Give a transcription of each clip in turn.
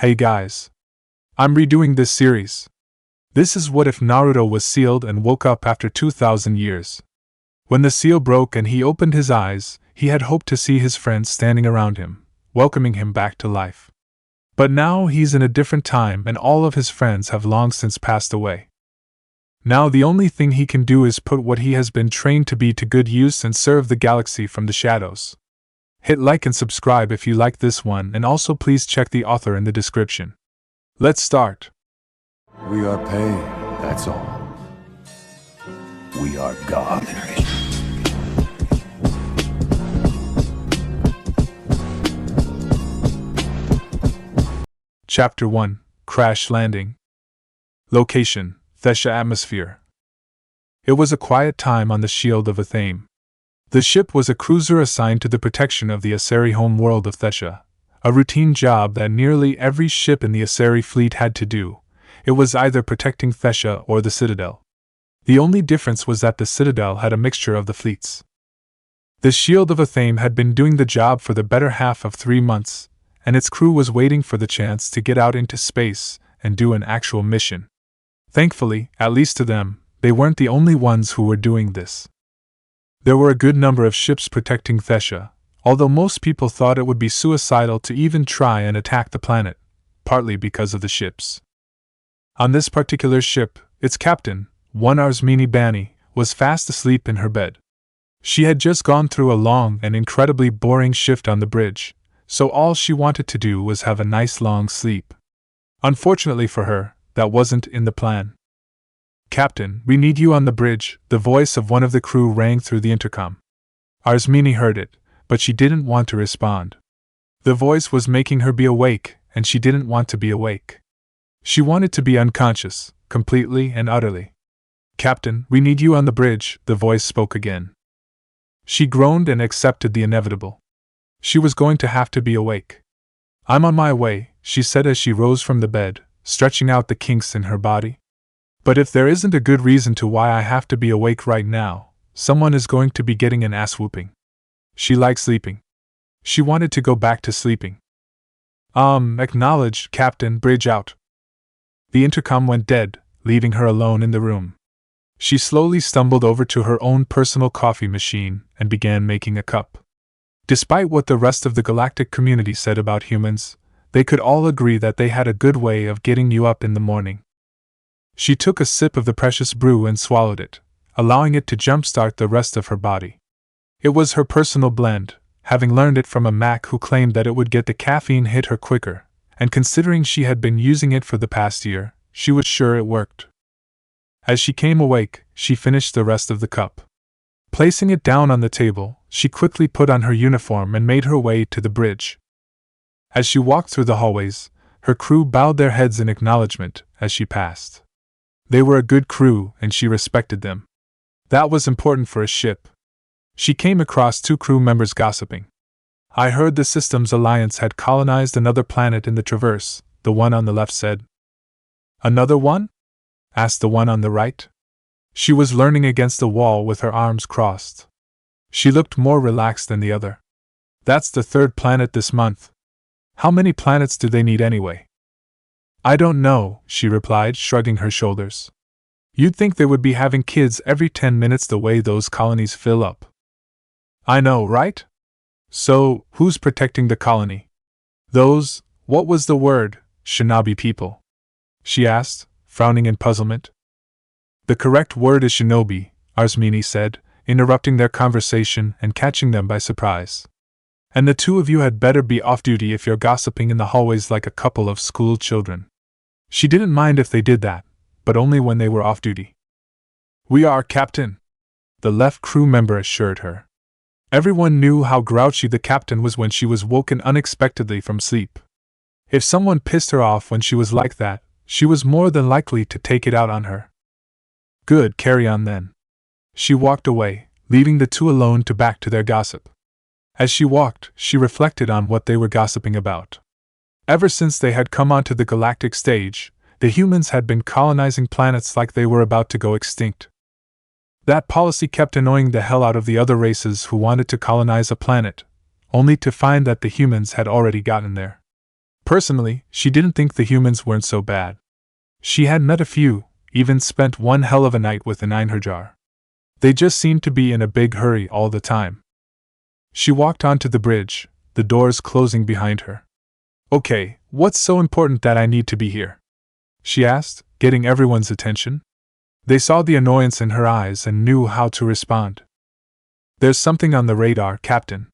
Hey guys. I'm redoing this series. This is what if Naruto was sealed and woke up after 2,000 years. When the seal broke and he opened his eyes, he had hoped to see his friends standing around him, welcoming him back to life. But now he's in a different time and all of his friends have long since passed away. Now the only thing he can do is put what he has been trained to be to good use and serve the galaxy from the shadows. Hit like and subscribe if you like this one, and also please check the author in the description. Let's start. We are pain, that's all. We are God. Chapter 1: Crash Landing. Location: Thesha Atmosphere. It was a quiet time on the Shield of Athame. The ship was a cruiser assigned to the protection of the Asari home world of Thesha, a routine job that nearly every ship in the Asari fleet had to do. It was either protecting Thesha or the Citadel. The only difference was that the Citadel had a mixture of the fleets. The Shield of Athame had been doing the job for the better half of 3 months, and its crew was waiting for the chance to get out into space and do an actual mission. Thankfully, at least to them, they weren't the only ones who were doing this. There were a good number of ships protecting Thesha, although most people thought it would be suicidal to even try and attack the planet, partly because of the ships. On this particular ship, its captain, one Arsmini Bani, was fast asleep in her bed. She had just gone through a long and incredibly boring shift on the bridge, so all she wanted to do was have a nice long sleep. Unfortunately for her, that wasn't in the plan. "Captain, we need you on the bridge," the voice of one of the crew rang through the intercom. Arsmini heard it, but she didn't want to respond. The voice was making her be awake, and she didn't want to be awake. She wanted to be unconscious, completely and utterly. "Captain, we need you on the bridge," the voice spoke again. She groaned and accepted the inevitable. She was going to have to be awake. "I'm on my way," she said as she rose from the bed, stretching out the kinks in her body. "But if there isn't a good reason to why I have to be awake right now, someone is going to be getting an ass whooping." She liked sleeping. She wanted to go back to sleeping. Acknowledged, Captain, bridge out." The intercom went dead, leaving her alone in the room. She slowly stumbled over to her own personal coffee machine and began making a cup. Despite what the rest of the galactic community said about humans, they could all agree that they had a good way of getting you up in the morning. She took a sip of the precious brew and swallowed it, allowing it to jumpstart the rest of her body. It was her personal blend, having learned it from a Mac who claimed that it would get the caffeine hit her quicker, and considering she had been using it for the past year, she was sure it worked. As she came awake, she finished the rest of the cup. Placing it down on the table, she quickly put on her uniform and made her way to the bridge. As she walked through the hallways, her crew bowed their heads in acknowledgement as she passed. They were a good crew, and she respected them. That was important for a ship. She came across 2 crew members gossiping. "I heard the Systems Alliance had colonized another planet in the Traverse," the one on the left said. "Another one?" asked the one on the right. She was leaning against the wall with her arms crossed. She looked more relaxed than the other. "That's the 3rd planet this month. How many planets do they need anyway?" "I don't know," she replied, shrugging her shoulders. "You'd think they would be having kids every 10 minutes the way those colonies fill up." "I know, right? So, who's protecting the colony? Those, what was the word, Shinobi people?" she asked, frowning in puzzlement. "The correct word is Shinobi," Arsmini said, interrupting their conversation and catching them by surprise. "And the 2 of you had better be off duty if you're gossiping in the hallways like a couple of school children." She didn't mind if they did that, but only when they were off duty. "We are, Captain," the left crew member assured her. Everyone knew how grouchy the captain was when she was woken unexpectedly from sleep. If someone pissed her off when she was like that, she was more than likely to take it out on her. "Good, carry on then." She walked away, leaving the 2 alone to back to their gossip. As she walked, she reflected on what they were gossiping about. Ever since they had come onto the galactic stage, the humans had been colonizing planets like they were about to go extinct. That policy kept annoying the hell out of the other races who wanted to colonize a planet, only to find that the humans had already gotten there. Personally, she didn't think the humans weren't so bad. She had met a few, even spent one hell of a night with an Einherjar. They just seemed to be in a big hurry all the time. She walked onto the bridge, the doors closing behind her. Okay, what's so important that I need to be here? She asked, getting everyone's attention. They saw the annoyance in her eyes and knew how to respond. There's something on the radar, Captain.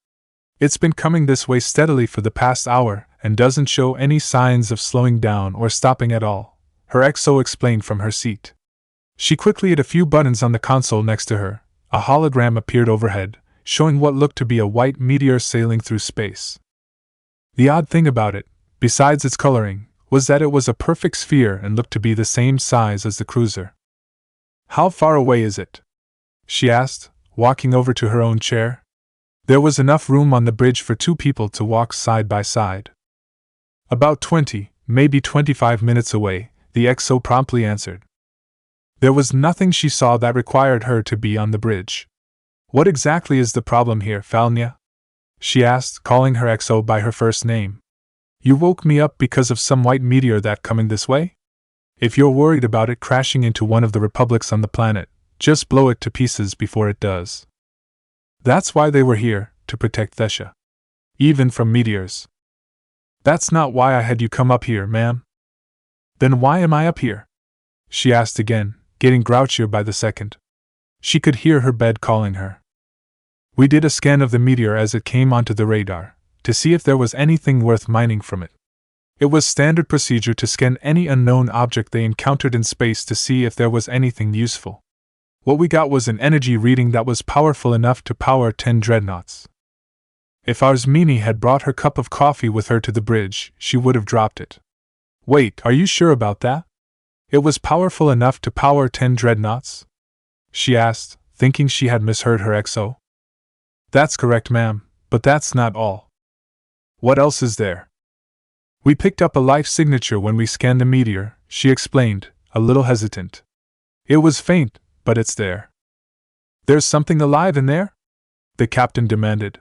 It's been coming this way steadily for the past hour and doesn't show any signs of slowing down or stopping at all, her XO explained from her seat. She quickly hit a few buttons on the console next to her. A hologram appeared overhead, showing what looked to be a white meteor sailing through space. The odd thing about it, besides its coloring, was that it was a perfect sphere and looked to be the same size as the cruiser. How far away is it? She asked, walking over to her own chair. There was enough room on the bridge for 2 people to walk side by side. About 20, maybe 25 minutes away, the XO promptly answered. There was nothing she saw that required her to be on the bridge. What exactly is the problem here, Falnia? She asked, calling her XO by her first name. You woke me up because of some white meteor that coming this way? If you're worried about it crashing into one of the republics on the planet, just blow it to pieces before it does. That's why they were here, to protect Thesha. Even from meteors. That's not why I had you come up here, ma'am. Then why am I up here? She asked again, getting grouchier by the second. She could hear her bed calling her. We did a scan of the meteor as it came onto the radar, to see if there was anything worth mining from it. It was standard procedure to scan any unknown object they encountered in space to see if there was anything useful. What we got was an energy reading that was powerful enough to power 10 dreadnoughts. If Arzmini had brought her cup of coffee with her to the bridge, she would have dropped it. Wait, are you sure about that? It was powerful enough to power 10 dreadnoughts? She asked, thinking she had misheard her XO. That's correct, ma'am, but that's not all. What else is there? We picked up a life signature when we scanned the meteor, she explained, a little hesitant. It was faint, but it's there. There's something alive in there? The captain demanded.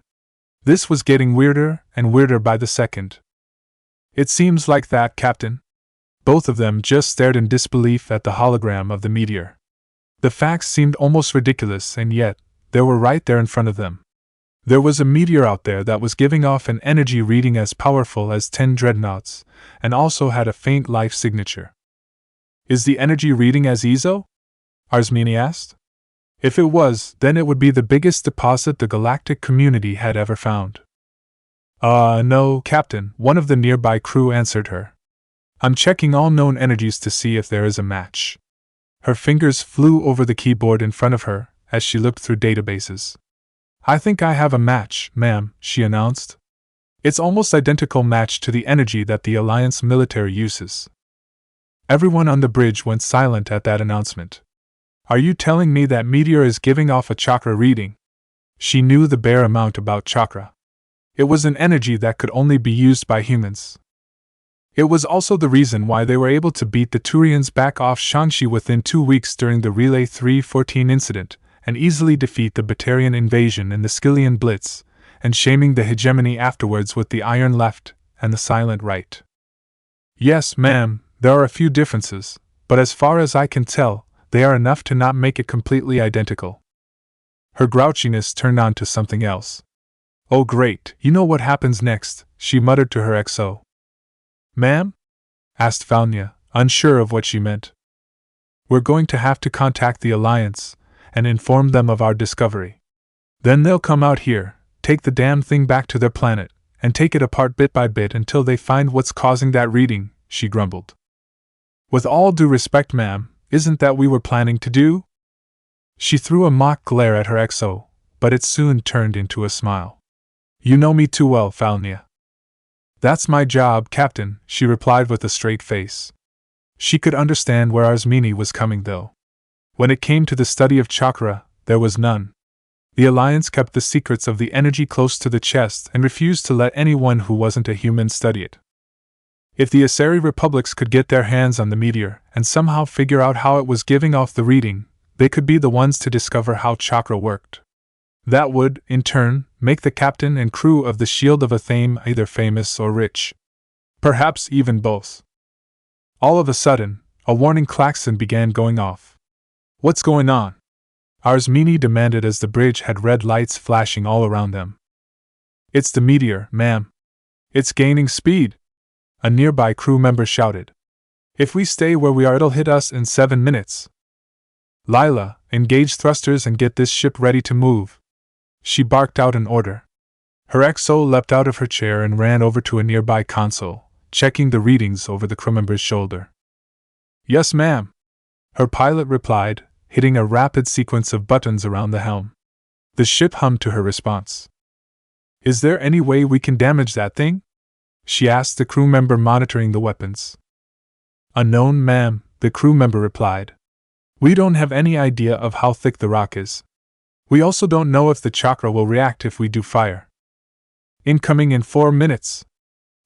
This was getting weirder and weirder by the second. It seems like that, Captain. Both of them just stared in disbelief at the hologram of the meteor. The facts seemed almost ridiculous, and yet, they were right there in front of them. There was a meteor out there that was giving off an energy reading as powerful as 10 dreadnoughts, and also had a faint life signature. Is the energy reading as EZO? Arzmini asked. If it was, then it would be the biggest deposit the galactic community had ever found. No, Captain, one of the nearby crew answered her. I'm checking all known energies to see if there is a match. Her fingers flew over the keyboard in front of her as she looked through databases. I think I have a match, ma'am, she announced. It's almost identical match to the energy that the Alliance military uses. Everyone on the bridge went silent at that announcement. Are you telling me that meteor is giving off a chakra reading? She knew the bare amount about chakra. It was an energy that could only be used by humans. It was also the reason why they were able to beat the Turians back off Shangxi within 2 weeks during the Relay 314 incident, and easily defeat the Batarian invasion in the Skillian Blitz, and shaming the hegemony afterwards with the Iron Left and the Silent Right. Yes, ma'am, there are a few differences, but as far as I can tell, they are enough to not make it completely identical. Her grouchiness turned on to something else. Oh great, you know what happens next, she muttered to her XO. Ma'am? Asked Falnia, unsure of what she meant. We're going to have to contact the Alliance and inform them of our discovery. Then they'll come out here, take the damn thing back to their planet, and take it apart bit by bit until they find what's causing that reading, she grumbled. With all due respect, ma'am, isn't that what we were planning to do? She threw a mock glare at her XO, but it soon turned into a smile. You know me too well, Falnia. That's my job, Captain, she replied with a straight face. She could understand where Arzmini was coming, though. When it came to the study of chakra, there was none. The Alliance kept the secrets of the energy close to the chest and refused to let anyone who wasn't a human study it. If the Asari republics could get their hands on the meteor and somehow figure out how it was giving off the reading, they could be the ones to discover how chakra worked. That would, in turn, make the captain and crew of the Shield of Athame either famous or rich. Perhaps even both. All of a sudden, a warning klaxon began going off. What's going on? Arsmini demanded as the bridge had red lights flashing all around them. It's the meteor, ma'am. It's gaining speed, a nearby crew member shouted. If we stay where we are, it'll hit us in 7 minutes. Lila, engage thrusters and get this ship ready to move. She barked out an order. Her XO leapt out of her chair and ran over to a nearby console, checking the readings over the crew member's shoulder. Yes, ma'am, her pilot replied, hitting a rapid sequence of buttons around the helm. The ship hummed to her response. Is there any way we can damage that thing? She asked the crew member monitoring the weapons. Unknown, ma'am, the crew member replied. We don't have any idea of how thick the rock is. We also don't know if the chakra will react if we do fire. Incoming in 4 minutes,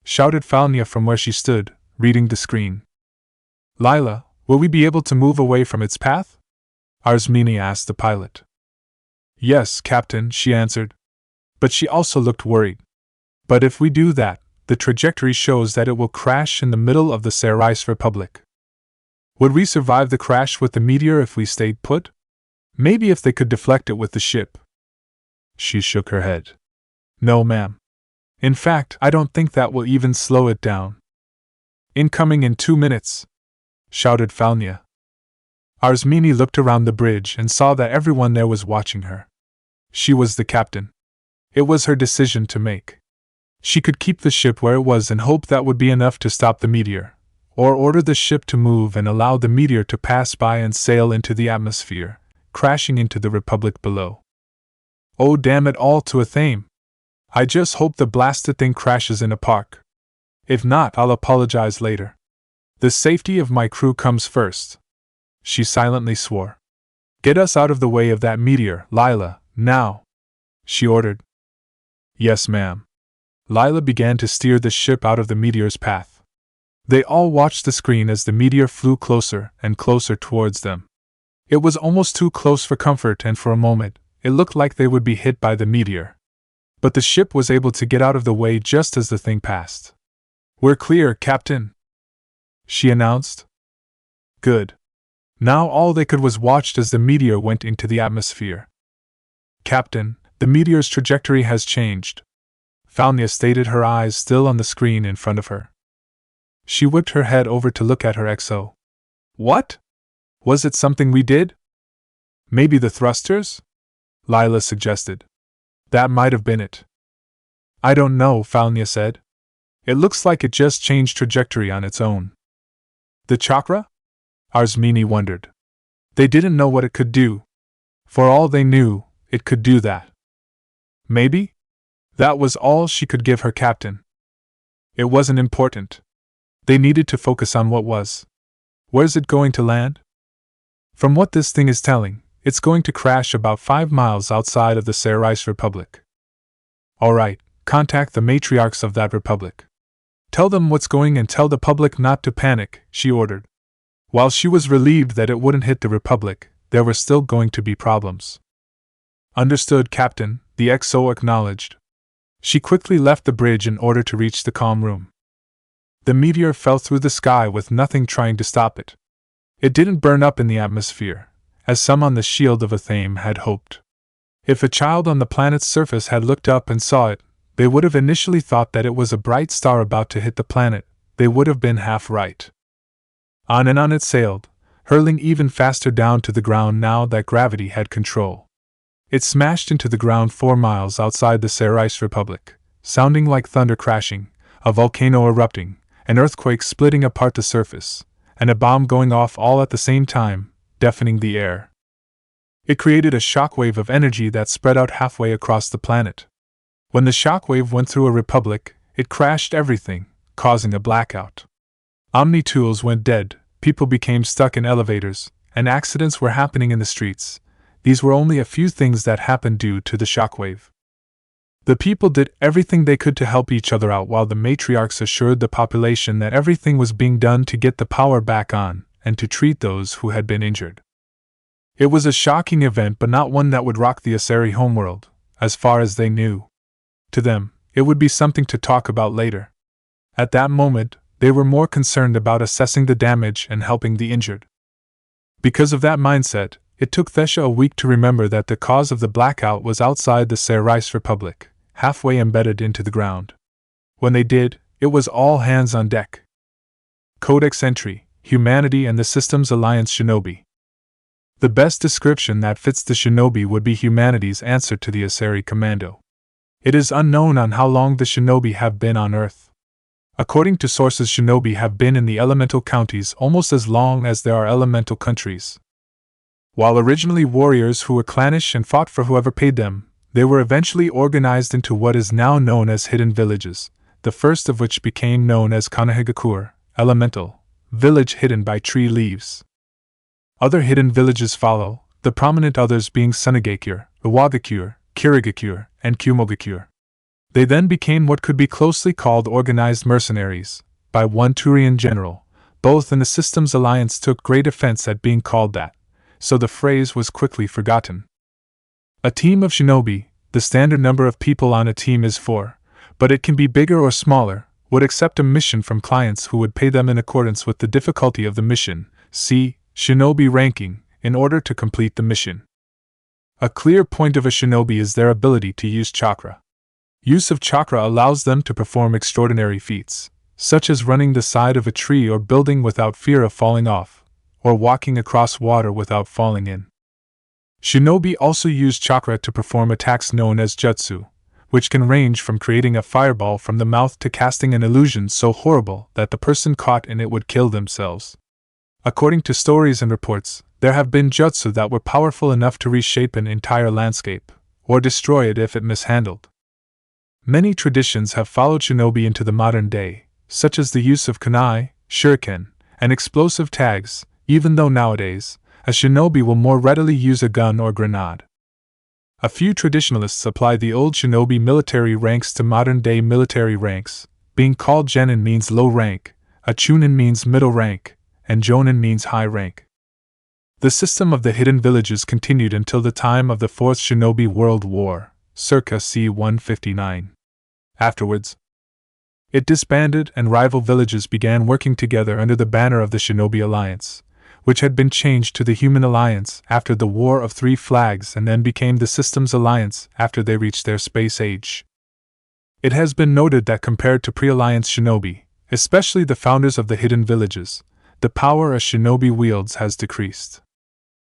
shouted Falnia from where she stood, reading the screen. Lila, will we be able to move away from its path? Arsmini asked the pilot. Yes, Captain, she answered. But she also looked worried. But if we do that, the trajectory shows that it will crash in the middle of the Tsarist Republic. Would we survive the crash with the meteor if we stayed put? Maybe if they could deflect it with the ship. She shook her head. No, ma'am. In fact, I don't think that will even slow it down. Incoming in 2 minutes, shouted Falnia. Arsmini looked around the bridge and saw that everyone there was watching her. She was the captain. It was her decision to make. She could keep the ship where it was and hope that would be enough to stop the meteor, or order the ship to move and allow the meteor to pass by and sail into the atmosphere, crashing into the Republic below. Oh, damn it all to a thame. I just hope the blasted thing crashes in a park. If not, I'll apologize later. The safety of my crew comes first. She silently swore. Get us out of the way of that meteor, Lila, now, she ordered. Yes, ma'am. Lila began to steer the ship out of the meteor's path. They all watched the screen as the meteor flew closer and closer towards them. It was almost too close for comfort, and for a moment, it looked like they would be hit by the meteor. But the ship was able to get out of the way just as the thing passed. We're clear, Captain, she announced. Good. Now all they could was watch as the meteor went into the atmosphere. Captain, the meteor's trajectory has changed, Falnia stated, her eyes still on the screen in front of her. She whipped her head over to look at her XO. What? Was it something we did? Maybe the thrusters? Lila suggested. That might have been it. I don't know, Falnia said. It looks like it just changed trajectory on its own. The chakra? Arsmini wondered. They didn't know what it could do. For all they knew, it could do that. Maybe? That was all she could give her captain. It wasn't important. They needed to focus on what was. Where's it going to land? From what this thing is telling, it's going to crash about 5 miles outside of the Tsarist Republic. All right, contact the matriarchs of that republic. Tell them what's going and tell the public not to panic, she ordered. While she was relieved that it wouldn't hit the republic, there were still going to be problems. Understood, Captain, the XO acknowledged. She quickly left the bridge in order to reach the calm room. The meteor fell through the sky with nothing trying to stop it. It didn't burn up in the atmosphere, as some on the shield of Athame had hoped. If a child on the planet's surface had looked up and saw it, they would have initially thought that it was a bright star about to hit the planet. They would have been half right. On and on it sailed, hurling even faster down to the ground now that gravity had control. It smashed into the ground 4 miles outside the Tsarist Republic, sounding like thunder crashing, a volcano erupting, an earthquake splitting apart the surface, and a bomb going off all at the same time, deafening the air. It created a shockwave of energy that spread out halfway across the planet. When the shockwave went through a republic, it crashed everything, causing a blackout. Omni-tools went dead, people became stuck in elevators, and accidents were happening in the streets. These were only a few things that happened due to the shockwave. The people did everything they could to help each other out while the matriarchs assured the population that everything was being done to get the power back on and to treat those who had been injured. It was a shocking event, but not one that would rock the Asari homeworld, as far as they knew. To them, it would be something to talk about later. At that moment, they were more concerned about assessing the damage and helping the injured. Because of that mindset, it took Thesha a week to remember that the cause of the blackout was outside the Sarais Republic, halfway embedded into the ground. When they did, it was all hands on deck. Codex entry: Humanity and the Systems Alliance Shinobi. The best description that fits the Shinobi would be humanity's answer to the Asari Commando. It is unknown on how long the Shinobi have been on Earth. According to sources, Shinobi have been in the elemental counties almost as long as there are elemental countries. While originally warriors who were clannish and fought for whoever paid them, they were eventually organized into what is now known as hidden villages, the first of which became known as Kanahigakur, elemental, village hidden by tree leaves. Other hidden villages follow, the prominent others being Sunagakur, Iwagakur, Kirigakur, and Kumogakur. They then became what could be closely called organized mercenaries, by one Turian general. Both in the Systems Alliance took great offense at being called that, so the phrase was quickly forgotten. A team of shinobi, the standard number of people on a team is 4, but it can be bigger or smaller, would accept a mission from clients who would pay them in accordance with the difficulty of the mission, see Shinobi ranking, in order to complete the mission. A clear point of a shinobi is their ability to use chakra. Use of chakra allows them to perform extraordinary feats, such as running the side of a tree or building without fear of falling off, or walking across water without falling in. Shinobi also use chakra to perform attacks known as jutsu, which can range from creating a fireball from the mouth to casting an illusion so horrible that the person caught in it would kill themselves. According to stories and reports, there have been jutsu that were powerful enough to reshape an entire landscape, or destroy it if it mishandled. Many traditions have followed shinobi into the modern day, such as the use of kunai, shuriken, and explosive tags, even though nowadays, a shinobi will more readily use a gun or grenade. A few traditionalists apply the old shinobi military ranks to modern-day military ranks, being called genin means low rank, a chunin means middle rank, and jonin means high rank. The system of the hidden villages continued until the time of the Fourth Shinobi World War, circa c. 159. Afterwards, it disbanded and rival villages began working together under the banner of the Shinobi Alliance, which had been changed to the Human Alliance after the War of Three Flags and then became the Systems Alliance after they reached their space age. It has been noted that compared to pre-alliance shinobi, especially the founders of the hidden villages, the power a shinobi wields has decreased.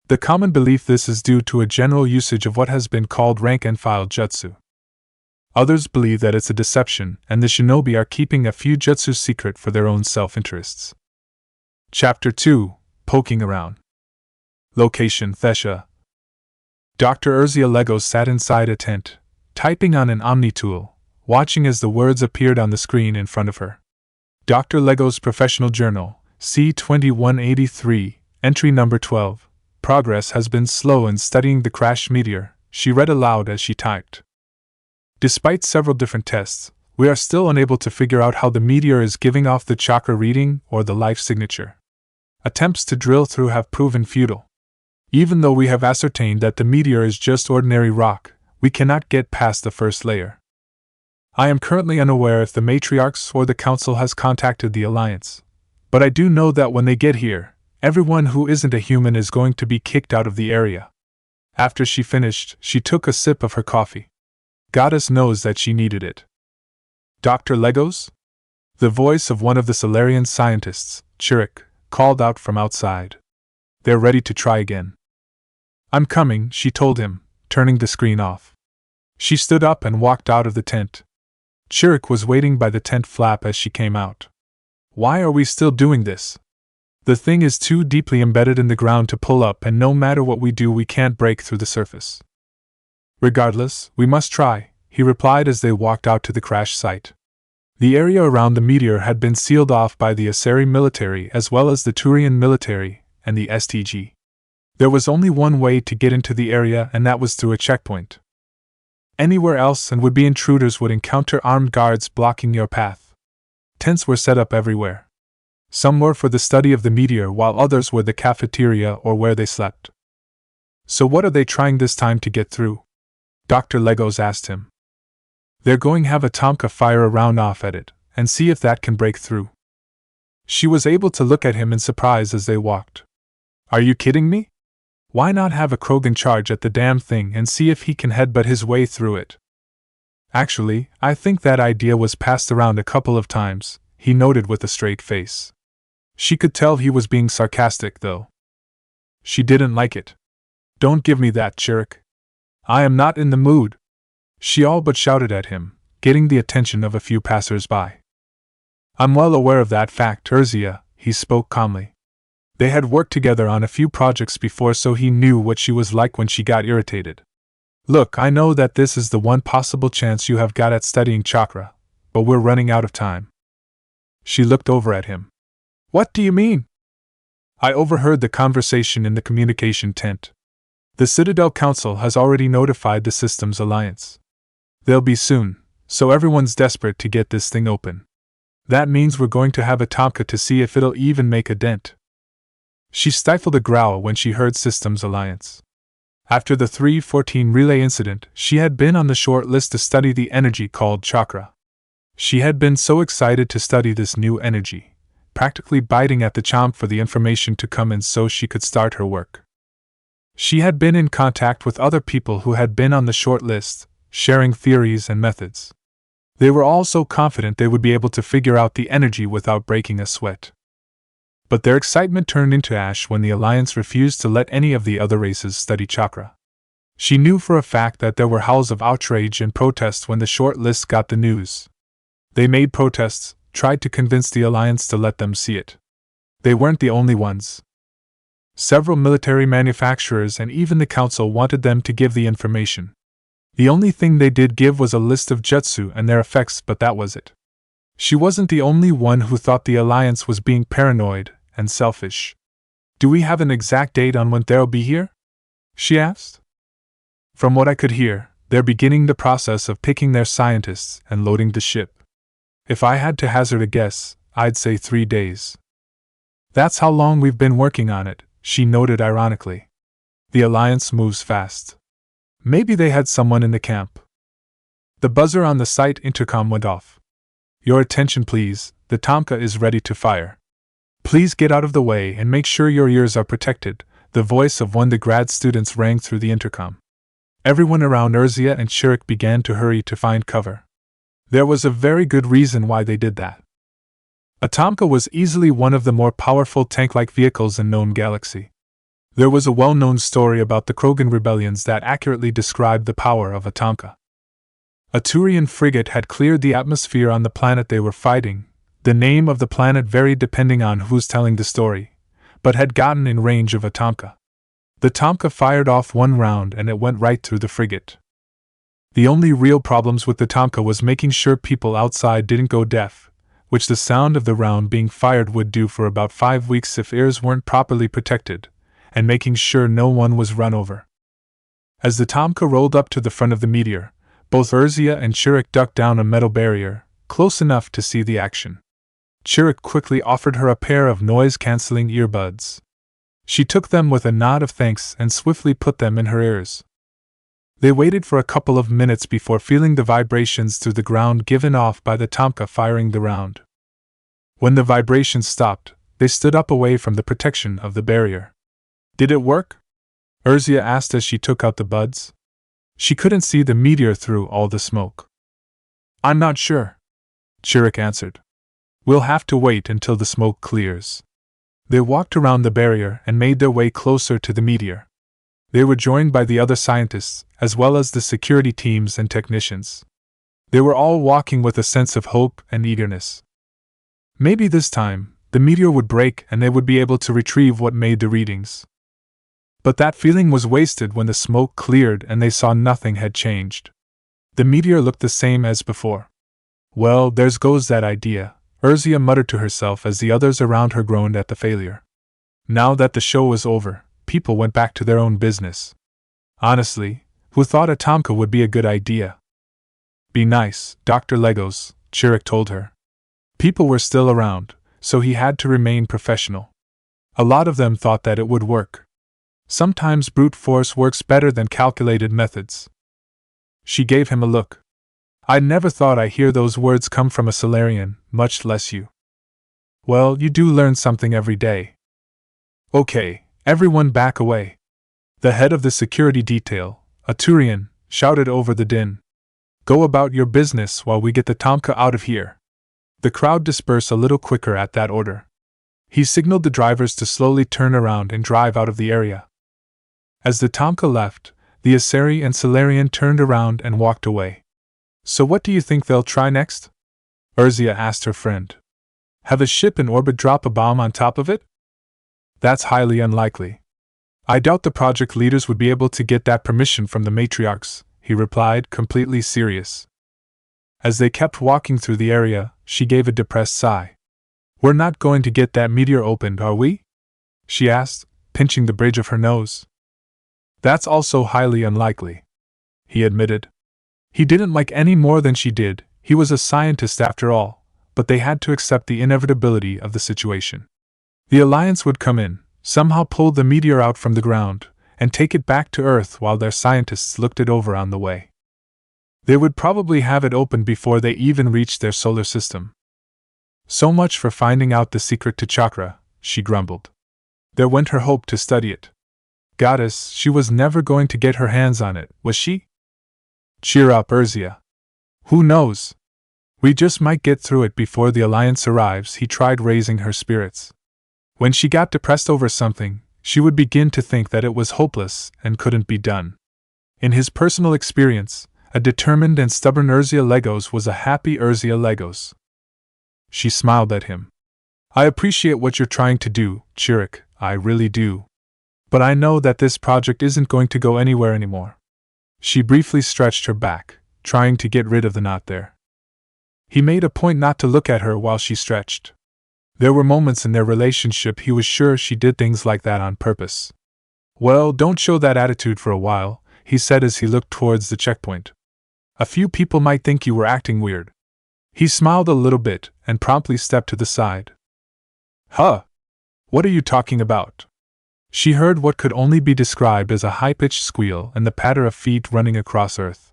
The common belief this is due to a general usage of what has been called rank and file jutsu. Others believe that it's a deception and the shinobi are keeping a few jutsu secret for their own self-interests. Chapter 2: Poking Around. Location: Thesha. Dr. Urzia Legos sat inside a tent, typing on an Omni tool, watching as the words appeared on the screen in front of her. Dr. Legos Professional Journal, C2183, entry number 12. Progress has been slow in studying the crashed meteor, she read aloud as she typed. Despite several different tests, we are still unable to figure out how the meteor is giving off the chakra reading or the life signature. Attempts to drill through have proven futile. Even though we have ascertained that the meteor is just ordinary rock, we cannot get past the first layer. I am currently unaware if the matriarchs or the council has contacted the Alliance, but I do know that when they get here, everyone who isn't a human is going to be kicked out of the area. After she finished, she took a sip of her coffee. Goddess knows that she needed it. Dr. Legos? The voice of one of the Solarian scientists, Churik, called out from outside. They're ready to try again. I'm coming, she told him, turning the screen off. She stood up and walked out of the tent. Churik was waiting by the tent flap as she came out. Why are we still doing this? The thing is too deeply embedded in the ground to pull up, and no matter what we do, we can't break through the surface. Regardless, we must try, he replied as they walked out to the crash site. The area around the meteor had been sealed off by the Asari military as well as the Turian military and the STG. There was only one way to get into the area, and that was through a checkpoint. Anywhere else and would-be intruders would encounter armed guards blocking your path. Tents were set up everywhere. Some were for the study of the meteor, while others were the cafeteria or where they slept. So what are they trying this time to get through? Dr. Legos asked him. They're going to have a Tomka fire a round off at it, and see if that can break through. She was able to look at him in surprise as they walked. Are you kidding me? Why not have a Krogan charge at the damn thing and see if he can headbutt his way through it? Actually, I think that idea was passed around a couple of times, he noted with a straight face. She could tell he was being sarcastic, though. She didn't like it. Don't give me that, Chirik. I am not in the mood. She all but shouted at him, getting the attention of a few passers-by. I'm well aware of that fact, Urzia, he spoke calmly. They had worked together on a few projects before, so he knew what she was like when she got irritated. Look, I know that this is the one possible chance you have got at studying chakra, but we're running out of time. She looked over at him. What do you mean? I overheard the conversation in the communication tent. The Citadel Council has already notified the Systems Alliance. They'll be soon, so everyone's desperate to get this thing open. That means we're going to have a Tomka to see if it'll even make a dent. She stifled a growl when she heard Systems Alliance. After the 314 relay incident, she had been on the short list to study the energy called chakra. She had been so excited to study this new energy, practically biting at the chomp for the information to come in so she could start her work. She had been in contact with other people who had been on the short list, sharing theories and methods. They were all so confident they would be able to figure out the energy without breaking a sweat. But their excitement turned into ash when the Alliance refused to let any of the other races study chakra. She knew for a fact that there were howls of outrage and protest when the short list got the news. They made protests, tried to convince the Alliance to let them see it. They weren't the only ones. Several military manufacturers and even the Council wanted them to give the information. The only thing they did give was a list of jutsu and their effects, but that was it. She wasn't the only one who thought the Alliance was being paranoid and selfish. Do we have an exact date on when they'll be here? She asked. From what I could hear, they're beginning the process of picking their scientists and loading the ship. If I had to hazard a guess, I'd say 3 days. That's how long we've been working on it, she noted ironically. The Alliance moves fast. Maybe they had someone in the camp. The buzzer on the site intercom went off. Your attention please, the Tomka is ready to fire. Please get out of the way and make sure your ears are protected, the voice of one of the grad students rang through the intercom. Everyone around Urzia and Chirik began to hurry to find cover. There was a very good reason why they did that. A Tomka was easily one of the more powerful tank-like vehicles in known galaxy. There was a well-known story about the Krogan rebellions that accurately described the power of a Tomka. A Turian frigate had cleared the atmosphere on the planet they were fighting. The name of the planet varied depending on who's telling the story, but had gotten in range of a Tomka. The Tomka fired off one round and it went right through the frigate. The only real problems with the Tomka was making sure people outside didn't go deaf, which the sound of the round being fired would do for about 5 weeks if ears weren't properly protected, and making sure no one was run over. As the Tomka rolled up to the front of the meteor, both Urzia and Chirik ducked down a metal barrier, close enough to see the action. Chirik quickly offered her a pair of noise-canceling earbuds. She took them with a nod of thanks and swiftly put them in her ears. They waited for a couple of minutes before feeling the vibrations through the ground given off by the Tomka firing the round. When the vibrations stopped, they stood up away from the protection of the barrier. Did it work? Urzia asked as she took out the buds. She couldn't see the meteor through all the smoke. I'm not sure, Chirik answered. We'll have to wait until the smoke clears. They walked around the barrier and made their way closer to the meteor. They were joined by the other scientists, as well as the security teams and technicians. They were all walking with a sense of hope and eagerness. Maybe this time, the meteor would break and they would be able to retrieve what made the readings. But that feeling was wasted when the smoke cleared and they saw nothing had changed. The meteor looked the same as before. Well, there goes that idea, Urzia muttered to herself as the others around her groaned at the failure. Now that the show was over, people went back to their own business. Honestly, who thought a Tomka would be a good idea? Be nice, Dr. Legos, Chirik told her. People were still around, so he had to remain professional. A lot of them thought that it would work. Sometimes brute force works better than calculated methods. She gave him a look. I never thought I'd hear those words come from a Solarian, much less you. Well, you do learn something every day. Okay, everyone back away. The head of the security detail, a Turian, shouted over the din. Go about your business while we get the Tomka out of here. The crowd dispersed a little quicker at that order. He signaled the drivers to slowly turn around and drive out of the area. As the Tomka left, the Asari and Solarian turned around and walked away. So what do you think they'll try next? Urzia asked her friend. Have a ship in orbit drop a bomb on top of it? That's highly unlikely. I doubt the project leaders would be able to get that permission from the matriarchs, he replied, completely serious. As they kept walking through the area, she gave a depressed sigh. We're not going to get that meteor opened, are we? She asked, pinching the bridge of her nose. That's also highly unlikely, he admitted. He didn't like any more than she did, he was a scientist after all, but they had to accept the inevitability of the situation. The Alliance would come in, somehow pull the meteor out from the ground, and take it back to Earth while their scientists looked it over on the way. They would probably have it opened before they even reached their solar system. So much for finding out the secret to chakra, she grumbled. There went her hope to study it. Goddess, she was never going to get her hands on it, was she? Cheer up, Urzia. Who knows? We just might get through it before the Alliance arrives, he tried raising her spirits. When she got depressed over something, she would begin to think that it was hopeless and couldn't be done. In his personal experience, a determined and stubborn Urzia Legos was a happy Urzia Legos. She smiled at him. I appreciate what you're trying to do, Chirik, I really do. But I know that this project isn't going to go anywhere anymore. She briefly stretched her back, trying to get rid of the knot there. He made a point not to look at her while she stretched. There were moments in their relationship he was sure she did things like that on purpose. Well, don't show that attitude for a while, he said as he looked towards the checkpoint. A few people might think you were acting weird. He smiled a little bit and promptly stepped to the side. Huh? What are you talking about? She heard what could only be described as a high-pitched squeal and the patter of feet running across Earth.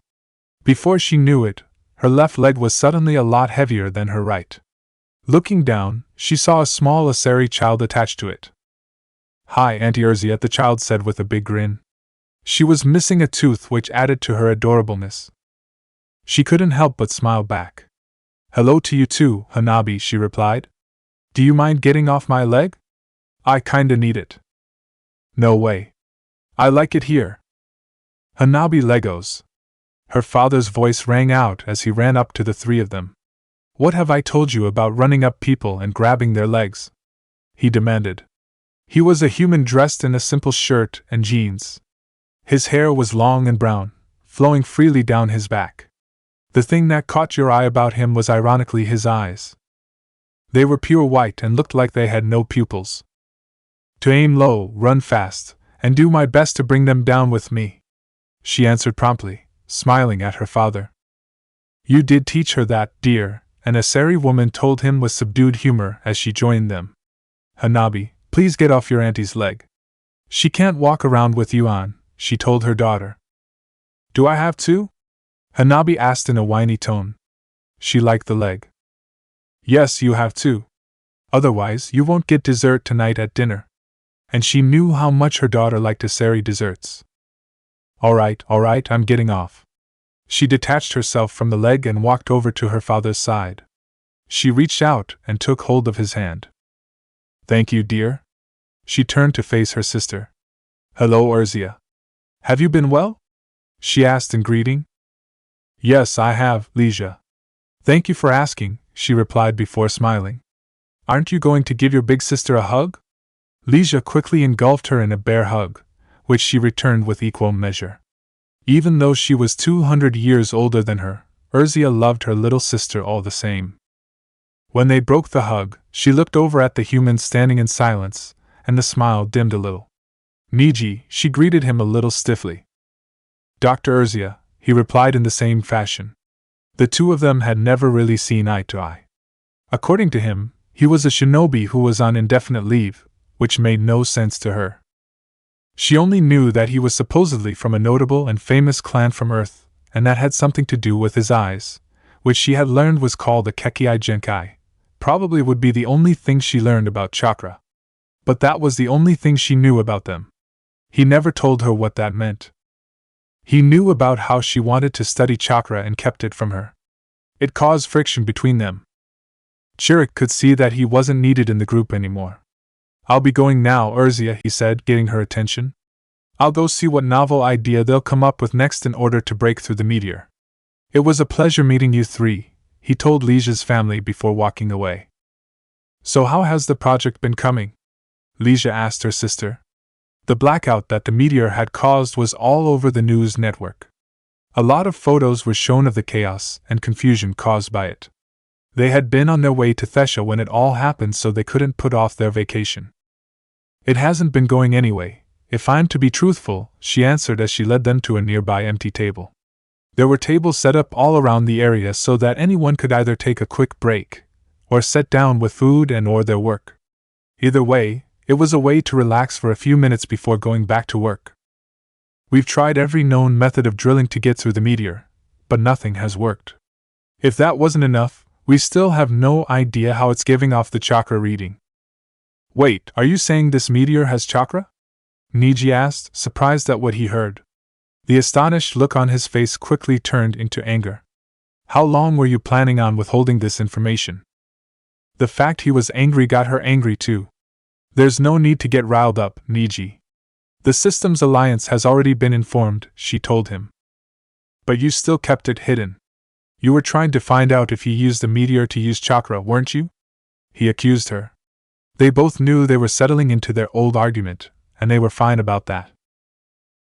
Before she knew it, her left leg was suddenly a lot heavier than her right. Looking down, she saw a small Asari child attached to it. Hi, Auntie Urzia, the child said with a big grin. She was missing a tooth which added to her adorableness. She couldn't help but smile back. Hello to you too, Hanabi, she replied. Do you mind getting off my leg? I kinda need it. No way. I like it here. Hanabi Legos. Her father's voice rang out as he ran up to the three of them. What have I told you about running up people and grabbing their legs? He demanded. He was a human dressed in a simple shirt and jeans. His hair was long and brown, flowing freely down his back. The thing that caught your eye about him was ironically his eyes. They were pure white and looked like they had no pupils. To aim low, run fast, and do my best to bring them down with me, she answered promptly, smiling at her father. You did teach her that, dear, an Asari woman told him with subdued humor as she joined them. Hanabi, please get off your auntie's leg. She can't walk around with you on, she told her daughter. Do I have to? Hanabi asked in a whiny tone. She liked the leg. Yes, you have to. Otherwise, you won't get dessert tonight at dinner. And she knew how much her daughter liked Asari desserts. All right, I'm getting off. She detached herself from the leg and walked over to her father's side. She reached out and took hold of his hand. Thank you, dear. She turned to face her sister. Hello, Urzia. Have you been well? She asked in greeting. Yes, I have, Leisha. Thank you for asking, she replied before smiling. Aren't you going to give your big sister a hug? Leisha quickly engulfed her in a bear hug, which she returned with equal measure. Even though she was 200 years older than her, Urzia loved her little sister all the same. When they broke the hug, she looked over at the humans standing in silence, and the smile dimmed a little. Miji, she greeted him a little stiffly. Dr. Urzia, he replied in the same fashion. The two of them had never really seen eye to eye. According to him, he was a shinobi who was on indefinite leave, which made no sense to her. She only knew that he was supposedly from a notable and famous clan from Earth, and that had something to do with his eyes, which she had learned was called a Kekkei Genkai. Probably would be the only thing she learned about chakra. But that was the only thing she knew about them. He never told her what that meant. He knew about how she wanted to study chakra and kept it from her. It caused friction between them. Chirik could see that he wasn't needed in the group anymore. "I'll be going now, Urzia," he said, getting her attention. "I'll go see what novel idea they'll come up with next in order to break through the meteor." "It was a pleasure meeting you three," he told Lija's family before walking away. "So how has the project been coming?" Lija asked her sister. The blackout that the meteor had caused was all over the news network. A lot of photos were shown of the chaos and confusion caused by it. They had been on their way to Thesha when it all happened, so they couldn't put off their vacation. "It hasn't been going anyway, if I'm to be truthful," she answered as she led them to a nearby empty table. There were tables set up all around the area so that anyone could either take a quick break, or sit down with food and or their work. Either way, it was a way to relax for a few minutes before going back to work. "We've tried every known method of drilling to get through the meteor, but nothing has worked. If that wasn't enough, we still have no idea how it's giving off the chakra reading." "Wait, are you saying this meteor has chakra?" Niji asked, surprised at what he heard. The astonished look on his face quickly turned into anger. "How long were you planning on withholding this information?" The fact he was angry got her angry too. "There's no need to get riled up, Niji. The Systems Alliance has already been informed," she told him. "But you still kept it hidden. You were trying to find out if he used the meteor to use chakra, weren't you?" he accused her. They both knew they were settling into their old argument, and they were fine about that.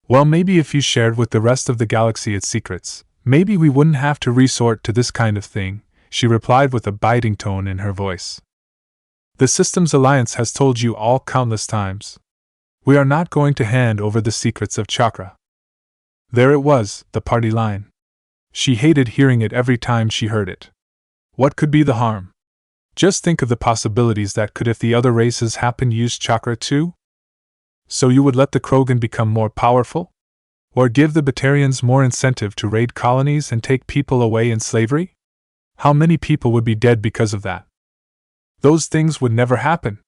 "Well, maybe if you shared with the rest of the galaxy its secrets, maybe we wouldn't have to resort to this kind of thing," she replied with a biting tone in her voice. "The Systems Alliance has told you all countless times. We are not going to hand over the secrets of chakra." There it was, the party line. She hated hearing it every time she heard it. What could be the harm? Just think of the possibilities that could if the other races happen to use chakra too. So you would let the Krogan become more powerful? Or give the Batarians more incentive to raid colonies and take people away in slavery? How many people would be dead because of that? Those things would never happen.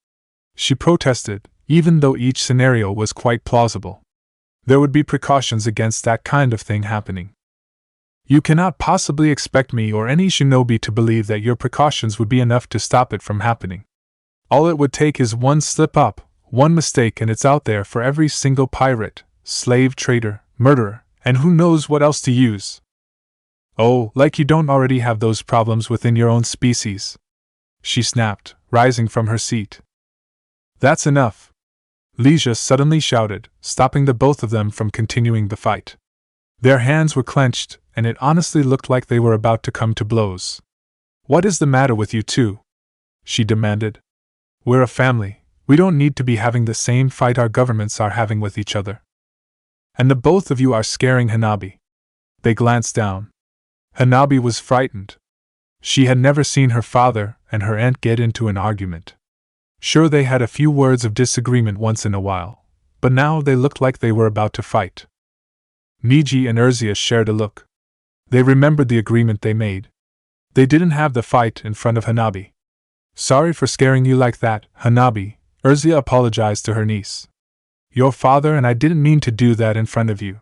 She protested, even though each scenario was quite plausible. There would be precautions against that kind of thing happening. "You cannot possibly expect me or any shinobi to believe that your precautions would be enough to stop it from happening. All it would take is one slip-up, one mistake, and it's out there for every single pirate, slave trader, murderer, and who knows what else to use." "Oh, like you don't already have those problems within your own species," she snapped, rising from her seat. "That's enough," Lija suddenly shouted, stopping the both of them from continuing the fight. Their hands were clenched, and it honestly looked like they were about to come to blows. "What is the matter with you two?" she demanded. "We're a family. We don't need to be having the same fight our governments are having with each other. And the both of you are scaring Hanabi." They glanced down. Hanabi was frightened. She had never seen her father and her aunt get into an argument. Sure, they had a few words of disagreement once in a while, but now they looked like they were about to fight. Niji and Urzia shared a look. They remembered the agreement they made. They didn't have the fight in front of Hanabi. "Sorry for scaring you like that, Hanabi," Urzia apologized to her niece. "Your father and I didn't mean to do that in front of you."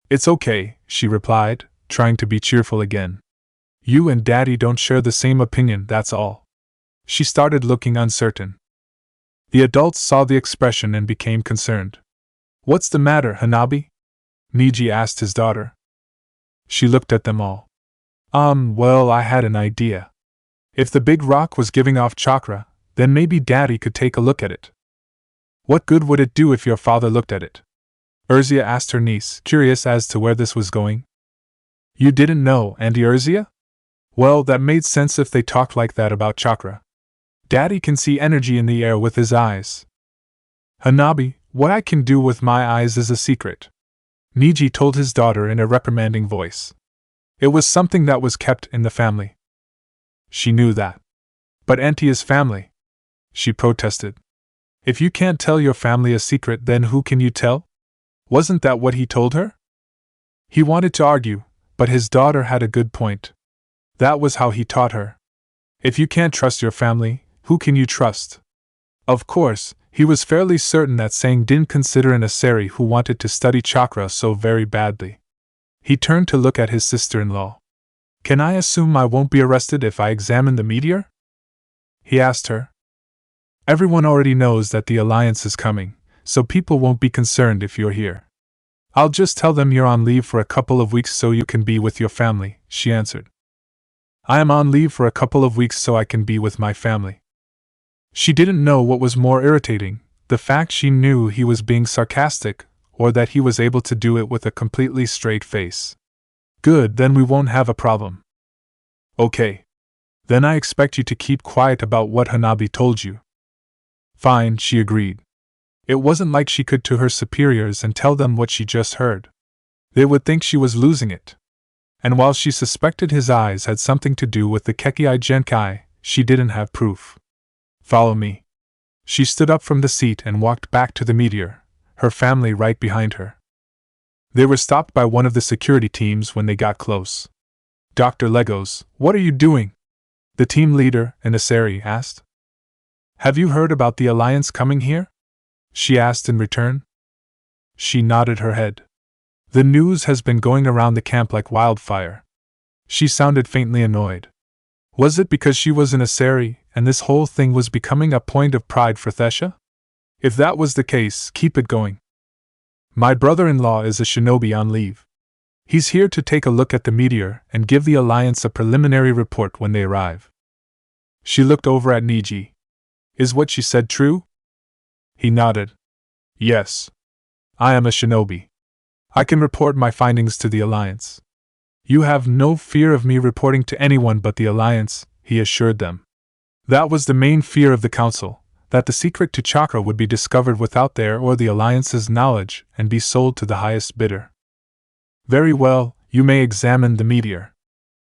"It's okay," she replied, trying to be cheerful again. "You and Daddy don't share the same opinion, that's all." She started looking uncertain. The adults saw the expression and became concerned. "What's the matter, Hanabi?" Niji asked his daughter. She looked at them all. Well, I had an idea. If the big rock was giving off chakra, then maybe Daddy could take a look at it." "What good would it do if your father looked at it?" Urzia asked her niece, curious as to where this was going. "You didn't know, Auntie Urzia? Well, that made sense if they talked like that about chakra. Daddy can see energy in the air with his eyes." "Hanabi, what I can do with my eyes is a secret," Niji told his daughter in a reprimanding voice. It was something that was kept in the family. She knew that. "But Auntie is family," she protested. "If you can't tell your family a secret, then who can you tell?" Wasn't that what he told her? He wanted to argue, But his daughter had a good point. That was how he taught her. If you can't trust your family, who can you trust? Of course, he was fairly certain that Sang didn't consider an Asari who wanted to study chakra so very badly. He turned to look at his sister-in-law. Can I assume I won't be arrested if I examine the meteor? He asked her. Everyone already knows that the Alliance is coming, so people won't be concerned if you're here. I'll just tell them you're on leave for a couple of weeks so you can be with your family, she answered. I am on leave for a couple of weeks so I can be with my family. She didn't know what was more irritating, the fact she knew he was being sarcastic, or that he was able to do it with a completely straight face. Good, then we won't have a problem. Okay. Then I expect you to keep quiet about what Hanabi told you. Fine, she agreed. It wasn't like she could to her superiors and tell them what she just heard. They would think she was losing it. And while she suspected his eyes had something to do with the Kekkei Genkai, she didn't have proof. Follow me. She stood up from the seat and walked back to the meteor, her family right behind her. They were stopped by one of the security teams when they got close. Dr. Legos, what are you doing? The team leader, an Asari, asked. Have you heard about the Alliance coming here? She asked in return. She nodded her head. The news has been going around the camp like wildfire. She sounded faintly annoyed. Was it because she was an Asari, and this whole thing was becoming a point of pride for Thesha? If that was the case, keep it going. My brother-in-law is a Shinobi on leave. He's here to take a look at the meteor and give the Alliance a preliminary report when they arrive. She looked over at Niji. Is what she said true? He nodded. Yes. I am a Shinobi. I can report my findings to the Alliance. You have no fear of me reporting to anyone but the Alliance, he assured them. That was the main fear of the Council, that the secret to chakra would be discovered without their or the Alliance's knowledge and be sold to the highest bidder. Very well, you may examine the meteor.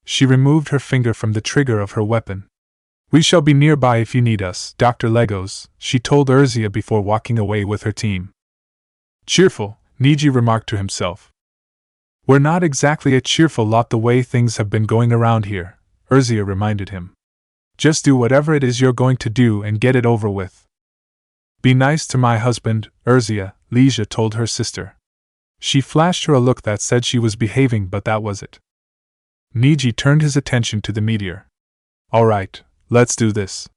She removed her finger from the trigger of her weapon. We shall be nearby if you need us, Dr. Legos, she told Urzia before walking away with her team. Cheerful, Niji remarked to himself. We're not exactly a cheerful lot the way things have been going around here, Urzia reminded him. Just do whatever it is you're going to do and get it over with. Be nice to my husband, Urzia, Leisha told her sister. She flashed her a look that said she was behaving, but that was it. Niji turned his attention to the meteor. All right, let's do this.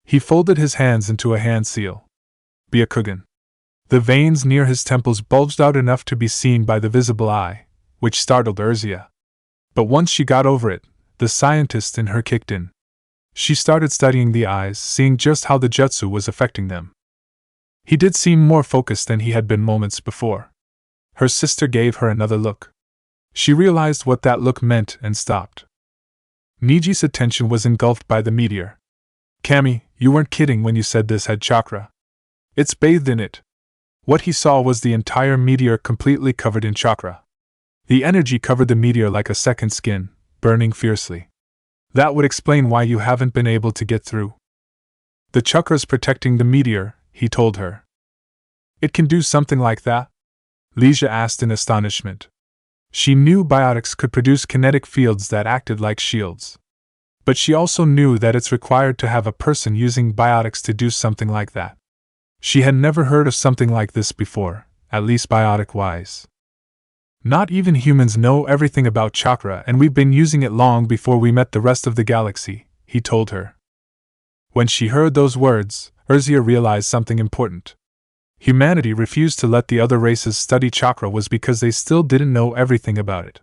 He folded his hands into a hand seal. Byakugan. The veins near his temples bulged out enough to be seen by the visible eye, which startled Urzia. But once she got over it, the scientist in her kicked in. She started studying the eyes, seeing just how the jutsu was affecting them. He did seem more focused than he had been moments before. Her sister gave her another look. She realized what that look meant and stopped. Niji's attention was engulfed by the meteor. Kami, you weren't kidding when you said this had chakra. It's bathed in it. What he saw was the entire meteor completely covered in chakra. The energy covered the meteor like a second skin, burning fiercely. That would explain why you haven't been able to get through. The chakra's protecting the meteor, he told her. It can do something like that? Leisha asked in astonishment. She knew biotics could produce kinetic fields that acted like shields. But she also knew that it's required to have a person using biotics to do something like that. She had never heard of something like this before, at least biotic-wise. Not even humans know everything about chakra, and we've been using it long before we met the rest of the galaxy, he told her. When she heard those words, Urzia realized something important. Humanity refused to let the other races study chakra was because they still didn't know everything about it.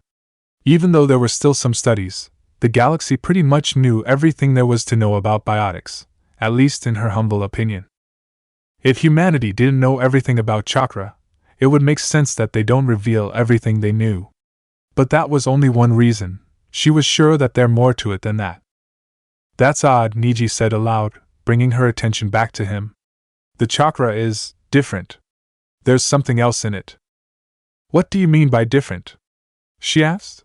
Even though there were still some studies, the galaxy pretty much knew everything there was to know about biotics, at least in her humble opinion. If humanity didn't know everything about chakra, it would make sense that they don't reveal everything they knew. But that was only one reason. She was sure that there's more to it than that. That's odd, Niji said aloud, bringing her attention back to him. The chakra is different. There's something else in it. What do you mean by different? She asked.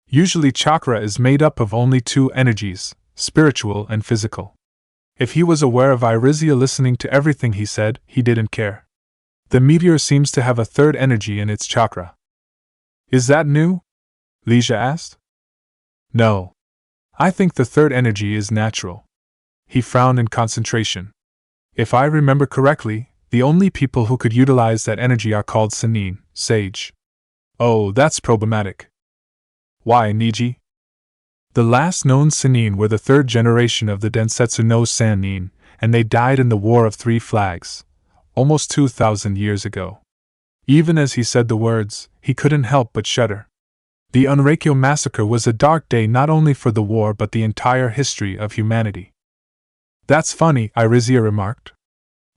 Usually chakra is made up of only two energies, spiritual and physical. If he was aware of Irizia listening to everything he said, he didn't care. The meteor seems to have a third energy in its chakra. Is that new? Leisha asked. No. I think the third energy is natural. He frowned in concentration. If I remember correctly, the only people who could utilize that energy are called Sannin, sage. Oh, that's problematic. Why, Niji? The last known Sannin were the third generation of the Densetsu no Sannin, and they died in the War of Three Flags, almost 2,000 years ago. Even as he said the words, he couldn't help but shudder. The Unreikyo massacre was a dark day not only for the war but the entire history of humanity. That's funny, Irizia remarked.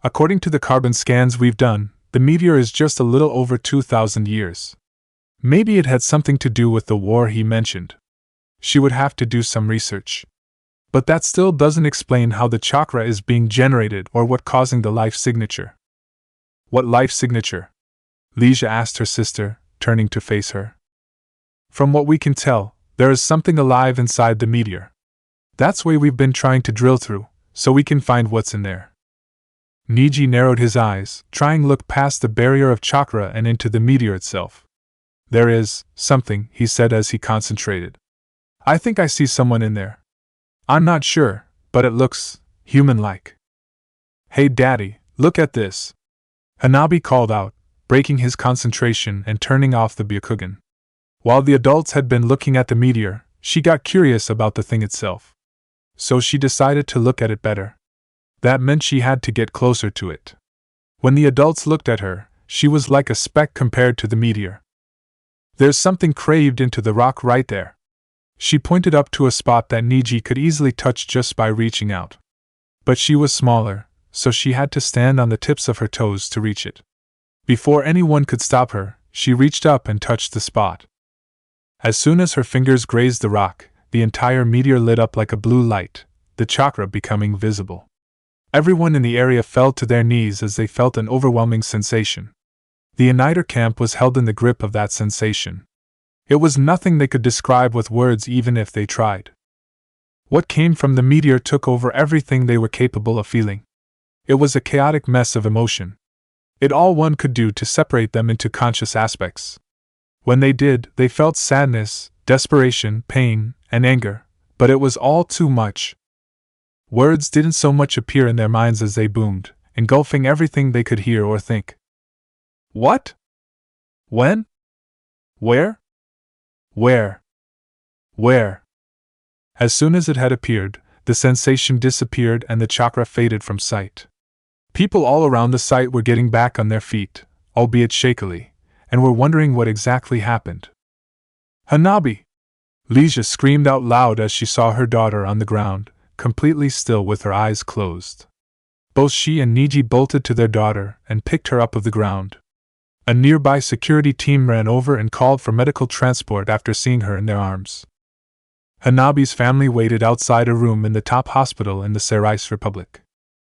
According to the carbon scans we've done, the meteor is just a little over 2,000 years. Maybe it had something to do with the war he mentioned. She would have to do some research. But that still doesn't explain how the chakra is being generated or what causing the life signature. What life signature? Leisha asked her sister, turning to face her. From what we can tell, there is something alive inside the meteor. That's why we've been trying to drill through, so we can find what's in there. Niji narrowed his eyes, trying to look past the barrier of chakra and into the meteor itself. There is something, he said as he concentrated. I think I see someone in there. I'm not sure, but it looks human-like. Hey Daddy, look at this. Hanabi called out, breaking his concentration and turning off the Byakugan. While the adults had been looking at the meteor, she got curious about the thing itself. So she decided to look at it better. That meant she had to get closer to it. When the adults looked at her, she was like a speck compared to the meteor. There's something craved into the rock right there. She pointed up to a spot that Niji could easily touch just by reaching out. But she was smaller, so she had to stand on the tips of her toes to reach it. Before anyone could stop her, she reached up and touched the spot. As soon as her fingers grazed the rock, the entire meteor lit up like a blue light, the chakra becoming visible. Everyone in the area fell to their knees as they felt an overwhelming sensation. The Uniter camp was held in the grip of that sensation. It was nothing they could describe with words even if they tried. What came from the meteor took over everything they were capable of feeling. It was a chaotic mess of emotion. It all one could do to separate them into conscious aspects. When they did, they felt sadness, desperation, pain, and anger, but it was all too much. Words didn't so much appear in their minds as they boomed, engulfing everything they could hear or think. What? When? Where? Where? Where? As soon as it had appeared, the sensation disappeared and the chakra faded from sight. People all around the site were getting back on their feet, albeit shakily, and were wondering what exactly happened. Hanabi! Leisha screamed out loud as she saw her daughter on the ground, completely still with her eyes closed. Both she and Niji bolted to their daughter and picked her up of the ground. A nearby security team ran over and called for medical transport after seeing her in their arms. Hanabi's family waited outside a room in the top hospital in the Serais Republic.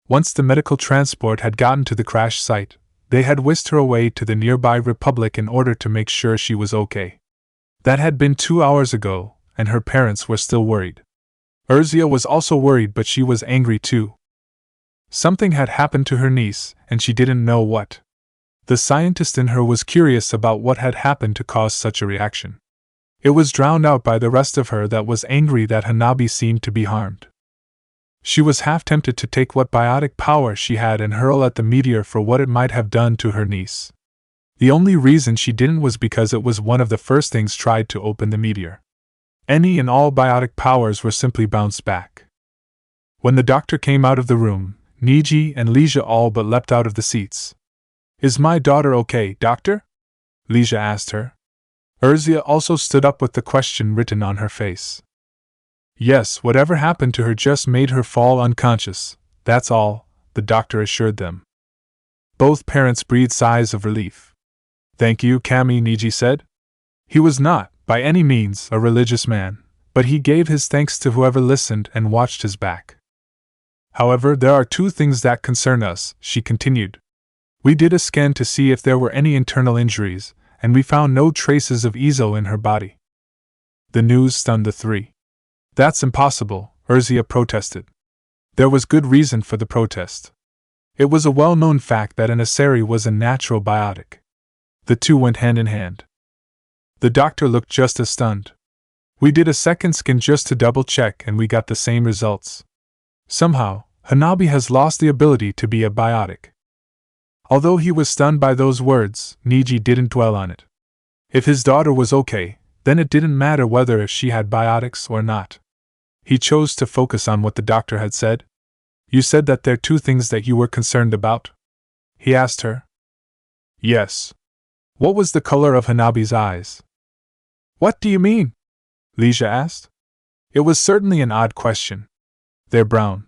Once the medical transport had gotten to the crash site, they had whisked her away to the nearby republic in order to make sure she was okay. That had been 2 hours ago, and her parents were still worried. Urzia was also worried, but she was angry too. Something had happened to her niece, and she didn't know what. The scientist in her was curious about what had happened to cause such a reaction. It was drowned out by the rest of her that was angry that Hanabi seemed to be harmed. She was half tempted to take what biotic power she had and hurl at the meteor for what it might have done to her niece. The only reason she didn't was because it was one of the first things tried to open the meteor. Any and all biotic powers were simply bounced back. When the doctor came out of the room, Niji and Leisha all but leapt out of the seats. Is my daughter okay, doctor? Leisha asked her. Urzia also stood up with the question written on her face. Yes, whatever happened to her just made her fall unconscious, that's all, the doctor assured them. Both parents breathed sighs of relief. Thank you, Kami, Niji said. He was not, by any means, a religious man, but he gave his thanks to whoever listened and watched his back. However, there are 2 things that concern us, she continued. We did a scan to see if there were any internal injuries, and we found no traces of Izo in her body. The news stunned the 3. That's impossible, Urzia protested. There was good reason for the protest. It was a well-known fact that an Asari was a natural biotic. The 2 went hand in hand. The doctor looked just as stunned. We did a second scan just to double check and we got the same results. Somehow, Hanabi has lost the ability to be a biotic. Although he was stunned by those words, Niji didn't dwell on it. If his daughter was okay, then it didn't matter whether she had biotics or not. He chose to focus on what the doctor had said. You said that there are two things that you were concerned about? He asked her. Yes. What was the color of Hanabi's eyes? What do you mean? Leisha asked. It was certainly an odd question. They're brown.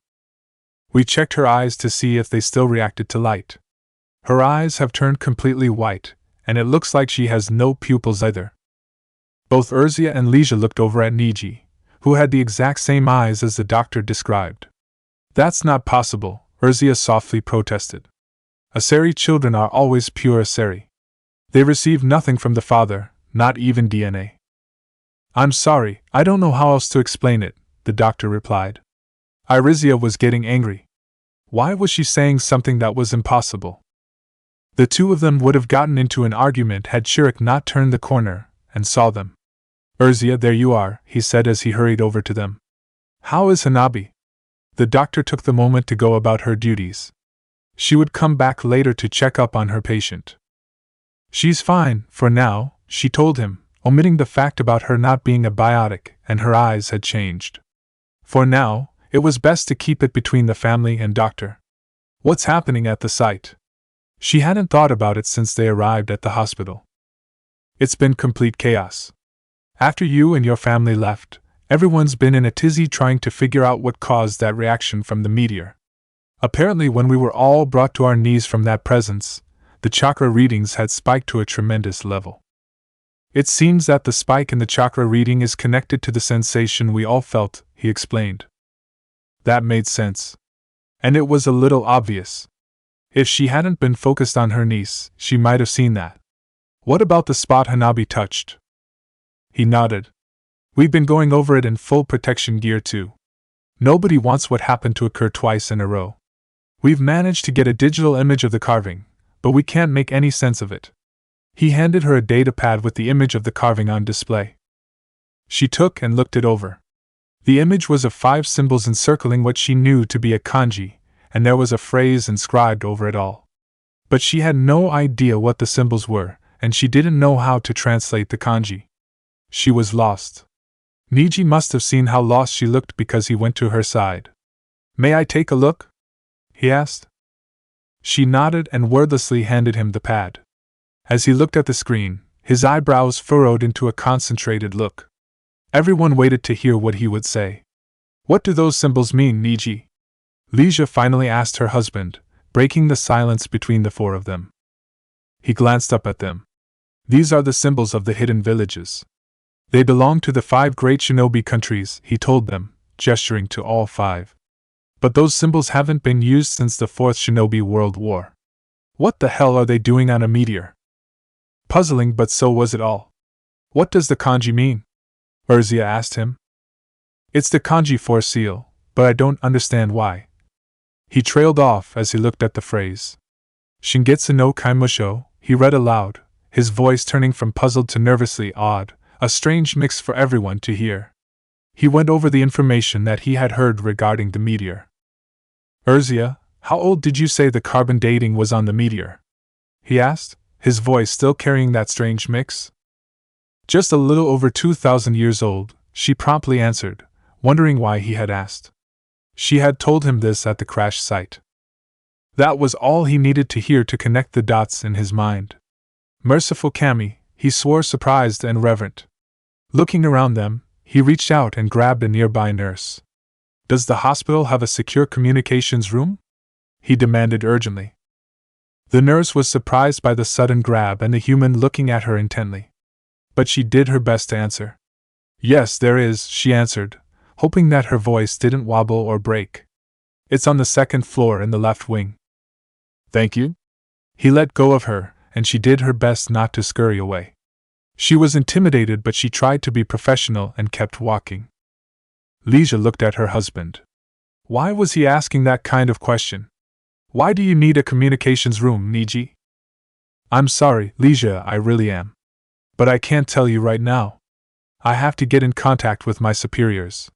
We checked her eyes to see if they still reacted to light. Her eyes have turned completely white, and it looks like she has no pupils either. Both Urzia and Leisha looked over at Niji, who had the exact same eyes as the doctor described. That's not possible, Urzia softly protested. Aseri children are always pure Aseri. They receive nothing from the father, not even DNA. I'm sorry, I don't know how else to explain it, the doctor replied. Irizia was getting angry. Why was she saying something that was impossible? The two of them would have gotten into an argument had Shirak not turned the corner and saw them. Urzia, there you are, he said as he hurried over to them. How is Hanabi? The doctor took the moment to go about her duties. She would come back later to check up on her patient. She's fine, for now, she told him, omitting the fact about her not being a biotic, and her eyes had changed. For now, it was best to keep it between the family and doctor. What's happening at the site? She hadn't thought about it since they arrived at the hospital. It's been complete chaos. After you and your family left, everyone's been in a tizzy trying to figure out what caused that reaction from the meteor. Apparently, when we were all brought to our knees from that presence, the chakra readings had spiked to a tremendous level. It seems that the spike in the chakra reading is connected to the sensation we all felt, he explained. That made sense. And it was a little obvious. If she hadn't been focused on her niece, she might have seen that. What about the spot Hanabi touched? He nodded. We've been going over it in full protection gear too. Nobody wants what happened to occur twice in a row. We've managed to get a digital image of the carving, but we can't make any sense of it. He handed her a data pad with the image of the carving on display. She took and looked it over. The image was of 5 symbols encircling what she knew to be a kanji, and there was a phrase inscribed over it all. But she had no idea what the symbols were, and she didn't know how to translate the kanji. She was lost. Niji must have seen how lost she looked because he went to her side. May I take a look? He asked. She nodded and wordlessly handed him the pad. As he looked at the screen, his eyebrows furrowed into a concentrated look. Everyone waited to hear what he would say. What do those symbols mean, Niji? Leisha finally asked her husband, breaking the silence between the 4 of them. He glanced up at them. These are the symbols of the hidden villages. They belong to the 5 great Shinobi countries, he told them, gesturing to all 5. But those symbols haven't been used since the 4th Shinobi World War. What the hell are they doing on a meteor? Puzzling, but so was it all. What does the kanji mean? Urzia asked him. It's the kanji for seal, but I don't understand why. He trailed off as he looked at the phrase. Shingetsu no Kaimusho, he read aloud, his voice turning from puzzled to nervously awed, a strange mix for everyone to hear. He went over the information that he had heard regarding the meteor. Urzia, how old did you say the carbon dating was on the meteor? He asked, his voice still carrying that strange mix. Just a little over 2,000 years old, she promptly answered, wondering why he had asked. She had told him this at the crash site. That was all he needed to hear to connect the dots in his mind. Merciful Kami, he swore, surprised and reverent. Looking around them, he reached out and grabbed a nearby nurse. Does the hospital have a secure communications room? He demanded urgently. The nurse was surprised by the sudden grab and the human looking at her intently. But she did her best to answer. Yes, there is, she answered, hoping that her voice didn't wobble or break. It's on the 2nd floor in the left wing. Thank you? He let go of her, and she did her best not to scurry away. She was intimidated, but she tried to be professional and kept walking. Leisha looked at her husband. Why was he asking that kind of question? Why do you need a communications room, Niji? I'm sorry, Leisha, I really am. But I can't tell you right now. I have to get in contact with my superiors.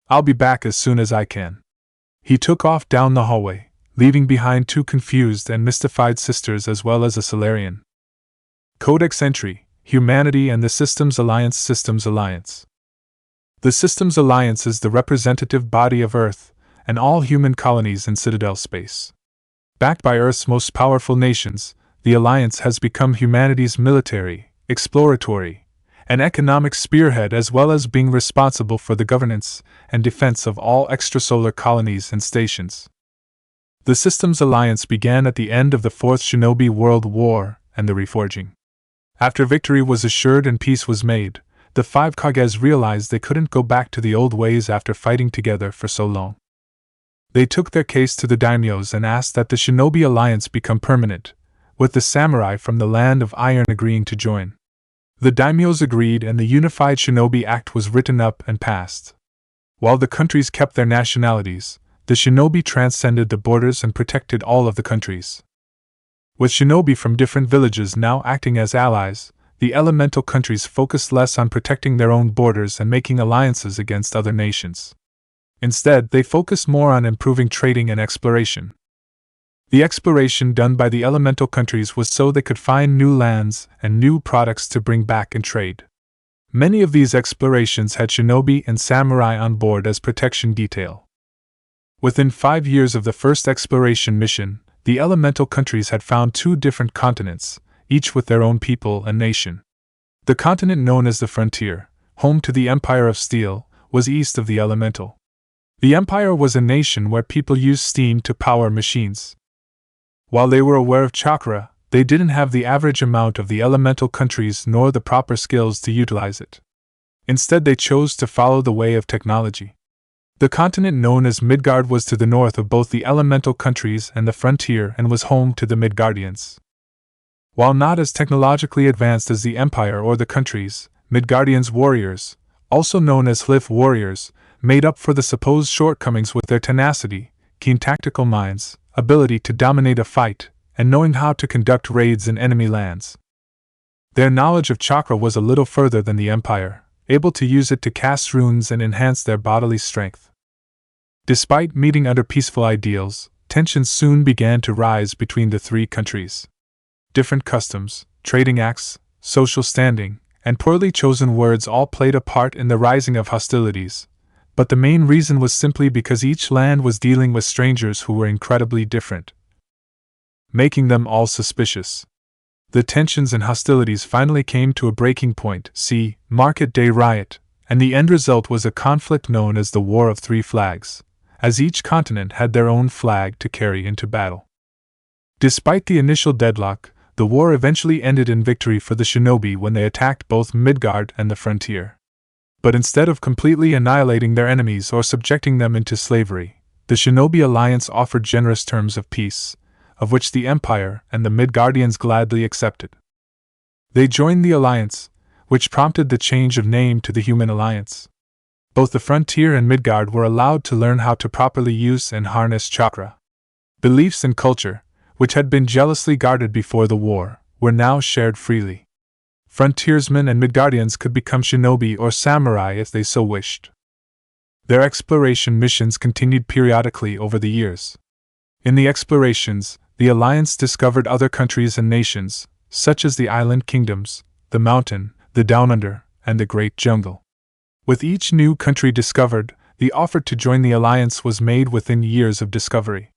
I'll be back as soon as I can." He took off down the hallway, leaving behind two confused and mystified sisters as well as a Solarian. Codex entry: Humanity and the Systems Alliance. Systems Alliance. The Systems Alliance is the representative body of Earth and all human colonies in Citadel space. Backed by Earth's most powerful nations, the Alliance has become humanity's military, exploratory, and economic spearhead, as well as being responsible for the governance and defense of all extrasolar colonies and stations. The Systems Alliance began at the end of the Fourth Shinobi World War and the reforging. After victory was assured and peace was made, the five Kages realized they couldn't go back to the old ways after fighting together for so long. They took their case to the daimyos and asked that the Shinobi Alliance become permanent, with the samurai from the Land of Iron agreeing to join. The daimyos agreed and the Unified Shinobi Act was written up and passed. While the countries kept their nationalities, the shinobi transcended the borders and protected all of the countries. With shinobi from different villages now acting as allies, the elemental countries focused less on protecting their own borders and making alliances against other nations. Instead, they focused more on improving trading and exploration. The exploration done by the elemental countries was so they could find new lands and new products to bring back and trade. Many of these explorations had shinobi and samurai on board as protection detail. Within 5 years of the first exploration mission, the elemental countries had found 2 different continents, each with their own people and nation. The continent known as the Frontier, home to the Empire of Steel, was east of the elemental. The Empire was a nation where people used steam to power machines. While they were aware of chakra, they didn't have the average amount of the elemental countries nor the proper skills to utilize it. Instead, they chose to follow the way of technology. The continent known as Midgard was to the north of both the elemental countries and the frontier and was home to the Midgardians. While not as technologically advanced as the Empire or the countries, Midgardians warriors, also known as Hlif warriors, made up for the supposed shortcomings with their tenacity, keen tactical minds, ability to dominate a fight, and knowing how to conduct raids in enemy lands. Their knowledge of chakra was a little further than the Empire, able to use it to cast runes and enhance their bodily strength. Despite meeting under peaceful ideals, tensions soon began to rise between the 3 countries. Different customs, trading acts, social standing, and poorly chosen words all played a part in the rising of hostilities, but the main reason was simply because each land was dealing with strangers who were incredibly different, making them all suspicious. The tensions and hostilities finally came to a breaking point, see Market Day Riot, and the end result was a conflict known as the War of 3 Flags, as each continent had their own flag to carry into battle. Despite the initial deadlock, the war eventually ended in victory for the shinobi when they attacked both Midgard and the frontier. But instead of completely annihilating their enemies or subjecting them into slavery, the Shinobi Alliance offered generous terms of peace, of which the Empire and the Midgardians gladly accepted. They joined the alliance, which prompted the change of name to the Human Alliance. Both the Frontier and Midgard were allowed to learn how to properly use and harness chakra. Beliefs and culture, which had been jealously guarded before the war, were now shared freely. Frontiersmen and Midgardians could become shinobi or samurai if they so wished. Their exploration missions continued periodically over the years. In the explorations, the Alliance discovered other countries and nations, such as the island kingdoms, the mountain, the Down Under, and the Great Jungle. With each new country discovered, the offer to join the Alliance was made within years of discovery.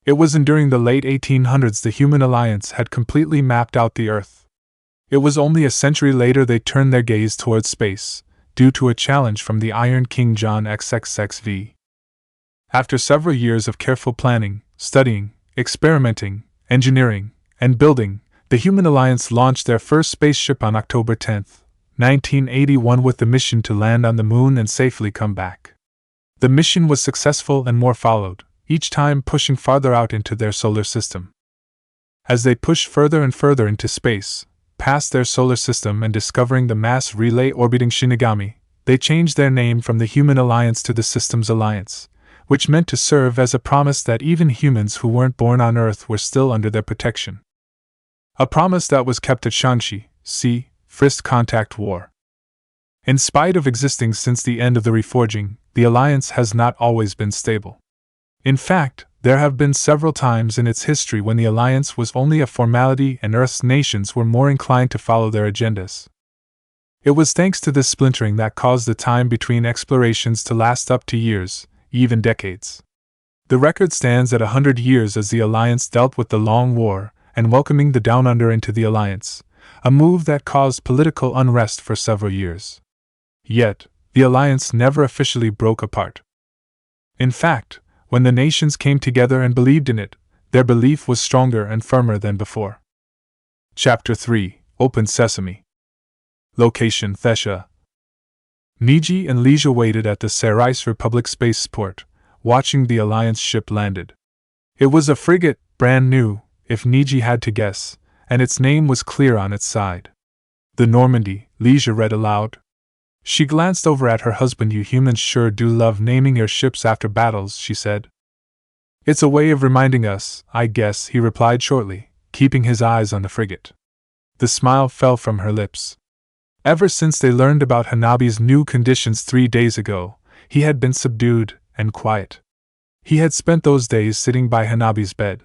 It was during the late 1800s the Human Alliance had completely mapped out the Earth. It was only a century later they turned their gaze towards space, due to a challenge from the Iron King John XXXV. After several years of careful planning, studying, experimenting, engineering, and building, the Human Alliance launched their first spaceship on October 10, 1981 with the mission to land on the Moon and safely come back. The mission was successful and more followed, each time pushing farther out into their solar system. As they pushed further and further into space, past their solar system and discovering the mass relay orbiting Shinigami, they changed their name from the Human Alliance to the Systems Alliance, which meant to serve as a promise that even humans who weren't born on Earth were still under their protection. A promise that was kept at Shangxi, see First Contact War. In spite of existing since the end of the reforging, the Alliance has not always been stable. In fact, there have been several times in its history when the Alliance was only a formality and Earth's nations were more inclined to follow their agendas. It was thanks to this splintering that caused the time between explorations to last up to years, even decades. The record stands at 100 years as the Alliance dealt with the Long War and welcoming the Down Under into the Alliance, a move that caused political unrest for several years. Yet, the Alliance never officially broke apart. In fact, when the nations came together and believed in it, their belief was stronger and firmer than before. Chapter 3: Open Sesame. Location: Thesha. Niji and Leisha waited at the Sarais Republic spaceport, watching the Alliance ship landed. It was a frigate, brand new, if Niji had to guess, and its name was clear on its side. The Normandy, Leisha read aloud. She glanced over at her husband. You humans sure do love naming your ships after battles, she said. It's a way of reminding us, I guess, he replied shortly, keeping his eyes on the frigate. The smile fell from her lips. Ever since they learned about Hanabi's new conditions 3 days ago, he had been subdued and quiet. He had spent those days sitting by Hanabi's bed.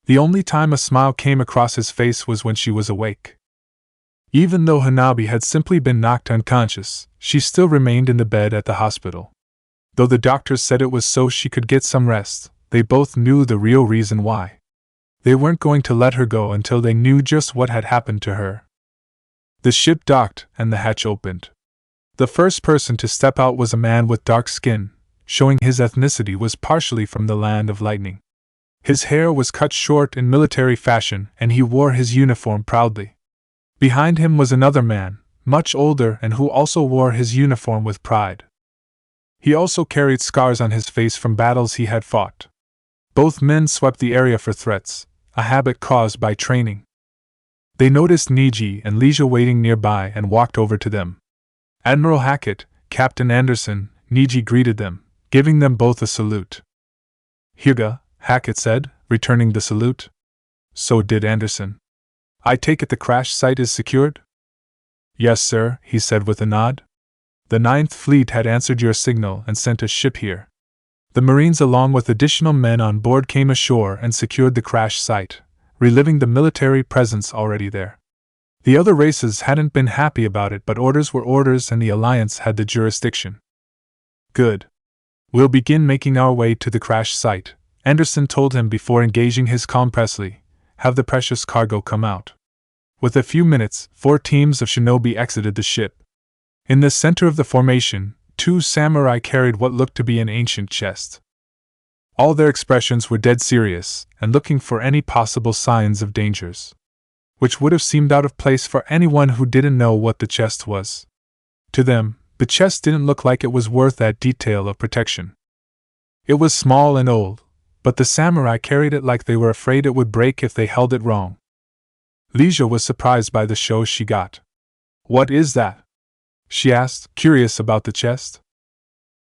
The only time a smile came across his face was when she was awake. Even though Hanabi had simply been knocked unconscious, she still remained in the bed at the hospital. Though the doctors said it was so she could get some rest, they both knew the real reason why. They weren't going to let her go until they knew just what had happened to her. The ship docked and the hatch opened. The first person to step out was a man with dark skin, showing his ethnicity was partially from the land of lightning. His hair was cut short in military fashion and he wore his uniform proudly. Behind him was another man, much older and who also wore his uniform with pride. He also carried scars on his face from battles he had fought. Both men swept the area for threats, a habit caused by training. They noticed Niji and Leisha waiting nearby and walked over to them. Admiral Hackett, Captain Anderson, Niji greeted them, giving them both a salute. Hyuga, Hackett said, returning the salute. So did Anderson. I take it the crash site is secured? Yes, sir, he said with a nod. The Ninth Fleet had answered your signal and sent a ship here. The Marines along with additional men on board came ashore and secured the crash site, reliving the military presence already there. The other races hadn't been happy about it, but orders were orders and the Alliance had the jurisdiction. Good. We'll begin making our way to the crash site, Anderson told him before engaging his comm Presley. Have the precious cargo come out. With a few minutes, 4 teams of shinobi exited the ship. In the center of the formation, 2 samurai carried what looked to be an ancient chest. All their expressions were dead serious, and looking for any possible signs of dangers, which would have seemed out of place for anyone who didn't know what the chest was. To them, the chest didn't look like it was worth that detail of protection. It was small and old, but the samurai carried it like they were afraid it would break if they held it wrong. Leisha was surprised by the show she got. What is that? She asked, curious about the chest.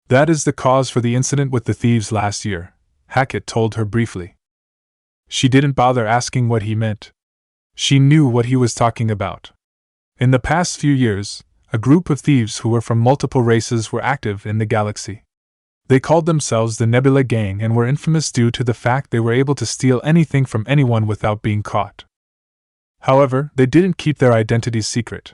That is the cause for the incident with the thieves last year, Hackett told her briefly. She didn't bother asking what he meant. She knew what he was talking about. In the past few years, a group of thieves who were from multiple races were active in the galaxy. They called themselves the Nebula Gang and were infamous due to the fact they were able to steal anything from anyone without being caught. However, they didn't keep their identities secret.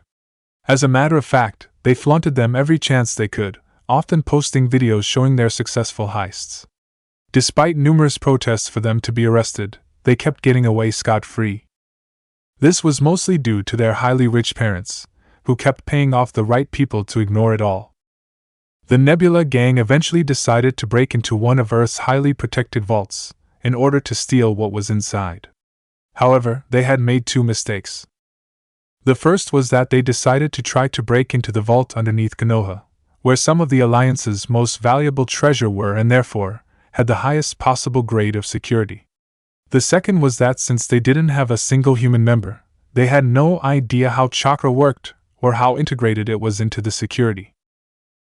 As a matter of fact, they flaunted them every chance they could, often posting videos showing their successful heists. Despite numerous protests for them to be arrested, they kept getting away scot-free. This was mostly due to their highly rich parents, who kept paying off the right people to ignore it all. The Nebula Gang eventually decided to break into one of Earth's highly protected vaults, in order to steal what was inside. However, they had made 2 mistakes. The first was that they decided to try to break into the vault underneath Konoha, where some of the Alliance's most valuable treasure were and therefore, had the highest possible grade of security. The second was that since they didn't have a single human member, they had no idea how chakra worked or how integrated it was into the security.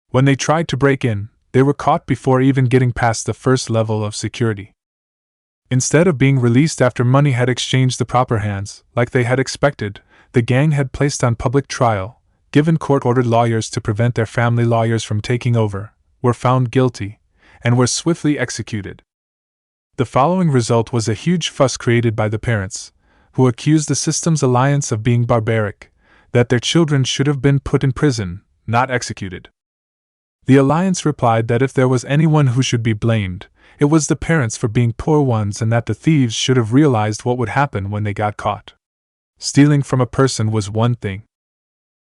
When they tried to break in, they were caught before even getting past the first level of security. Instead of being released after money had exchanged the proper hands, like they had expected, the gang had placed on public trial, given court-ordered lawyers to prevent their family lawyers from taking over, were found guilty, and were swiftly executed. The following result was a huge fuss created by the parents, who accused the system's alliance of being barbaric, that their children should have been put in prison, not executed. The alliance replied that if there was anyone who should be blamed, it was the parents for being poor ones, and that the thieves should have realized what would happen when they got caught. Stealing from a person was one thing.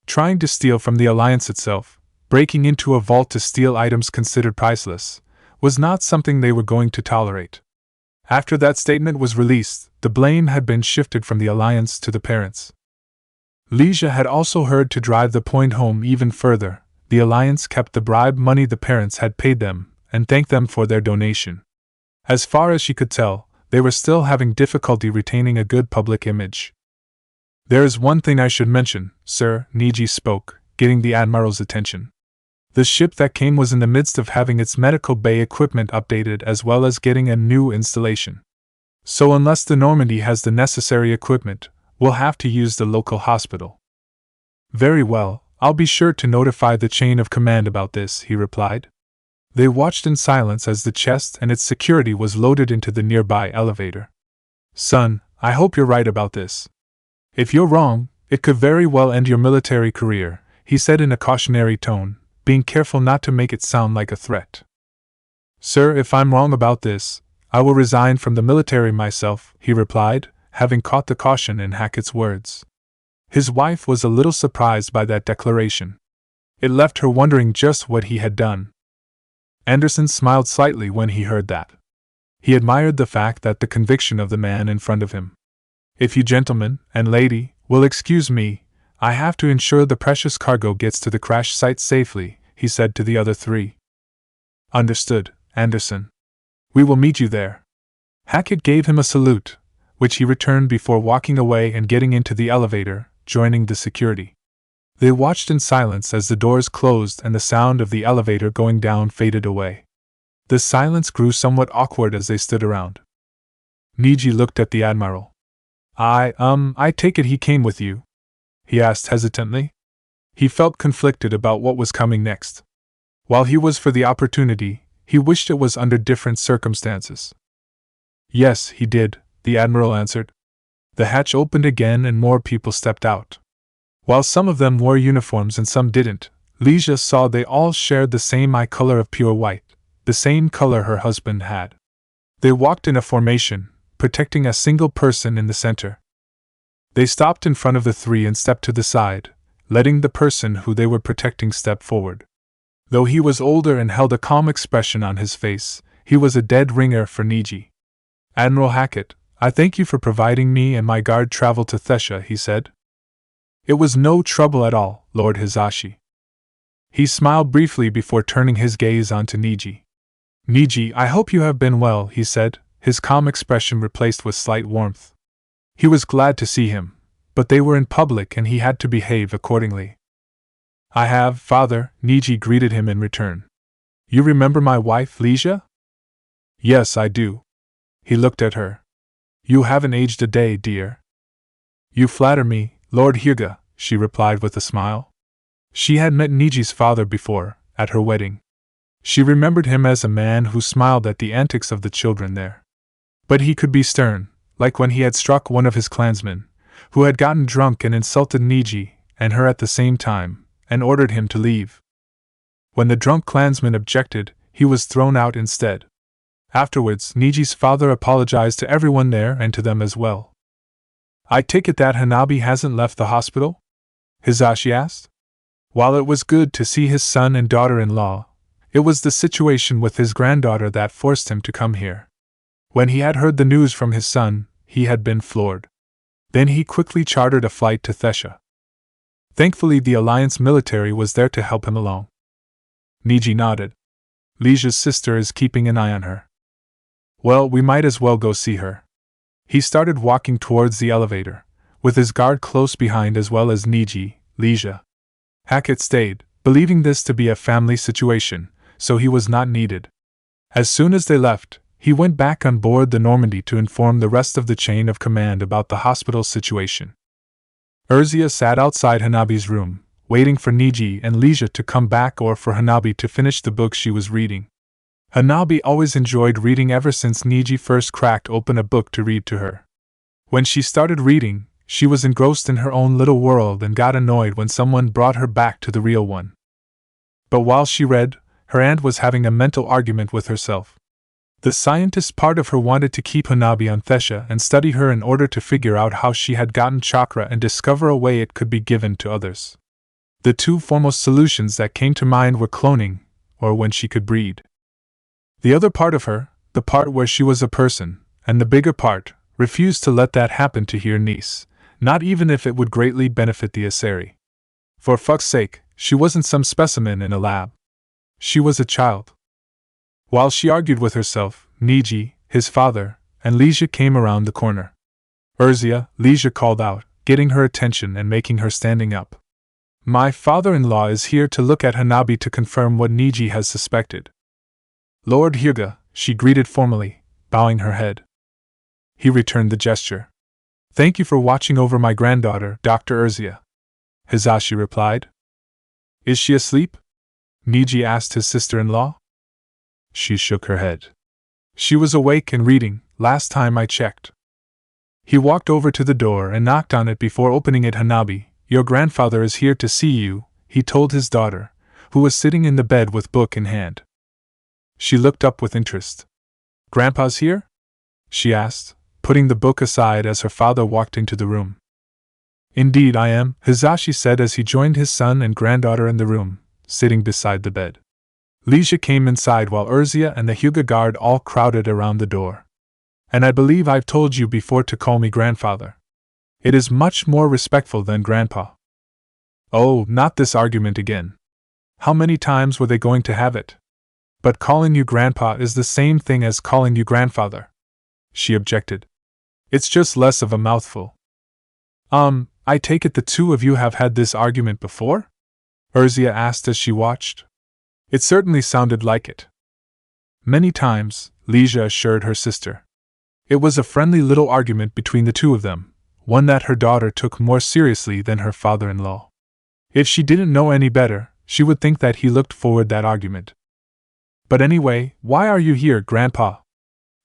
Trying to steal from the alliance itself, breaking into a vault to steal items considered priceless, was not something they were going to tolerate. After that statement was released, the blame had been shifted from the alliance to the parents. Leisha had also heard to drive the point home even further. The alliance kept the bribe money the parents had paid them, and thanked them for their donation. As far as she could tell, they were still having difficulty retaining a good public image. "There is one thing I should mention, sir," Niji spoke, getting the Admiral's attention. "The ship that came was in the midst of having its medical bay equipment updated as well as getting a new installation. So unless the Normandy has the necessary equipment, we'll have to use the local hospital." "Very well, I'll be sure to notify the chain of command about this," he replied. They watched in silence as the chest and its security was loaded into the nearby elevator. "Son, I hope you're right about this. If you're wrong, it could very well end your military career," he said in a cautionary tone, being careful not to make it sound like a threat. "Sir, if I'm wrong about this, I will resign from the military myself," he replied, having caught the caution in Hackett's words. His wife was a little surprised by that declaration. It left her wondering just what he had done. Anderson smiled slightly when he heard that. He admired the fact that the conviction of the man in front of him. "If you gentlemen, and lady, will excuse me, I have to ensure the precious cargo gets to the crash site safely," he said to the other three. "Understood, Anderson. We will meet you there." Hackett gave him a salute, which he returned before walking away and getting into the elevator, joining the security. They watched in silence as the doors closed and the sound of the elevator going down faded away. The silence grew somewhat awkward as they stood around. Niji looked at the Admiral. I take it he came with you?" he asked hesitantly. He felt conflicted about what was coming next. While he was for the opportunity, he wished it was under different circumstances. "Yes, he did," the Admiral answered. The hatch opened again and more people stepped out. While some of them wore uniforms and some didn't, Leisha saw they all shared the same eye color of pure white, the same color her husband had. They walked in a formation, protecting a single person in the center. They stopped in front of the three and stepped to the side, letting the person who they were protecting step forward. Though he was older and held a calm expression on his face, he was a dead ringer for Niji. "Admiral Hackett, I thank you for providing me and my guard travel to Thesha," he said. "It was no trouble at all, Lord Hizashi." He smiled briefly before turning his gaze onto Niji. "Niji, I hope you have been well," he said, his calm expression replaced with slight warmth. He was glad to see him, but they were in public and he had to behave accordingly. "I have, Father," Niji greeted him in return. "You remember my wife, Leisha?" "Yes, I do." He looked at her. "You haven't aged a day, dear." "You flatter me, Lord Hyuga," she replied with a smile. She had met Niji's father before, at her wedding. She remembered him as a man who smiled at the antics of the children there. But he could be stern, like when he had struck one of his clansmen, who had gotten drunk and insulted Niji and her at the same time, and ordered him to leave. When the drunk clansman objected, he was thrown out instead. Afterwards, Niji's father apologized to everyone there and to them as well. "I take it that Hanabi hasn't left the hospital?" Hizashi asked. While it was good to see his son and daughter-in-law, it was the situation with his granddaughter that forced him to come here. When he had heard the news from his son, he had been floored. Then he quickly chartered a flight to Thesha. Thankfully, the Alliance military was there to help him along. Niji nodded. "Leisha's sister is keeping an eye on her." "Well, we might as well go see her." He started walking towards the elevator, with his guard close behind as well as Niji, Leisha. Hackett stayed, believing this to be a family situation, so he was not needed. As soon as they left, he went back on board the Normandy to inform the rest of the chain of command about the hospital situation. Urzia sat outside Hanabi's room, waiting for Niji and Leisha to come back or for Hanabi to finish the book she was reading. Hanabi always enjoyed reading ever since Niji first cracked open a book to read to her. When she started reading, she was engrossed in her own little world and got annoyed when someone brought her back to the real one. But while she read, her aunt was having a mental argument with herself. The scientist part of her wanted to keep Hanabi on Thesha and study her in order to figure out how she had gotten chakra and discover a way it could be given to others. The two foremost solutions that came to mind were cloning, or when she could breed. The other part of her, the part where she was a person, and the bigger part, refused to let that happen to her niece, not even if it would greatly benefit the Asari. For fuck's sake, she wasn't some specimen in a lab. She was a child. While she argued with herself, Niji, his father, and Leisha came around the corner. Urzia, Leisha called out, getting her attention and making her standing up. My father-in-law is here to look at Hanabi to confirm what Niji has suspected. Lord Hyuga, she greeted formally, bowing her head. He returned the gesture. Thank you for watching over my granddaughter, Dr. Urzia. Hizashi replied. Is she asleep? Niji asked his sister-in-law. She shook her head. She was awake and reading, last time I checked. He walked over to the door and knocked on it before opening it. Hanabi, your grandfather is here to see you, he told his daughter, who was sitting in the bed with book in hand. She looked up with interest. Grandpa's here? She asked, putting the book aside as her father walked into the room. Indeed I am, Hizashi said as he joined his son and granddaughter in the room, sitting beside the bed. Leisha came inside while Urzia and the Hyuga guard all crowded around the door. And I believe I've told you before to call me grandfather. It is much more respectful than grandpa. Oh, not this argument again. How many times were they going to have it? But calling you grandpa is the same thing as calling you grandfather, she objected. It's just less of a mouthful. I take it the two of you have had this argument before? Urzia asked as she watched. It certainly sounded like it. Many times, Leisha assured her sister. It was a friendly little argument between the two of them, one that her daughter took more seriously than her father-in-law. If she didn't know any better, she would think that he looked forward that argument. But anyway, why are you here, Grandpa?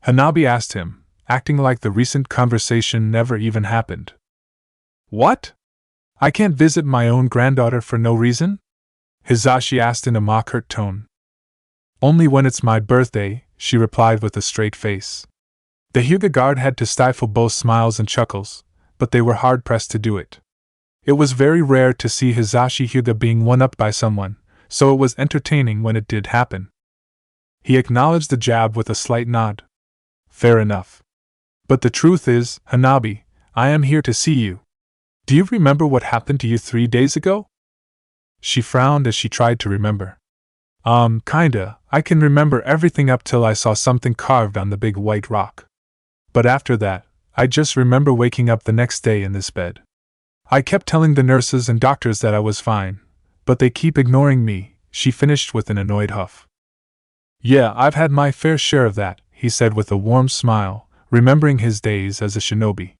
Hanabi asked him, acting like the recent conversation never even happened. What? I can't visit my own granddaughter for no reason? Hizashi asked in a mock-hurt tone. Only when it's my birthday, she replied with a straight face. The Hyuga guard had to stifle both smiles and chuckles, but they were hard-pressed to do it. It was very rare to see Hizashi Hyuga being one-upped by someone, so it was entertaining when it did happen. He acknowledged the jab with a slight nod. Fair enough. But the truth is, Hanabi, I am here to see you. Do you remember what happened to you 3 days ago? She frowned as she tried to remember. Kinda, I can remember everything up till I saw something carved on the big white rock. But after that, I just remember waking up the next day in this bed. I kept telling the nurses and doctors that I was fine, but they keep ignoring me, she finished with an annoyed huff. Yeah, I've had my fair share of that, he said with a warm smile, remembering his days as a shinobi.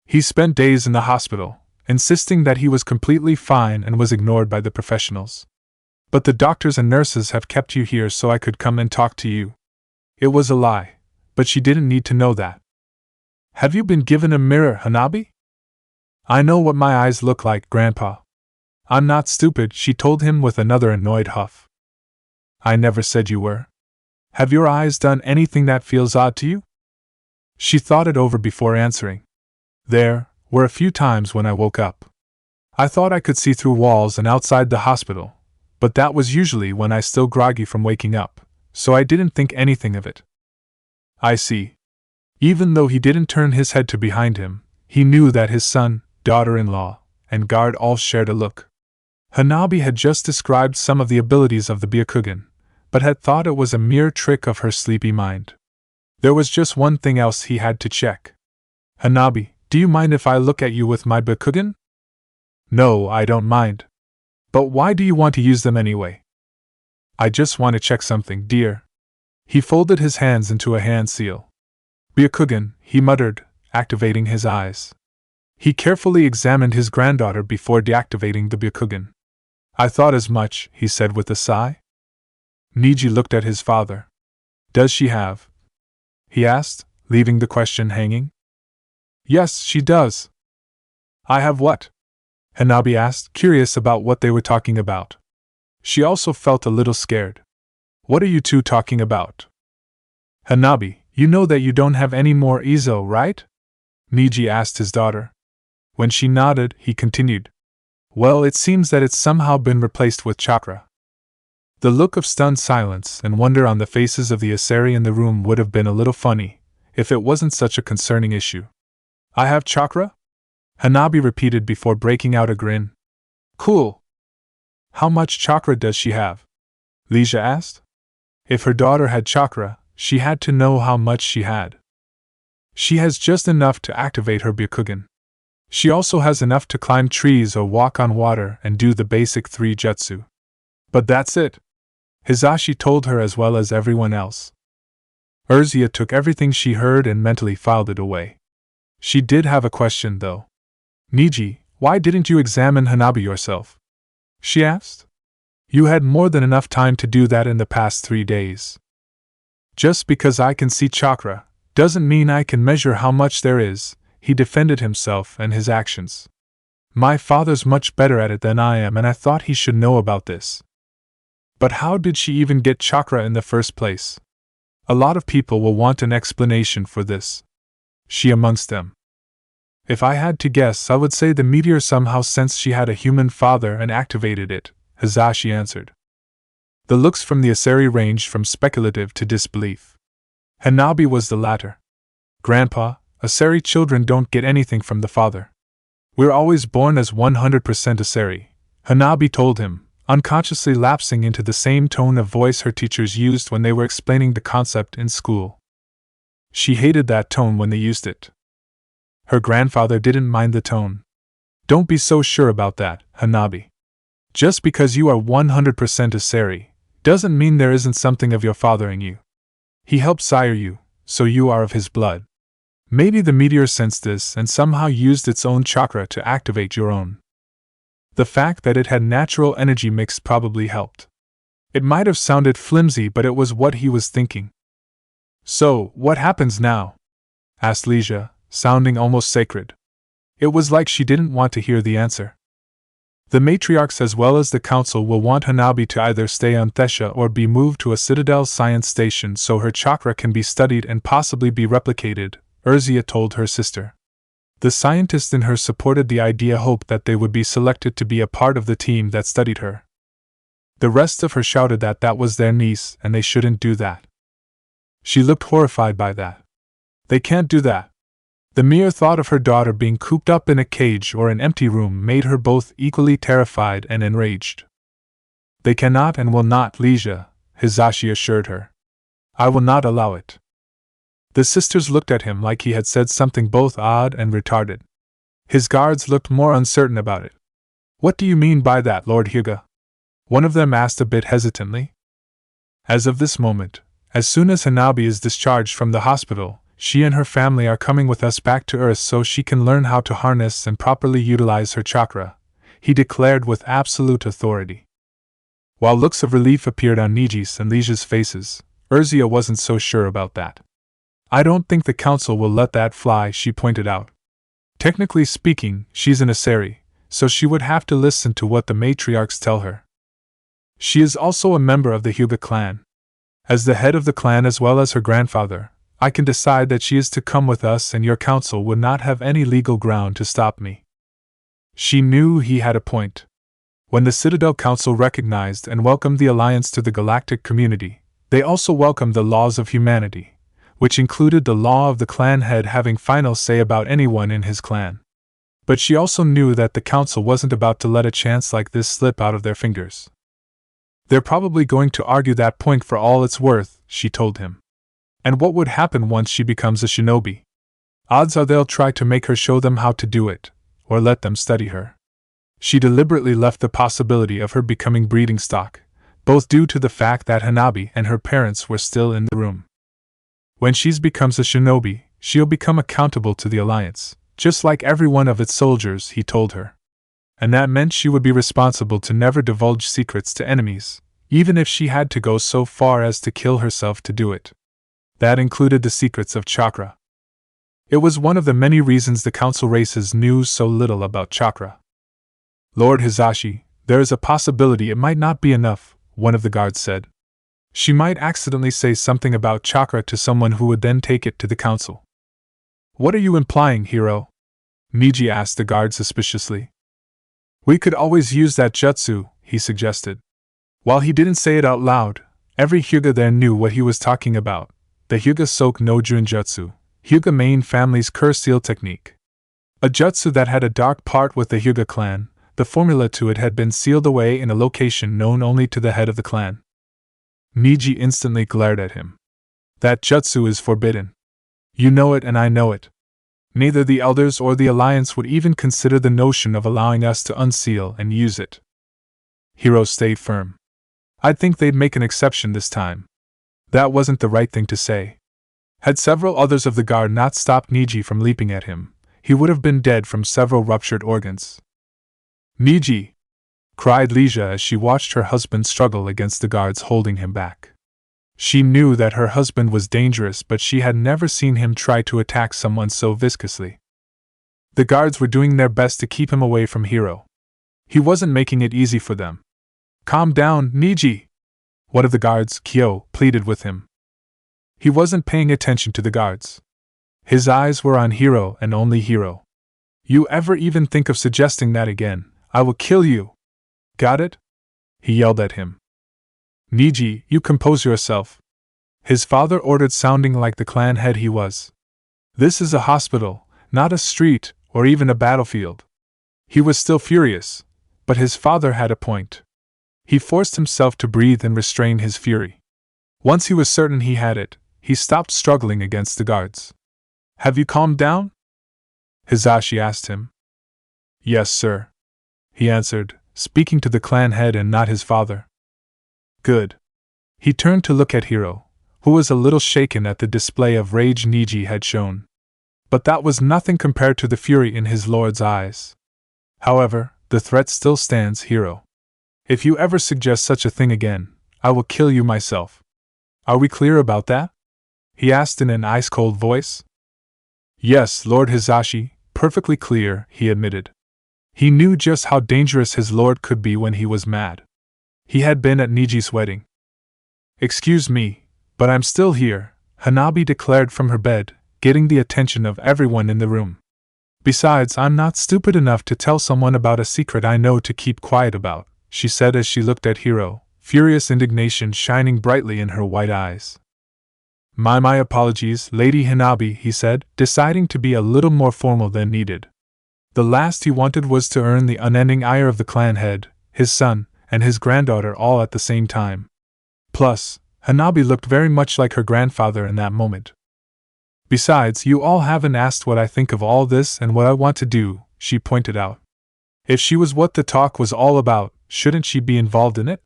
He spent days in the hospital, insisting that he was completely fine and was ignored by the professionals. But the doctors and nurses have kept you here so I could come and talk to you. It was a lie, but she didn't need to know that. Have you been given a mirror, Hanabi? I know what my eyes look like, Grandpa. I'm not stupid, she told him with another annoyed huff. I never said you were. Have your eyes done anything that feels odd to you? She thought it over before answering. There were a few times when I woke up. I thought I could see through walls and outside the hospital, but that was usually when I was still groggy from waking up, so I didn't think anything of it. I see. Even though he didn't turn his head to behind him, he knew that his son, daughter-in-law, and guard all shared a look. Hanabi had just described some of the abilities of the Byakugan, but had thought it was a mere trick of her sleepy mind. There was just one thing else he had to check. Hanabi, do you mind if I look at you with my Byakugan? No, I don't mind. But why do you want to use them anyway? I just want to check something, dear. He folded his hands into a hand seal. Byakugan, he muttered, activating his eyes. He carefully examined his granddaughter before deactivating the Byakugan. I thought as much, he said with a sigh. Niji looked at his father. Does she have? He asked, leaving the question hanging. Yes, she does. I have what? Hanabi asked, curious about what they were talking about. She also felt a little scared. What are you two talking about? Hanabi, you know that you don't have any more Izo, right? Niji asked his daughter. When she nodded, he continued. Well, it seems that it's somehow been replaced with chakra. The look of stunned silence and wonder on the faces of the Asari in the room would have been a little funny, if it wasn't such a concerning issue. I have chakra? Hanabi repeated before breaking out a grin. Cool. How much chakra does she have? Leisha asked. If her daughter had chakra, she had to know how much she had. She has just enough to activate her Byakugan. She also has enough to climb trees or walk on water and do the basic 3 jutsu. But that's it. Hizashi told her as well as everyone else. Urzia took everything she heard and mentally filed it away. She did have a question, though. Niji, why didn't you examine Hanabi yourself? She asked. You had more than enough time to do that in the past 3 days. Just because I can see chakra, doesn't mean I can measure how much there is, he defended himself and his actions. My father's much better at it than I am, and I thought he should know about this. But how did she even get chakra in the first place? A lot of people will want an explanation for this. She amongst them. If I had to guess, I would say the meteor somehow sensed she had a human father and activated it, Hizashi answered. The looks from the Asari ranged from speculative to disbelief. Hanabi was the latter. Grandpa, Asari children don't get anything from the father. We're always born as 100% Asari, Hanabi told him, unconsciously lapsing into the same tone of voice her teachers used when they were explaining the concept in school. She hated that tone when they used it. Her grandfather didn't mind the tone. Don't be so sure about that, Hanabi. Just because you are 100% Asari, doesn't mean there isn't something of your father in you. He helped sire you, so you are of his blood. Maybe the meteor sensed this and somehow used its own chakra to activate your own. The fact that it had natural energy mix probably helped. It might have sounded flimsy, but it was what he was thinking. So, what happens now? Asked Leisha, sounding almost sacred. It was like she didn't want to hear the answer. The matriarchs as well as the council will want Hanabi to either stay on Thesha or be moved to a Citadel science station so her chakra can be studied and possibly be replicated, Urzia told her sister. The scientist in her supported the idea, hoped that they would be selected to be a part of the team that studied her. The rest of her shouted that that was their niece and they shouldn't do that. She looked horrified by that. They can't do that. The mere thought of her daughter being cooped up in a cage or an empty room made her both equally terrified and enraged. They cannot and will not, Leisha, Hizashi assured her. I will not allow it. The sisters looked at him like he had said something both odd and retarded. His guards looked more uncertain about it. What do you mean by that, Lord Hyuga? One of them asked a bit hesitantly. As of this moment, as soon as Hanabi is discharged from the hospital, she and her family are coming with us back to Earth so she can learn how to harness and properly utilize her chakra, he declared with absolute authority. While looks of relief appeared on Niji's and Leisha's faces, Urzia wasn't so sure about that. I don't think the council will let that fly, she pointed out. Technically speaking, she's an Asari, so she would have to listen to what the matriarchs tell her. She is also a member of the Hyuga clan. As the head of the clan as well as her grandfather, I can decide that she is to come with us and your council would not have any legal ground to stop me. She knew he had a point. When the Citadel Council recognized and welcomed the Alliance to the galactic community, they also welcomed the laws of humanity, which included the law of the clan head having final say about anyone in his clan. But she also knew that the council wasn't about to let a chance like this slip out of their fingers. They're probably going to argue that point for all it's worth, she told him. And what would happen once she becomes a shinobi? Odds are they'll try to make her show them how to do it, or let them study her. She deliberately left the possibility of her becoming breeding stock, both due to the fact that Hanabi and her parents were still in the room. When she becomes a shinobi, she'll become accountable to the Alliance, just like every one of its soldiers, he told her. And that meant she would be responsible to never divulge secrets to enemies, even if she had to go so far as to kill herself to do it. That included the secrets of chakra. It was one of the many reasons the council races knew so little about chakra. Lord Hizashi, there is a possibility it might not be enough, one of the guards said. She might accidentally say something about chakra to someone who would then take it to the council. What are you implying, Hiro? Niji asked the guard suspiciously. We could always use that jutsu, he suggested. While he didn't say it out loud, every Hyuga there knew what he was talking about, the Hyuga Soak no Junjutsu, Hyuga main family's curse seal technique. A jutsu that had a dark part with the Hyuga clan. The formula to it had been sealed away in a location known only to the head of the clan. Niji instantly glared at him. That jutsu is forbidden. You know it and I know it. Neither the elders or the alliance would even consider the notion of allowing us to unseal and use it. Hiro stayed firm. I'd think they'd make an exception this time. That wasn't the right thing to say. Had several others of the guard not stopped Niji from leaping at him, he would have been dead from several ruptured organs. Niji! Cried Leisha as she watched her husband struggle against the guards holding him back. She knew that her husband was dangerous, but she had never seen him try to attack someone so viscously. The guards were doing their best to keep him away from Hiro. He wasn't making it easy for them. Calm down, Niji! One of the guards, Kyo, pleaded with him. He wasn't paying attention to the guards. His eyes were on Hiro and only Hiro. You ever even think of suggesting that again, I will kill you! Got it? He yelled at him. Niji, you compose yourself. His father ordered, sounding like the clan head he was. This is a hospital, not a street or even a battlefield. He was still furious, but his father had a point. He forced himself to breathe and restrain his fury. Once he was certain he had it, he stopped struggling against the guards. Have you calmed down? Hizashi asked him. Yes, sir. He answered, speaking to the clan head and not his father. Good. He turned to look at Hiro, who was a little shaken at the display of rage Niji had shown. But that was nothing compared to the fury in his lord's eyes. However, the threat still stands, Hiro. If you ever suggest such a thing again, I will kill you myself. Are we clear about that? He asked in an ice-cold voice. Yes, Lord Hizashi, perfectly clear, he admitted. He knew just how dangerous his lord could be when he was mad. He had been at Niji's wedding. Excuse me, but I'm still here, Hanabi declared from her bed, getting the attention of everyone in the room. Besides, I'm not stupid enough to tell someone about a secret I know to keep quiet about, she said as she looked at Hiro, furious indignation shining brightly in her white eyes. My apologies, Lady Hanabi, he said, deciding to be a little more formal than needed. The last he wanted was to earn the unending ire of the clan head, his son, and his granddaughter all at the same time. Plus, Hanabi looked very much like her grandfather in that moment. Besides, you all haven't asked what I think of all this and what I want to do, she pointed out. If she was what the talk was all about, shouldn't she be involved in it?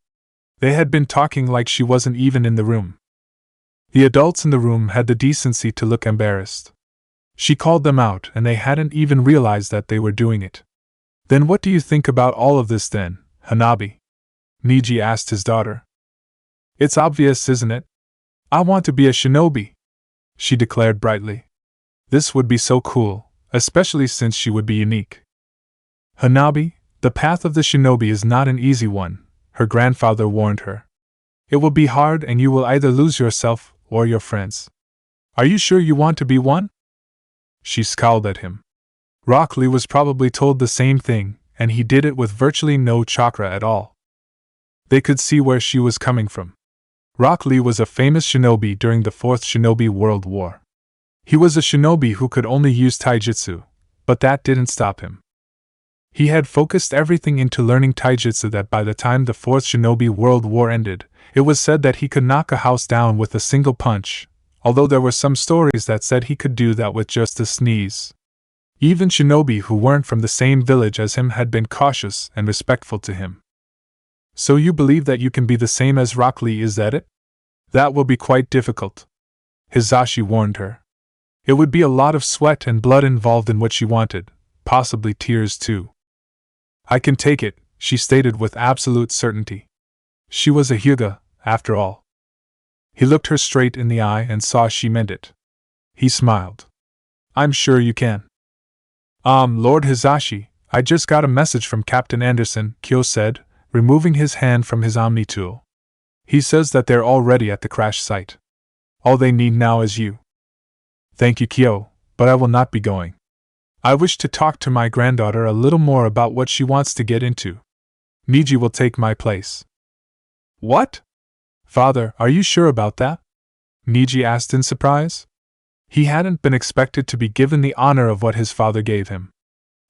They had been talking like she wasn't even in the room. The adults in the room had the decency to look embarrassed. She called them out and they hadn't even realized that they were doing it. Then what do you think about all of this then, Hanabi? Niji asked his daughter. It's obvious, isn't it? I want to be a shinobi, she declared brightly. This would be so cool, especially since she would be unique. Hanabi, the path of the shinobi is not an easy one, her grandfather warned her. It will be hard and you will either lose yourself or your friends. Are you sure you want to be one? She scowled at him. Rock Lee was probably told the same thing, and he did it with virtually no chakra at all. They could see where she was coming from. Rock Lee was a famous shinobi during the Fourth Shinobi World War. He was a shinobi who could only use taijutsu, but that didn't stop him. He had focused everything into learning taijutsu that by the time the Fourth Shinobi World War ended, it was said that he could knock a house down with a single punch, although there were some stories that said he could do that with just a sneeze. Even shinobi who weren't from the same village as him had been cautious and respectful to him. So you believe that you can be the same as Rock Lee, is that it? That will be quite difficult. Hizashi warned her. It would be a lot of sweat and blood involved in what she wanted, possibly tears too. I can take it, she stated with absolute certainty. She was a Hyuga, after all. He looked her straight in the eye and saw she meant it. He smiled. I'm sure you can. Lord Hizashi, I just got a message from Captain Anderson, Kyo said, removing his hand from his Omni tool. He says that they're already at the crash site. All they need now is you. Thank you, Kyo, but I will not be going. I wish to talk to my granddaughter a little more about what she wants to get into. Niji will take my place. What? Father, are you sure about that? Niji asked in surprise. He hadn't been expected to be given the honor of what his father gave him.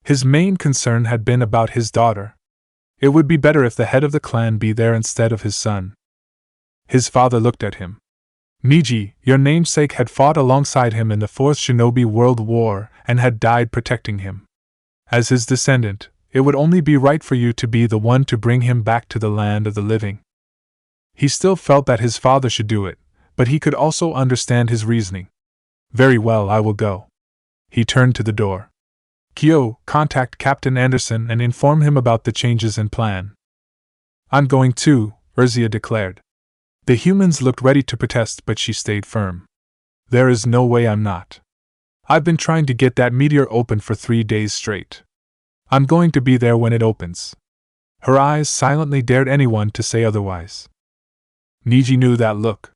His main concern had been about his daughter. It would be better if the head of the clan be there instead of his son. His father looked at him. Niji, your namesake had fought alongside him in the Fourth Shinobi World War and had died protecting him. As his descendant, it would only be right for you to be the one to bring him back to the land of the living. He still felt that his father should do it, but he could also understand his reasoning. Very well, I will go. He turned to the door. Kyo, contact Captain Anderson and inform him about the changes in plan. I'm going too, Urzia declared. The humans looked ready to protest, but she stayed firm. There is no way I'm not. I've been trying to get that meteor open for 3 days straight. I'm going to be there when it opens. Her eyes silently dared anyone to say otherwise. Niji knew that look.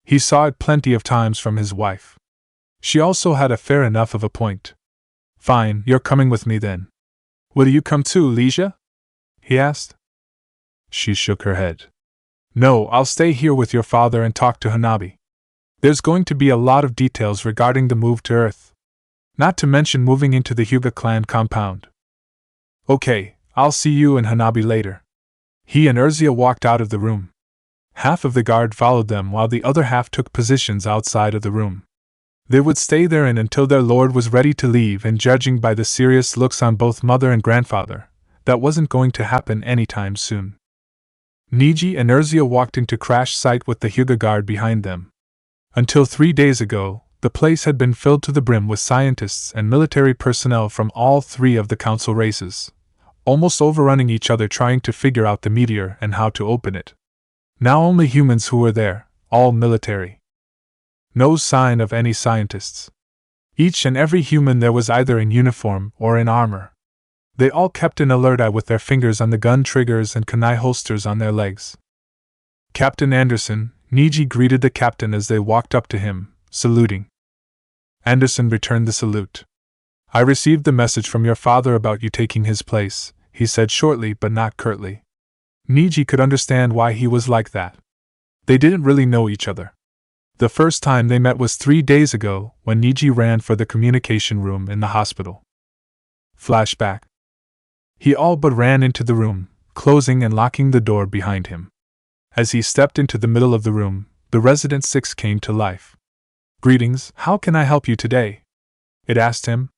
He saw it plenty of times from his wife. She also had a fair enough of a point. Fine, you're coming with me then. Will you come too, Leisha? He asked. She shook her head. No, I'll stay here with your father and talk to Hanabi. There's going to be a lot of details regarding the move to Earth. Not to mention moving into the Hyuga clan compound. Okay, I'll see you and Hanabi later. He and Urzia walked out of the room. Half of the guard followed them while the other half took positions outside of the room. They would stay there until their lord was ready to leave, and judging by the serious looks on both mother and grandfather, that wasn't going to happen anytime soon. Niji and Urzia walked into crash site with the Hyuga guard behind them. Until 3 days ago, the place had been filled to the brim with scientists and military personnel from all 3 of the council races, almost overrunning each other trying to figure out the meteor and how to open it. Now only humans who were there, all military. No sign of any scientists. Each and every human there was either in uniform or in armor. They all kept an alert eye with their fingers on the gun triggers and kunai holsters on their legs. Captain Anderson, Niji greeted the captain as they walked up to him, saluting. Anderson returned the salute. I received the message from your father about you taking his place, he said shortly but not curtly. Niji could understand why he was like that. They didn't really know each other. The first time they met was 3 days ago, when Niji ran for the communication room in the hospital. Flashback. He all but ran into the room, closing and locking the door behind him. As he stepped into the middle of the room, the Resident 6 came to life. Greetings, how can I help you today? It asked him.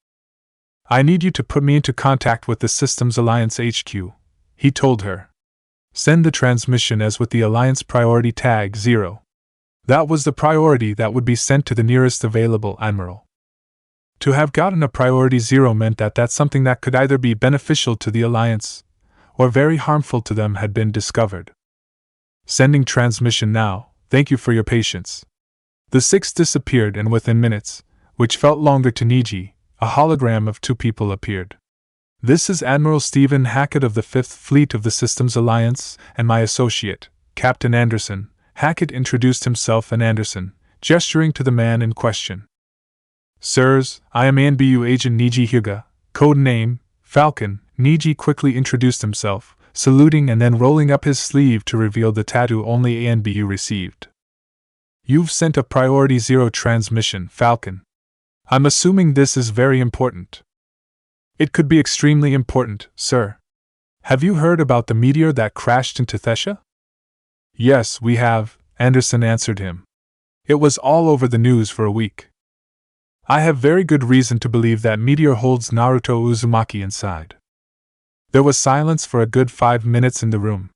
I need you to put me into contact with the Systems Alliance HQ, he told her. Send the transmission as with the Alliance priority tag 0. That was the priority that would be sent to the nearest available admiral. To have gotten a priority 0 meant that that's something that could either be beneficial to the Alliance, or very harmful to them had been discovered. Sending transmission now, thank you for your patience. The 6 disappeared, and within minutes, which felt longer to Niji, a hologram of 2 people appeared. This is Admiral Stephen Hackett of the 5th Fleet of the Systems Alliance, and my associate, Captain Anderson. Hackett introduced himself and Anderson, gesturing to the man in question. Sirs, I am ANBU Agent Niji Hyuga, code name, Falcon. Niji quickly introduced himself, saluting and then rolling up his sleeve to reveal the tattoo only ANBU received. You've sent a priority 0 transmission, Falcon. I'm assuming this is very important. It could be extremely important, sir. Have you heard about the meteor that crashed into Thesha? Yes, we have, Anderson answered him. It was all over the news for a week. I have very good reason to believe that meteor holds Naruto Uzumaki inside. There was silence for a good 5 minutes in the room.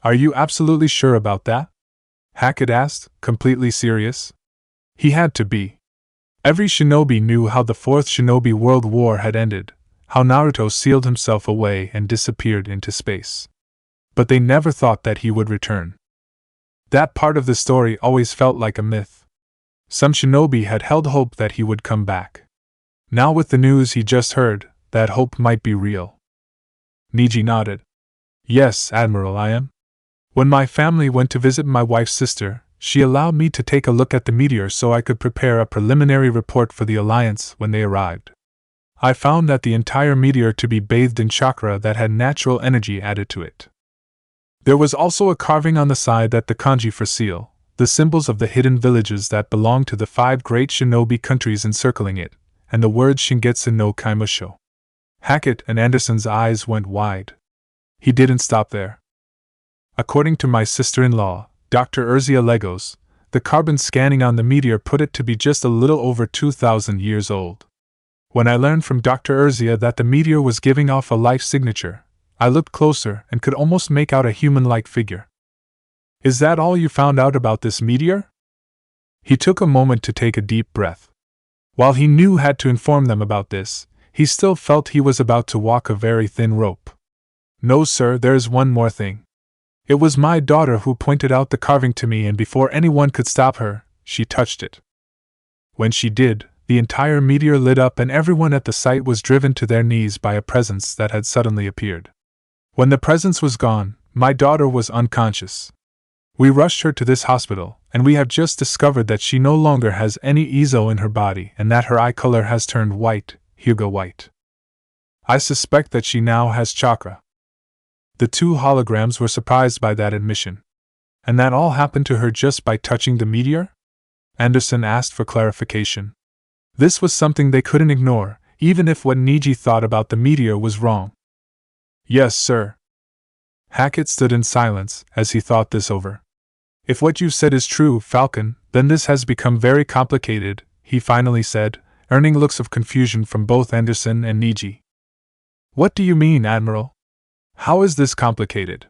Are you absolutely sure about that? Hackett asked, completely serious. He had to be. Every shinobi knew how the Fourth Shinobi World War had ended, how Naruto sealed himself away and disappeared into space. But they never thought that he would return. That part of the story always felt like a myth. Some shinobi had held hope that he would come back. Now with the news he just heard, that hope might be real. Niji nodded. Yes, Admiral, I am. When my family went to visit my wife's sister, she allowed me to take a look at the meteor so I could prepare a preliminary report for the Alliance when they arrived. I found that the entire meteor to be bathed in chakra that had natural energy added to it. There was also a carving on the side that the kanji for seal, the symbols of the hidden villages that belonged to the 5 great shinobi countries encircling it, and the words Shingetsu no Kaimusho. Hackett and Anderson's eyes went wide. He didn't stop there. According to my sister-in-law, Dr. Urzia Legos, the carbon scanning on the meteor put it to be just a little over 2,000 years old. When I learned from Dr. Urzia that the meteor was giving off a life signature, I looked closer and could almost make out a human-like figure. Is that all you found out about this meteor? He took a moment to take a deep breath. While he knew had to inform them about this, he still felt he was about to walk a very thin rope. No, sir, there's one more thing. It was my daughter who pointed out the carving to me, and before anyone could stop her, she touched it. When she did, the entire meteor lit up and everyone at the site was driven to their knees by a presence that had suddenly appeared. When the presence was gone, my daughter was unconscious. We rushed her to this hospital, and we have just discovered that she no longer has any Izo in her body and that her eye color has turned white, Hyuga white. I suspect that she now has chakra. The 2 holograms were surprised by that admission. And that all happened to her just by touching the meteor? Anderson asked for clarification. This was something they couldn't ignore, even if what Niji thought about the meteor was wrong. Yes, sir. Hackett stood in silence as he thought this over. If what you said is true, Falcon, then this has become very complicated, he finally said, earning looks of confusion from both Anderson and Niji. What do you mean, Admiral? How is this complicated?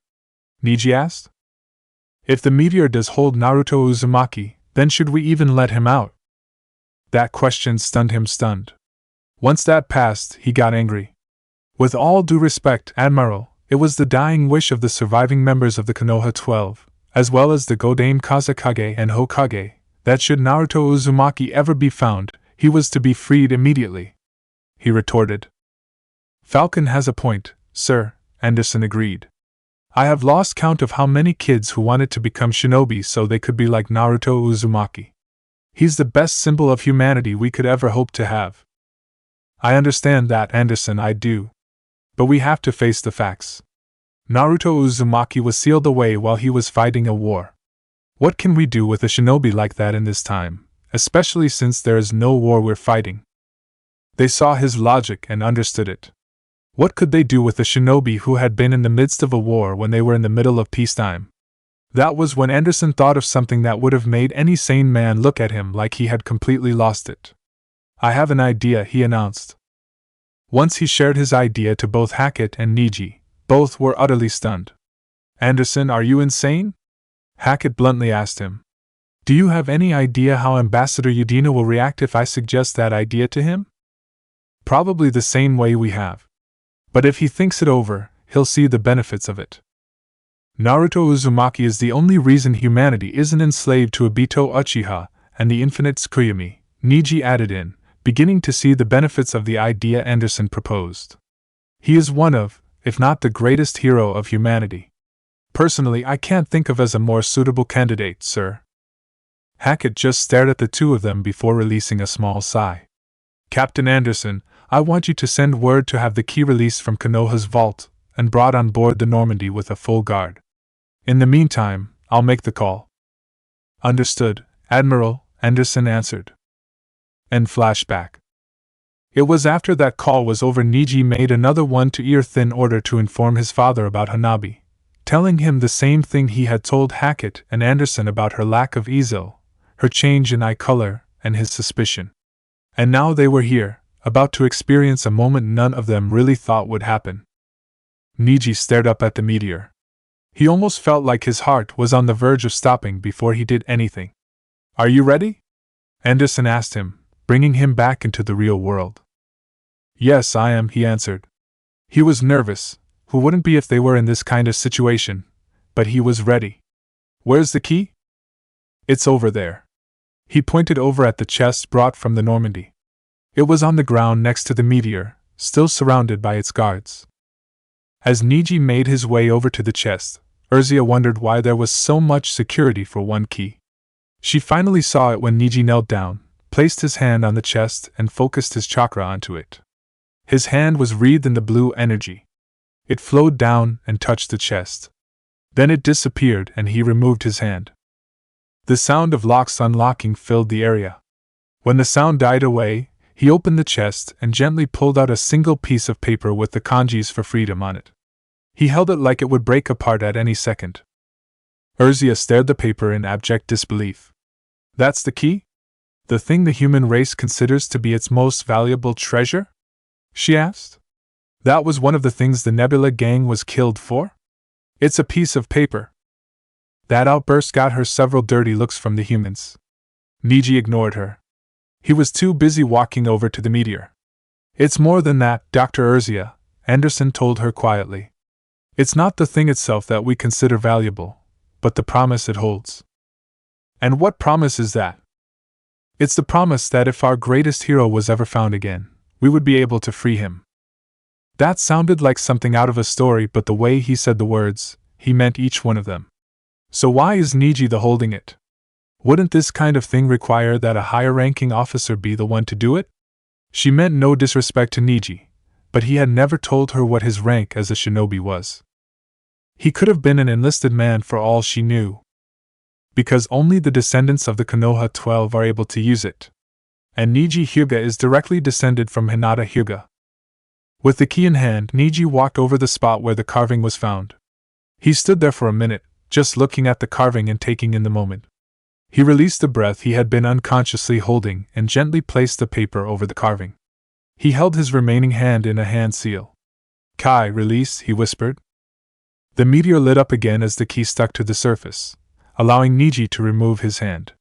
Niji asked. If the meteor does hold Naruto Uzumaki, then should we even let him out? That question stunned him stunned. Once that passed, he got angry. With all due respect, Admiral, it was the dying wish of the surviving members of the Konoha 12, as well as the Godame Kazekage and Hokage, that should Naruto Uzumaki ever be found, he was to be freed immediately. He retorted. Falcon has a point, sir, Anderson agreed. I have lost count of how many kids who wanted to become shinobi so they could be like Naruto Uzumaki. He's the best symbol of humanity we could ever hope to have. I understand that, Anderson, I do. But we have to face the facts. Naruto Uzumaki was sealed away while he was fighting a war. What can we do with a shinobi like that in this time, especially since there is no war we're fighting? They saw his logic and understood it. What could they do with a shinobi who had been in the midst of a war when they were in the middle of peacetime? That was when Anderson thought of something that would have made any sane man look at him like he had completely lost it. I have an idea, he announced. Once he shared his idea to both Hackett and Niji, both were utterly stunned. Anderson, are you insane? Hackett bluntly asked him. Do you have any idea how Ambassador Udina will react if I suggest that idea to him? Probably the same way we have. But if he thinks it over, he'll see the benefits of it. Naruto Uzumaki is the only reason humanity isn't enslaved to Obito Uchiha and the infinite Tsukuyomi, Niji added in, beginning to see the benefits of the idea Anderson proposed. He is one of, if not the greatest hero of humanity. Personally, I can't think of as a more suitable candidate, sir. Hackett just stared at the two of them before releasing a small sigh. Captain Anderson, I want you to send word to have the key released from Konoha's vault and brought on board the Normandy with a full guard. In the meantime, I'll make the call. Understood, Admiral, Anderson answered. End flashback. It was after that call was over Niji made another one-to-ear-thin order to inform his father about Hanabi, telling him the same thing he had told Hackett and Anderson about her lack of Izo, her change in eye color, and his suspicion. And now they were here, about to experience a moment none of them really thought would happen. Niji stared up at the meteor. He almost felt like his heart was on the verge of stopping before he did anything. Are you ready? Anderson asked him, bringing him back into the real world. Yes, I am, he answered. He was nervous, who wouldn't be if they were in this kind of situation, but he was ready. Where's the key? It's over there. He pointed over at the chest brought from the Normandy. It was on the ground next to the meteor, still surrounded by its guards. As Niji made his way over to the chest, Urzia wondered why there was so much security for one key. She finally saw it when Niji knelt down, placed his hand on the chest and focused his chakra onto it. His hand was wreathed in the blue energy. It flowed down and touched the chest. Then it disappeared and he removed his hand. The sound of locks unlocking filled the area. When the sound died away, he opened the chest and gently pulled out a single piece of paper with the kanjis for freedom on it. He held it like it would break apart at any second. Urzia stared the paper in abject disbelief. That's the key? The thing the human race considers to be its most valuable treasure? She asked. That was one of the things the Nebula gang was killed for? It's a piece of paper. That outburst got her several dirty looks from the humans. Niji ignored her. He was too busy walking over to the meteor. It's more than that, Dr. Urzia, Anderson told her quietly. It's not the thing itself that we consider valuable, but the promise it holds. And what promise is that? It's the promise that if our greatest hero was ever found again, we would be able to free him. That sounded like something out of a story, but the way he said the words, he meant each one of them. So why is Niji the holding it? Wouldn't this kind of thing require that a higher-ranking officer be the one to do it? She meant no disrespect to Niji, but he had never told her what his rank as a shinobi was. He could have been an enlisted man for all she knew. Because only the descendants of the Konoha 12 are able to use it. And Niji Hyuga is directly descended from Hinata Hyuga. With the key in hand, Niji walked over the spot where the carving was found. He stood there for a minute, just looking at the carving and taking in the moment. He released the breath he had been unconsciously holding and gently placed the paper over the carving. He held his remaining hand in a hand seal. Kai, release, he whispered. The meteor lit up again as the key stuck to the surface, allowing Niji to remove his hand.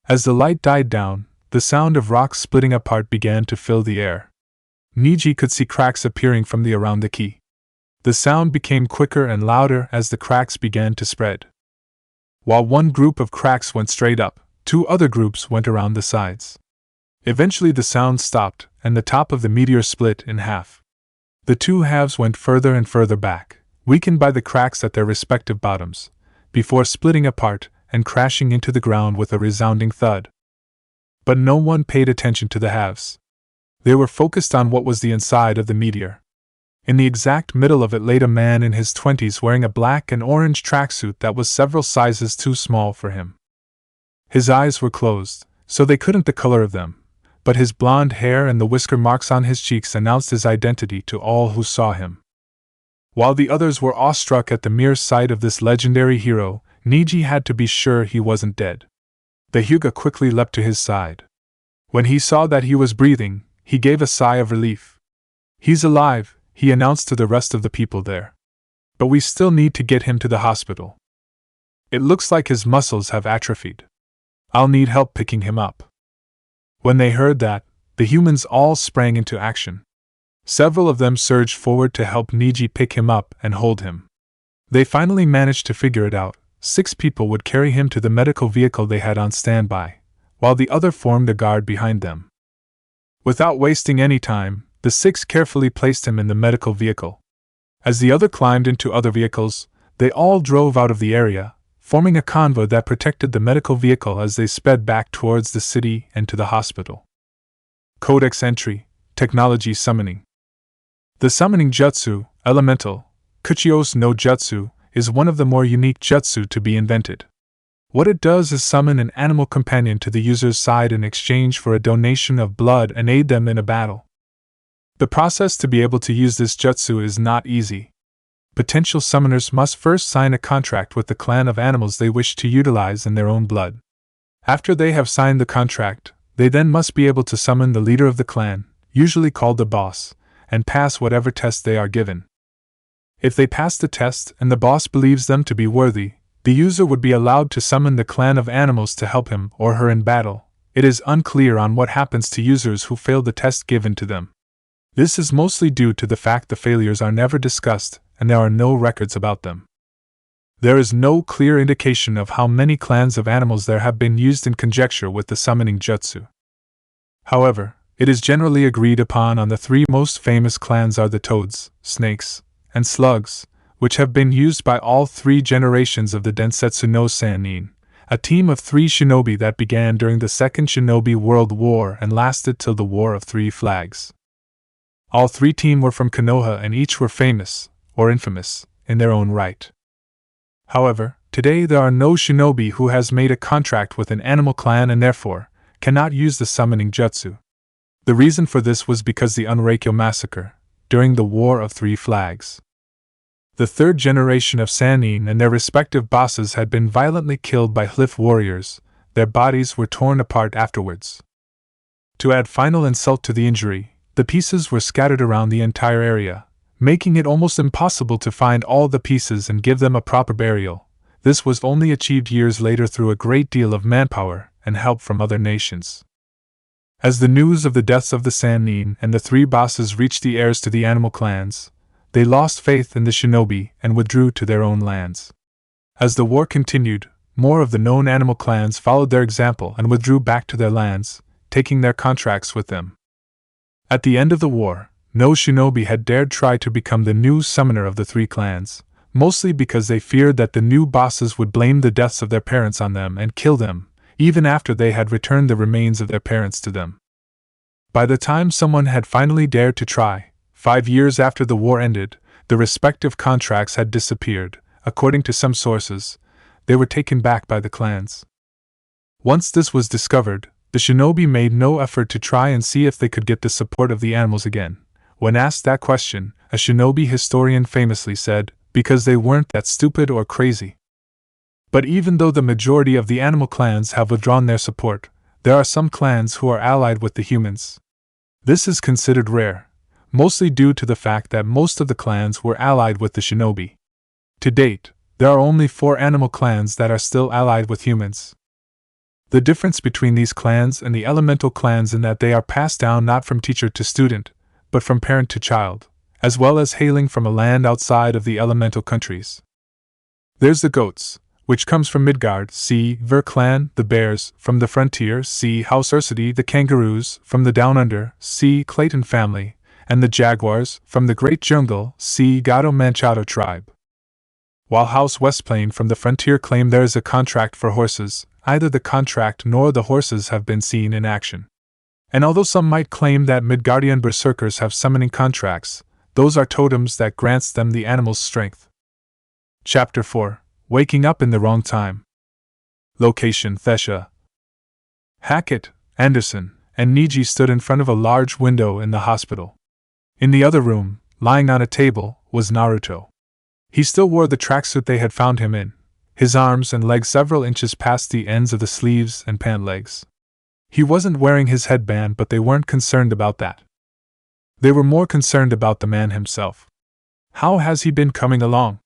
As the light died down, the sound of rocks splitting apart began to fill the air. Niji could see cracks appearing from around the key. The sound became quicker and louder as the cracks began to spread. While one group of cracks went straight up, two other groups went around the sides. Eventually the sound stopped, and the top of the meteor split in half. The two halves went further and further back, weakened by the cracks at their respective bottoms, before splitting apart and crashing into the ground with a resounding thud. But no one paid attention to the halves. They were focused on what was the inside of the meteor. In the exact middle of it laid a man in his 20s wearing a black and orange tracksuit that was several sizes too small for him. His eyes were closed, so they couldn't the color of them, but his blonde hair and the whisker marks on his cheeks announced his identity to all who saw him. While the others were awestruck at the mere sight of this legendary hero, Niji had to be sure he wasn't dead. The Hyuga quickly leapt to his side. When he saw that he was breathing, he gave a sigh of relief. He's alive, he announced to the rest of the people there. But we still need to get him to the hospital. It looks like his muscles have atrophied. I'll need help picking him up. When they heard that, the humans all sprang into action. Several of them surged forward to help Niji pick him up and hold him. They finally managed to figure it out. 6 people would carry him to the medical vehicle they had on standby, while the other formed a guard behind them. Without wasting any time, the 6 carefully placed him in the medical vehicle. As the other climbed into other vehicles, they all drove out of the area, forming a convoy that protected the medical vehicle as they sped back towards the city and to the hospital. Codex entry, Technology Summoning. The summoning jutsu, elemental, Kuchios no Jutsu, is one of the more unique jutsu to be invented. What it does is summon an animal companion to the user's side in exchange for a donation of blood and aid them in a battle. The process to be able to use this jutsu is not easy. Potential summoners must first sign a contract with the clan of animals they wish to utilize in their own blood. After they have signed the contract, they then must be able to summon the leader of the clan, usually called the boss, and pass whatever test they are given. If they pass the test and the boss believes them to be worthy, the user would be allowed to summon the clan of animals to help him or her in battle, it is unclear on what happens to users who fail the test given to them. This is mostly due to the fact the failures are never discussed and there are no records about them. There is no clear indication of how many clans of animals there have been used in conjecture with the summoning jutsu. However, it is generally agreed upon on the three most famous clans are the toads, snakes, and slugs, which have been used by all three generations of the Densetsu no Sannin, a team of 3 shinobi that began during the Second Shinobi World War and lasted till the War of Three Flags. All 3 teams were from Konoha and each were famous, or infamous, in their own right. However, today there are no shinobi who has made a contract with an animal clan and therefore cannot use the summoning jutsu. The reason for this was because the Unreikyo massacre, during the War of Three Flags. The third generation of Sannin and their respective bosses had been violently killed by Cliff warriors, their bodies were torn apart afterwards. To add final insult to the injury, the pieces were scattered around the entire area, making it almost impossible to find all the pieces and give them a proper burial. This was only achieved years later through a great deal of manpower and help from other nations. As the news of the deaths of the Sannin and the 3 bosses reached the heirs to the animal clans, they lost faith in the shinobi and withdrew to their own lands. As the war continued, more of the known animal clans followed their example and withdrew back to their lands, taking their contracts with them. At the end of the war, no shinobi had dared try to become the new summoner of the 3 clans, mostly because they feared that the new bosses would blame the deaths of their parents on them and kill them, even after they had returned the remains of their parents to them. By the time someone had finally dared to try, 5 years after the war ended, the respective contracts had disappeared. According to some sources, they were taken back by the clans. Once this was discovered, the shinobi made no effort to try and see if they could get the support of the animals again. When asked that question, a shinobi historian famously said, "Because they weren't that stupid or crazy." But even though the majority of the animal clans have withdrawn their support, there are some clans who are allied with the humans. This is considered rare, mostly due to the fact that most of the clans were allied with the shinobi. To date, there are only 4 animal clans that are still allied with humans. The difference between these clans and the elemental clans is that they are passed down not from teacher to student, but from parent to child, as well as hailing from a land outside of the elemental countries. There's the goats, which comes from Midgard, see Ver clan, the bears, from the frontier, see House Ursity, the kangaroos, from the down under, see Clayton family, and the jaguars, from the great jungle, see Gato Manchado tribe. While House Westplain from the frontier claim there is a contract for horses, either the contract nor the horses have been seen in action. And although some might claim that Midgardian berserkers have summoning contracts, those are totems that grants them the animal's strength. Chapter 4. Waking up in the wrong time. Location: Thesha. Hackett, Anderson, and Niji stood in front of a large window in the hospital. In the other room, lying on a table, was Naruto. He still wore the tracksuit they had found him in, his arms and legs several inches past the ends of the sleeves and pant legs. He wasn't wearing his headband, but they weren't concerned about that. They were more concerned about the man himself. "How has he been coming along?"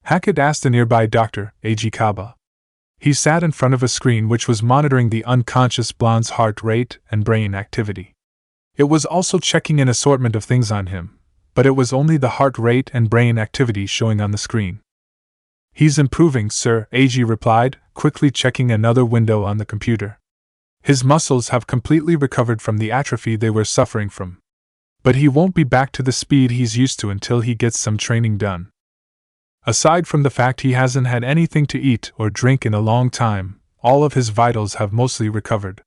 Hackett asked a nearby doctor, Eiji Kaba. He sat in front of a screen which was monitoring the unconscious blonde's heart rate and brain activity. It was also checking an assortment of things on him, but it was only the heart rate and brain activity showing on the screen. "He's improving, sir," Eiji replied, quickly checking another window on the computer. "His muscles have completely recovered from the atrophy they were suffering from. But he won't be back to the speed he's used to until he gets some training done. Aside from the fact he hasn't had anything to eat or drink in a long time, all of his vitals have mostly recovered.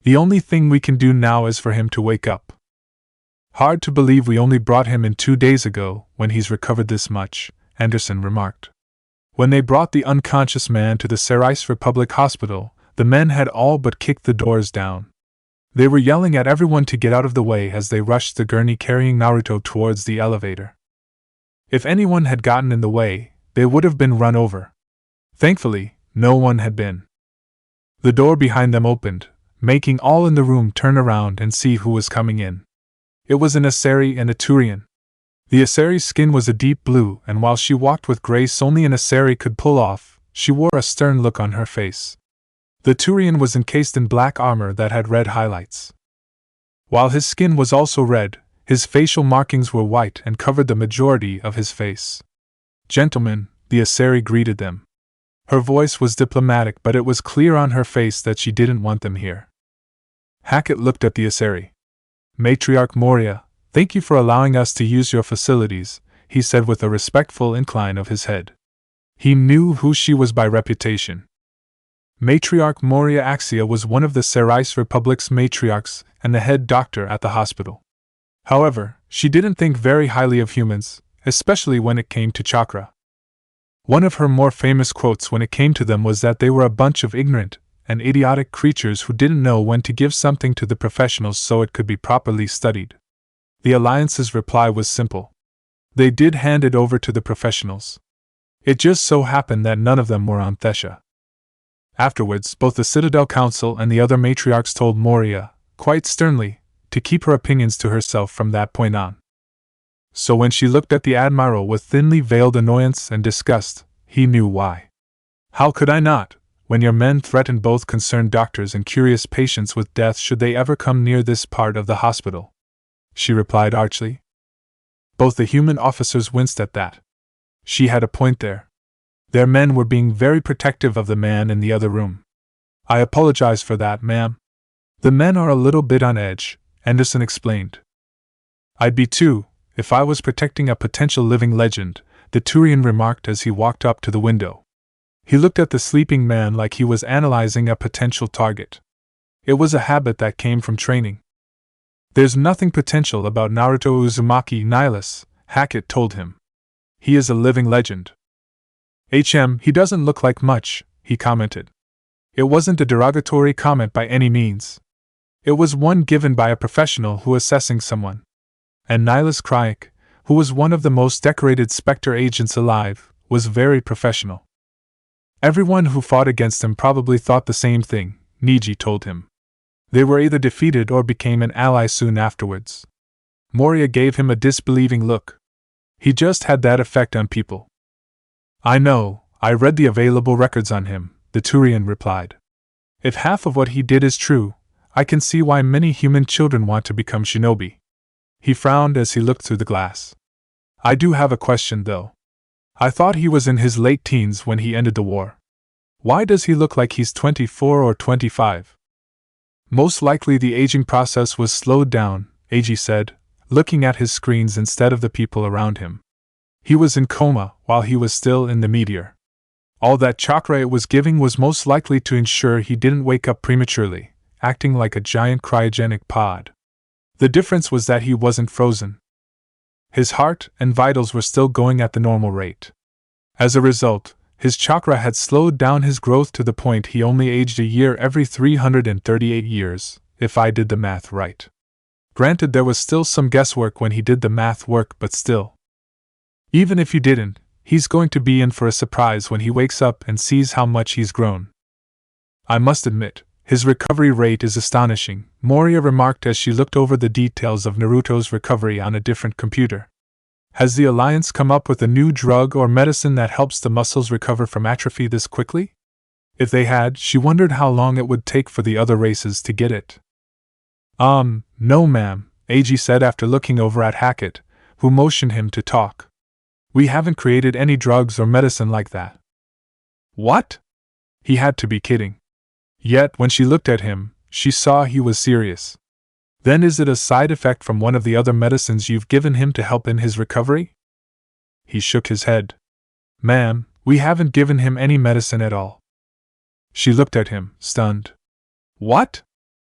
The only thing we can do now is for him to wake up." "Hard to believe we only brought him in 2 days ago, when he's recovered this much," Anderson remarked. When they brought the unconscious man to the Cerise Republic Hospital, the men had all but kicked the doors down. They were yelling at everyone to get out of the way as they rushed the gurney carrying Naruto towards the elevator. If anyone had gotten in the way, they would have been run over. Thankfully, no one had been. The door behind them opened, making all in the room turn around and see who was coming in. It was an Asari and a Turian. The Asari's skin was a deep blue, and while she walked with grace only an Asari could pull off, she wore a stern look on her face. The Turian was encased in black armor that had red highlights. While his skin was also red, his facial markings were white and covered the majority of his face. "Gentlemen," the Asari greeted them. Her voice was diplomatic, but it was clear on her face that she didn't want them here. Hackett looked at the Asari. "Matriarch Moria, thank you for allowing us to use your facilities," he said with a respectful incline of his head. He knew who she was by reputation. Matriarch Moria Axia was one of the Cerise Republic's matriarchs and the head doctor at the hospital. However, she didn't think very highly of humans, especially when it came to chakra. One of her more famous quotes when it came to them was that they were a bunch of ignorant and idiotic creatures who didn't know when to give something to the professionals so it could be properly studied. The Alliance's reply was simple. They did hand it over to the professionals. It just so happened that none of them were on Thesha. Afterwards, both the Citadel Council and the other matriarchs told Moria, quite sternly, to keep her opinions to herself from that point on. So when she looked at the Admiral with thinly veiled annoyance and disgust, he knew why. "How could I not, when your men threatened both concerned doctors and curious patients with death should they ever come near this part of the hospital?" she replied archly. Both the human officers winced at that. She had a point there. Their men were being very protective of the man in the other room. "I apologize for that, ma'am. The men are a little bit on edge," Anderson explained. "I'd be too, if I was protecting a potential living legend," the Turian remarked as he walked up to the window. He looked at the sleeping man like he was analyzing a potential target. It was a habit that came from training. "There's nothing potential about Naruto Uzumaki Nihilus," Hackett told him. "He is a living legend." He doesn't look like much," he commented. It wasn't a derogatory comment by any means. It was one given by a professional who was assessing someone. And Nihilus Krayek, who was one of the most decorated Spectre agents alive, was very professional. Everyone who fought against him probably thought the same thing, Niji told him. They were either defeated or became an ally soon afterwards. Moria gave him a disbelieving look. He just had that effect on people. "I know, I read the available records on him," the Turian replied. "If half of what he did is true, I can see why many human children want to become shinobi." He frowned as he looked through the glass. "I do have a question, though. I thought he was in his late teens when he ended the war. Why does he look like he's 24 or 25? "Most likely the aging process was slowed down," Eiji said, looking at his screens instead of the people around him. "He was in coma while he was still in the meteor. All that chakra it was giving was most likely to ensure he didn't wake up prematurely, acting like a giant cryogenic pod. The difference was that he wasn't frozen. His heart and vitals were still going at the normal rate. As a result, his chakra had slowed down his growth to the point he only aged a year every 338 years, if I did the math right. Granted, there was still some guesswork when he did the math work, but still. Even if you didn't, he's going to be in for a surprise when he wakes up and sees how much he's grown. I must admit, his recovery rate is astonishing," Moria remarked as she looked over the details of Naruto's recovery on a different computer. "Has the Alliance come up with a new drug or medicine that helps the muscles recover from atrophy this quickly? If they had, she wondered how long it would take for the other races to get it." No ma'am," Eiji said after looking over at Hackett, who motioned him to talk. "We haven't created any drugs or medicine like that." "What?" He had to be kidding. Yet, when she looked at him, she saw he was serious. "Then is it a side effect from one of the other medicines you've given him to help in his recovery?" He shook his head. "Ma'am, we haven't given him any medicine at all." She looked at him, stunned. "What?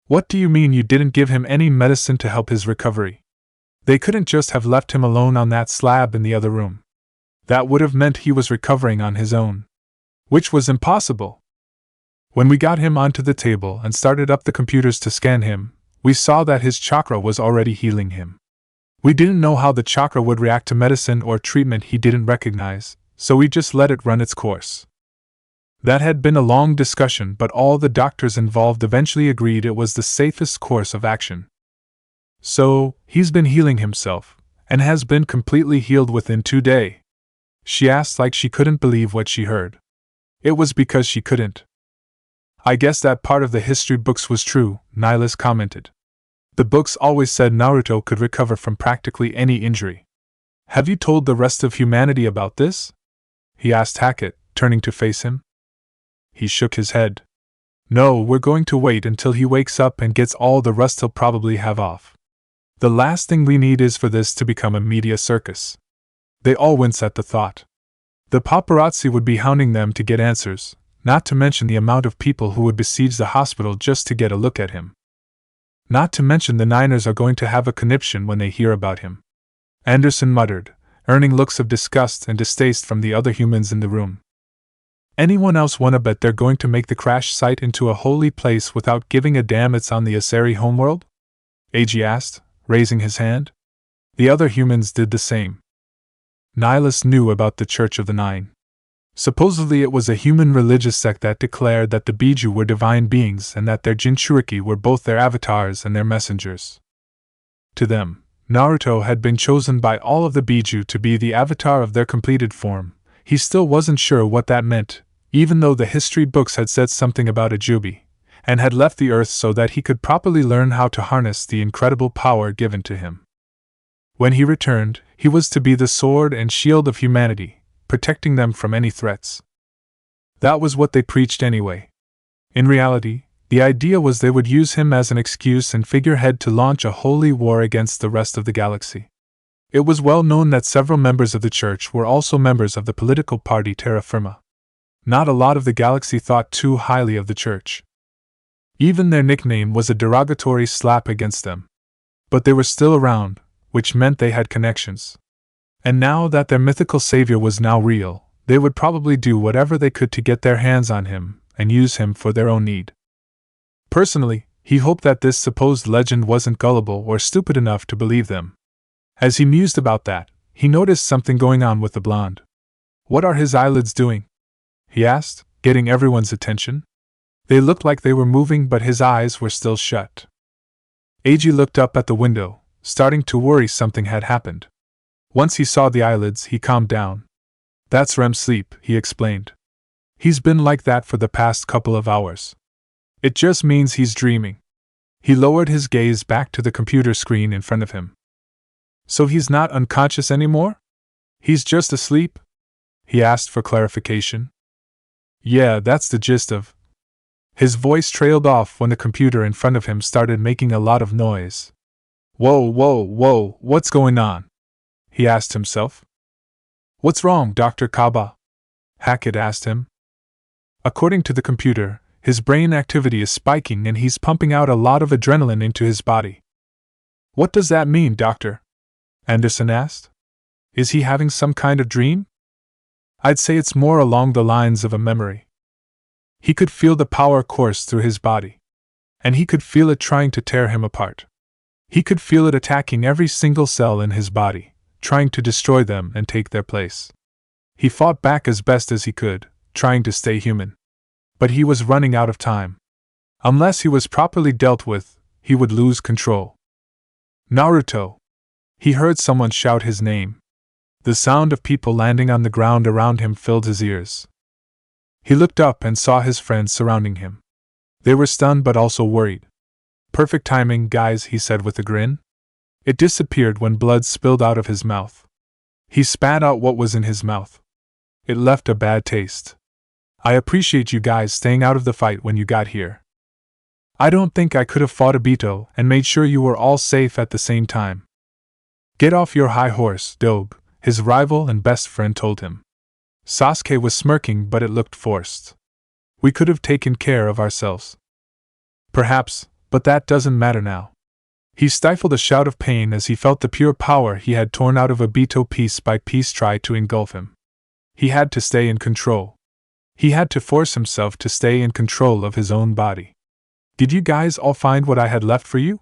What do you mean you didn't give him any medicine to help his recovery? They couldn't just have left him alone on that slab in the other room. That would have meant he was recovering on his own. Which was impossible. When we got him onto the table and started up the computers to scan him, we saw that his chakra was already healing him. We didn't know how the chakra would react to medicine or treatment he didn't recognize, so we just let it run its course." That had been a long discussion, but all the doctors involved eventually agreed it was the safest course of action. "So, he's been healing himself, and has been completely healed within 2 days?" she asked like she couldn't believe what she heard. It was because she couldn't. I guess that part of the history books was true, Nihilus commented. The books always said Naruto could recover from practically any injury. Have you told the rest of humanity about this? He asked Hackett, turning to face him. He shook his head. No, we're going to wait until he wakes up and gets all the rust he'll probably have off. The last thing we need is for this to become a media circus. They all wince at the thought. The paparazzi would be hounding them to get answers, not to mention the amount of people who would besiege the hospital just to get a look at him. Not to mention the Niners are going to have a conniption when they hear about him. Anderson muttered, earning looks of disgust and distaste from the other humans in the room. Anyone else wanna bet they're going to make the crash site into a holy place without giving a damn it's on the Asari homeworld? Eiji asked, raising his hand. The other humans did the same. Nihilus knew about the Church of the Nine. Supposedly it was a human religious sect that declared that the Biju were divine beings and that their Jinchuriki were both their avatars and their messengers. To them, Naruto had been chosen by all of the Biju to be the avatar of their completed form. He still wasn't sure what that meant, even though the history books had said something about a Jubi, and had left the earth so that he could properly learn how to harness the incredible power given to him. When he returned, he was to be the sword and shield of humanity, protecting them from any threats. That was what they preached anyway. In reality, the idea was they would use him as an excuse and figurehead to launch a holy war against the rest of the galaxy. It was well known that several members of the church were also members of the political party Terra Firma. Not a lot of the galaxy thought too highly of the church. Even their nickname was a derogatory slap against them. But they were still around, which meant they had connections. And now that their mythical savior was now real, they would probably do whatever they could to get their hands on him and use him for their own need. Personally, he hoped that this supposed legend wasn't gullible or stupid enough to believe them. As he mused about that, he noticed something going on with the blonde. What are his eyelids doing? He asked, getting everyone's attention. They looked like they were moving, but his eyes were still shut. Eiji looked up at the window, starting to worry something had happened. Once he saw the eyelids, he calmed down. That's REM sleep, he explained. He's been like that for the past couple of hours. It just means he's dreaming. He lowered his gaze back to the computer screen in front of him. So he's not unconscious anymore? He's just asleep? He asked for clarification. Yeah, that's the gist of. His voice trailed off when the computer in front of him started making a lot of noise. Whoa, what's going on? He asked himself. What's wrong, Dr. Kaba? Hackett asked him. According to the computer, his brain activity is spiking and he's pumping out a lot of adrenaline into his body. What does that mean, Doctor? Anderson asked. Is he having some kind of dream? I'd say it's more along the lines of a memory. He could feel the power course through his body. And he could feel it trying to tear him apart. He could feel it attacking every single cell in his body, trying to destroy them and take their place. He fought back as best as he could, trying to stay human. But he was running out of time. Unless he was properly dealt with, he would lose control. Naruto! He heard someone shout his name. The sound of people landing on the ground around him filled his ears. He looked up and saw his friends surrounding him. They were stunned but also worried. Perfect timing, guys, he said with a grin. It disappeared when blood spilled out of his mouth. He spat out what was in his mouth. It left a bad taste. I appreciate you guys staying out of the fight when you got here. I don't think I could have fought Obito and made sure you were all safe at the same time. Get off your high horse, Dobe, his rival and best friend told him. Sasuke was smirking, but it looked forced. We could have taken care of ourselves. Perhaps, but that doesn't matter now. He stifled a shout of pain as he felt the pure power he had torn out of Obito piece by piece try to engulf him. He had to stay in control. He had to force himself to stay in control of his own body. Did you guys all find what I had left for you?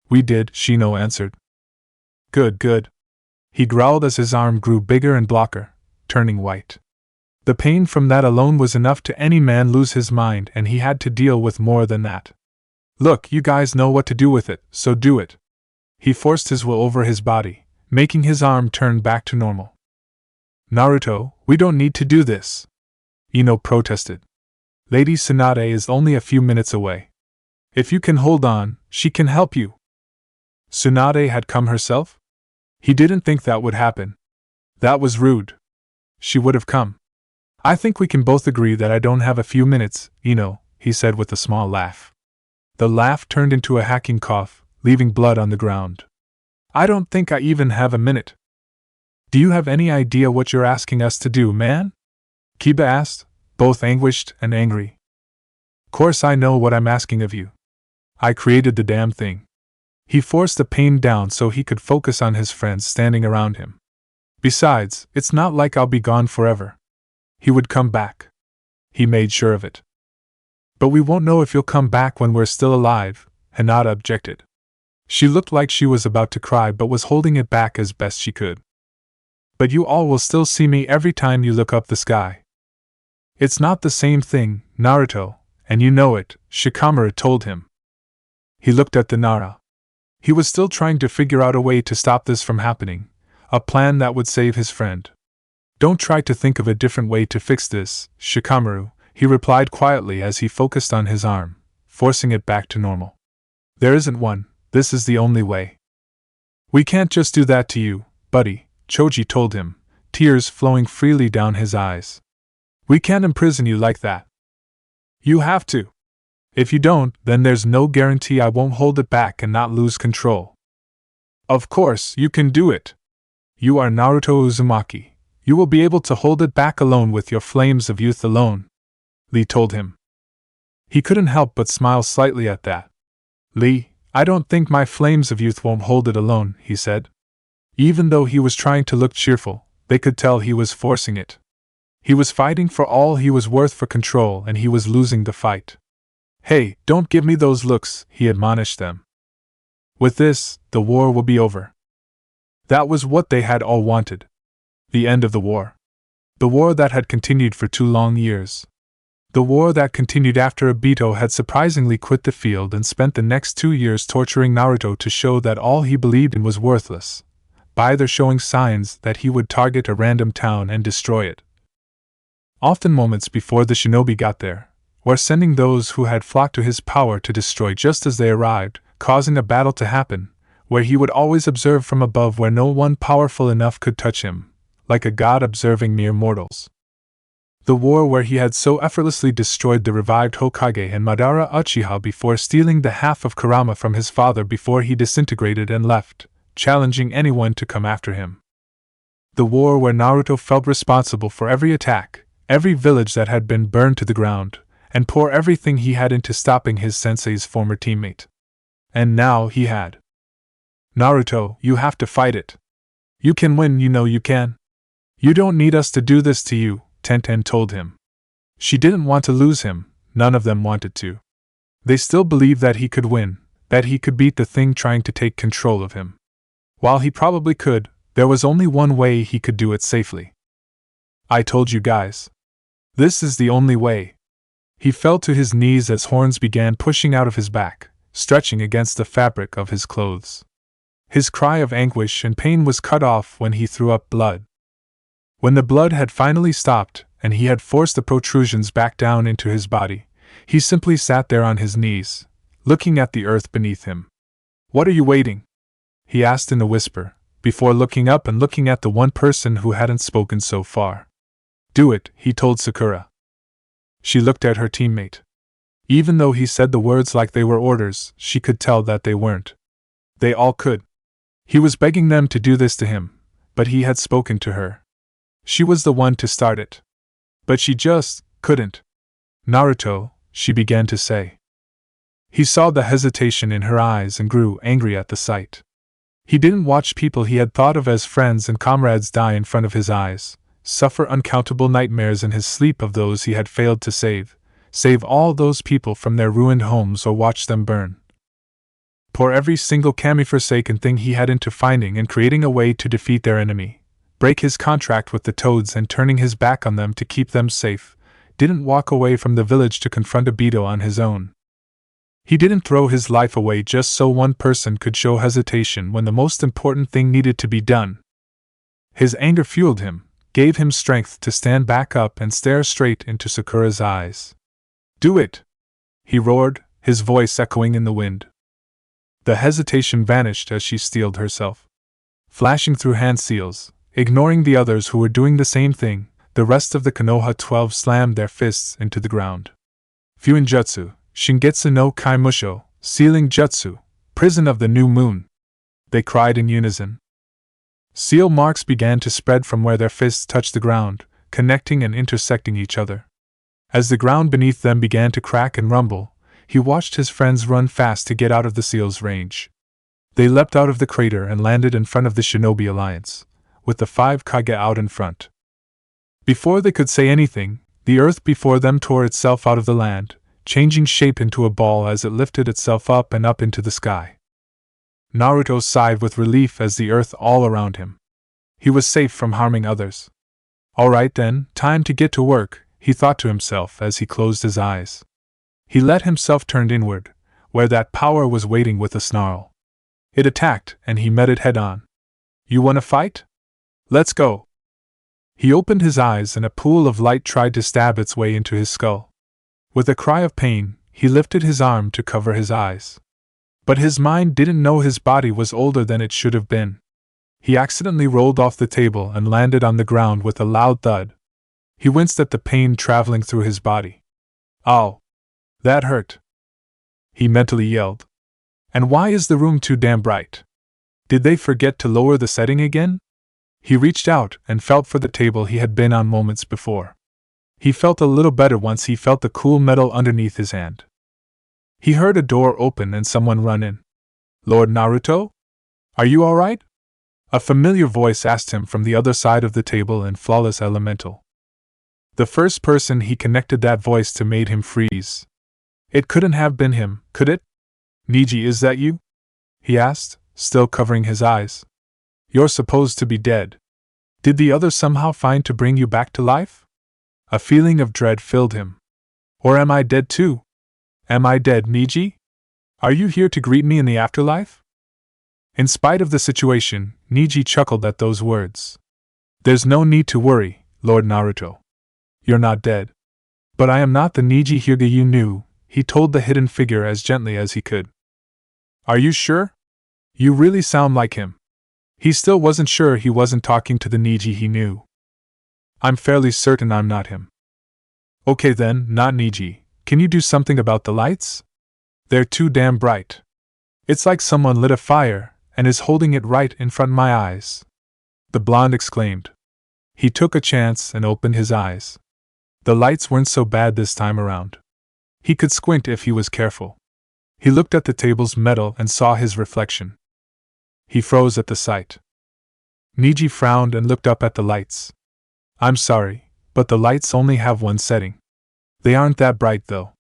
We did, Shino answered. Good. He growled as his arm grew bigger and blacker, turning white. The pain from that alone was enough to any man lose his mind, and he had to deal with more than that. Look, you guys know what to do with it, so do it. He forced his will over his body, making his arm turn back to normal. Naruto, we don't need to do this. Ino protested. Lady Tsunade is only a few minutes away. If you can hold on, she can help you. Tsunade had come herself? He didn't think that would happen. That was rude. She would have come. I think we can both agree that I don't have a few minutes, he said with a small laugh. The laugh turned into a hacking cough, leaving blood on the ground. I don't think I even have a minute. Do you have any idea what you're asking us to do, man? Kiba asked, both anguished and angry. Course I know what I'm asking of you. I created the damn thing. He forced the pain down so he could focus on his friends standing around him. Besides, it's not like I'll be gone forever. He would come back. He made sure of it. But we won't know if you'll come back when we're still alive, Hinata objected. She looked like she was about to cry but was holding it back as best she could. But you all will still see me every time you look up the sky. It's not the same thing, Naruto, and you know it, Shikamaru told him. He looked at the Nara. He was still trying to figure out a way to stop this from happening, a plan that would save his friend. Don't try to think of a different way to fix this, Shikamaru, he replied quietly as he focused on his arm, forcing it back to normal. There isn't one, this is the only way. We can't just do that to you, buddy, Choji told him, tears flowing freely down his eyes. We can't imprison you like that. You have to. If you don't, then there's no guarantee I won't hold it back and not lose control. Of course, you can do it. You are Naruto Uzumaki. You will be able to hold it back alone with your flames of youth alone, Lee told him. He couldn't help but smile slightly at that. Lee, I don't think my flames of youth won't hold it alone, he said. Even though he was trying to look cheerful, they could tell he was forcing it. He was fighting for all he was worth for control and he was losing the fight. Hey, don't give me those looks, he admonished them. With this, the war will be over. That was what they had all wanted. The end of the war. The war that had continued for 2 long years. The war that continued after Obito had surprisingly quit the field and spent the next 2 years torturing Naruto to show that all he believed in was worthless, by either showing signs that he would target a random town and destroy it. Often moments before the shinobi got there, or sending those who had flocked to his power to destroy just as they arrived, causing a battle to happen, where he would always observe from above where no one powerful enough could touch him, like a god observing mere mortals. The war where he had so effortlessly destroyed the revived Hokage and Madara Uchiha before stealing the half of Kurama from his father before he disintegrated and left, challenging anyone to come after him. The war where Naruto felt responsible for every attack, every village that had been burned to the ground, and pour everything he had into stopping his sensei's former teammate. And now he had. Naruto, you have to fight it. You can win, you know you can. You don't need us to do this to you, Tenten told him. She didn't want to lose him, none of them wanted to. They still believed that he could win, that he could beat the thing trying to take control of him. While he probably could, there was only one way he could do it safely. I told you guys. This is the only way. He fell to his knees as horns began pushing out of his back, stretching against the fabric of his clothes. His cry of anguish and pain was cut off when he threw up blood. When the blood had finally stopped, and he had forced the protrusions back down into his body, he simply sat there on his knees, looking at the earth beneath him. What are you waiting? He asked in a whisper, before looking up and looking at the one person who hadn't spoken so far. Do it, he told Sakura. She looked at her teammate. Even though he said the words like they were orders, she could tell that they weren't. They all could. He was begging them to do this to him, but he had spoken to her. She was the one to start it. But she just couldn't. Naruto, she began to say. He saw the hesitation in her eyes and grew angry at the sight. He didn't watch people he had thought of as friends and comrades die in front of his eyes, suffer uncountable nightmares in his sleep of those he had failed to save all those people from their ruined homes or watch them burn. Pour every single kami-forsaken thing he had into finding and creating a way to defeat their enemy, break his contract with the Toads and turning his back on them to keep them safe, didn't walk away from the village to confront Obito on his own. He didn't throw his life away just so one person could show hesitation when the most important thing needed to be done. His anger fueled him, gave him strength to stand back up and stare straight into Sakura's eyes. Do it! He roared, his voice echoing in the wind. The hesitation vanished as she steeled herself. Flashing through hand seals, ignoring the others who were doing the same thing, the rest of the Konoha 12 slammed their fists into the ground. Fuinjutsu, Shingetsu no Kaimusho, Sealing Jutsu, Prison of the New Moon, they cried in unison. Seal marks began to spread from where their fists touched the ground, connecting and intersecting each other. As the ground beneath them began to crack and rumble, he watched his friends run fast to get out of the seal's range. They leapt out of the crater and landed in front of the Shinobi Alliance, with the 5 Kage out in front. Before they could say anything, the earth before them tore itself out of the land, changing shape into a ball as it lifted itself up and up into the sky. Naruto sighed with relief as the earth all around him. He was safe from harming others. All right then, time to get to work, he thought to himself as he closed his eyes. He let himself turn inward, where that power was waiting with a snarl. It attacked, and he met it head-on. You wanna fight? Let's go! He opened his eyes and a pool of light tried to stab its way into his skull. With a cry of pain, he lifted his arm to cover his eyes. But his mind didn't know his body was older than it should have been. He accidentally rolled off the table and landed on the ground with a loud thud. He winced at the pain traveling through his body. Ow! That hurt! He mentally yelled. And why is the room too damn bright? Did they forget to lower the setting again? He reached out and felt for the table he had been on moments before. He felt a little better once he felt the cool metal underneath his hand. He heard a door open and someone run in. Lord Naruto? Are you all right? A familiar voice asked him from the other side of the table in flawless elemental. The first person he connected that voice to made him freeze. It couldn't have been him, could it? Niji, is that you? He asked, still covering his eyes. You're supposed to be dead. Did the others somehow find to bring you back to life? A feeling of dread filled him. Or am I dead too? Am I dead, Niji? Are you here to greet me in the afterlife? In spite of the situation, Niji chuckled at those words. There's no need to worry, Lord Naruto. You're not dead. But I am not the Niji Hyuga you knew, he told the hidden figure as gently as he could. Are you sure? You really sound like him. He still wasn't sure he wasn't talking to the Niji he knew. I'm fairly certain I'm not him. Okay then, not Niji. Can you do something about the lights? They're too damn bright. It's like someone lit a fire and is holding it right in front of my eyes. The blonde exclaimed. He took a chance and opened his eyes. The lights weren't so bad this time around. He could squint if he was careful. He looked at the table's metal and saw his reflection. He froze at the sight. Niji frowned and looked up at the lights. I'm sorry, but the lights only have one setting. They aren't that bright though.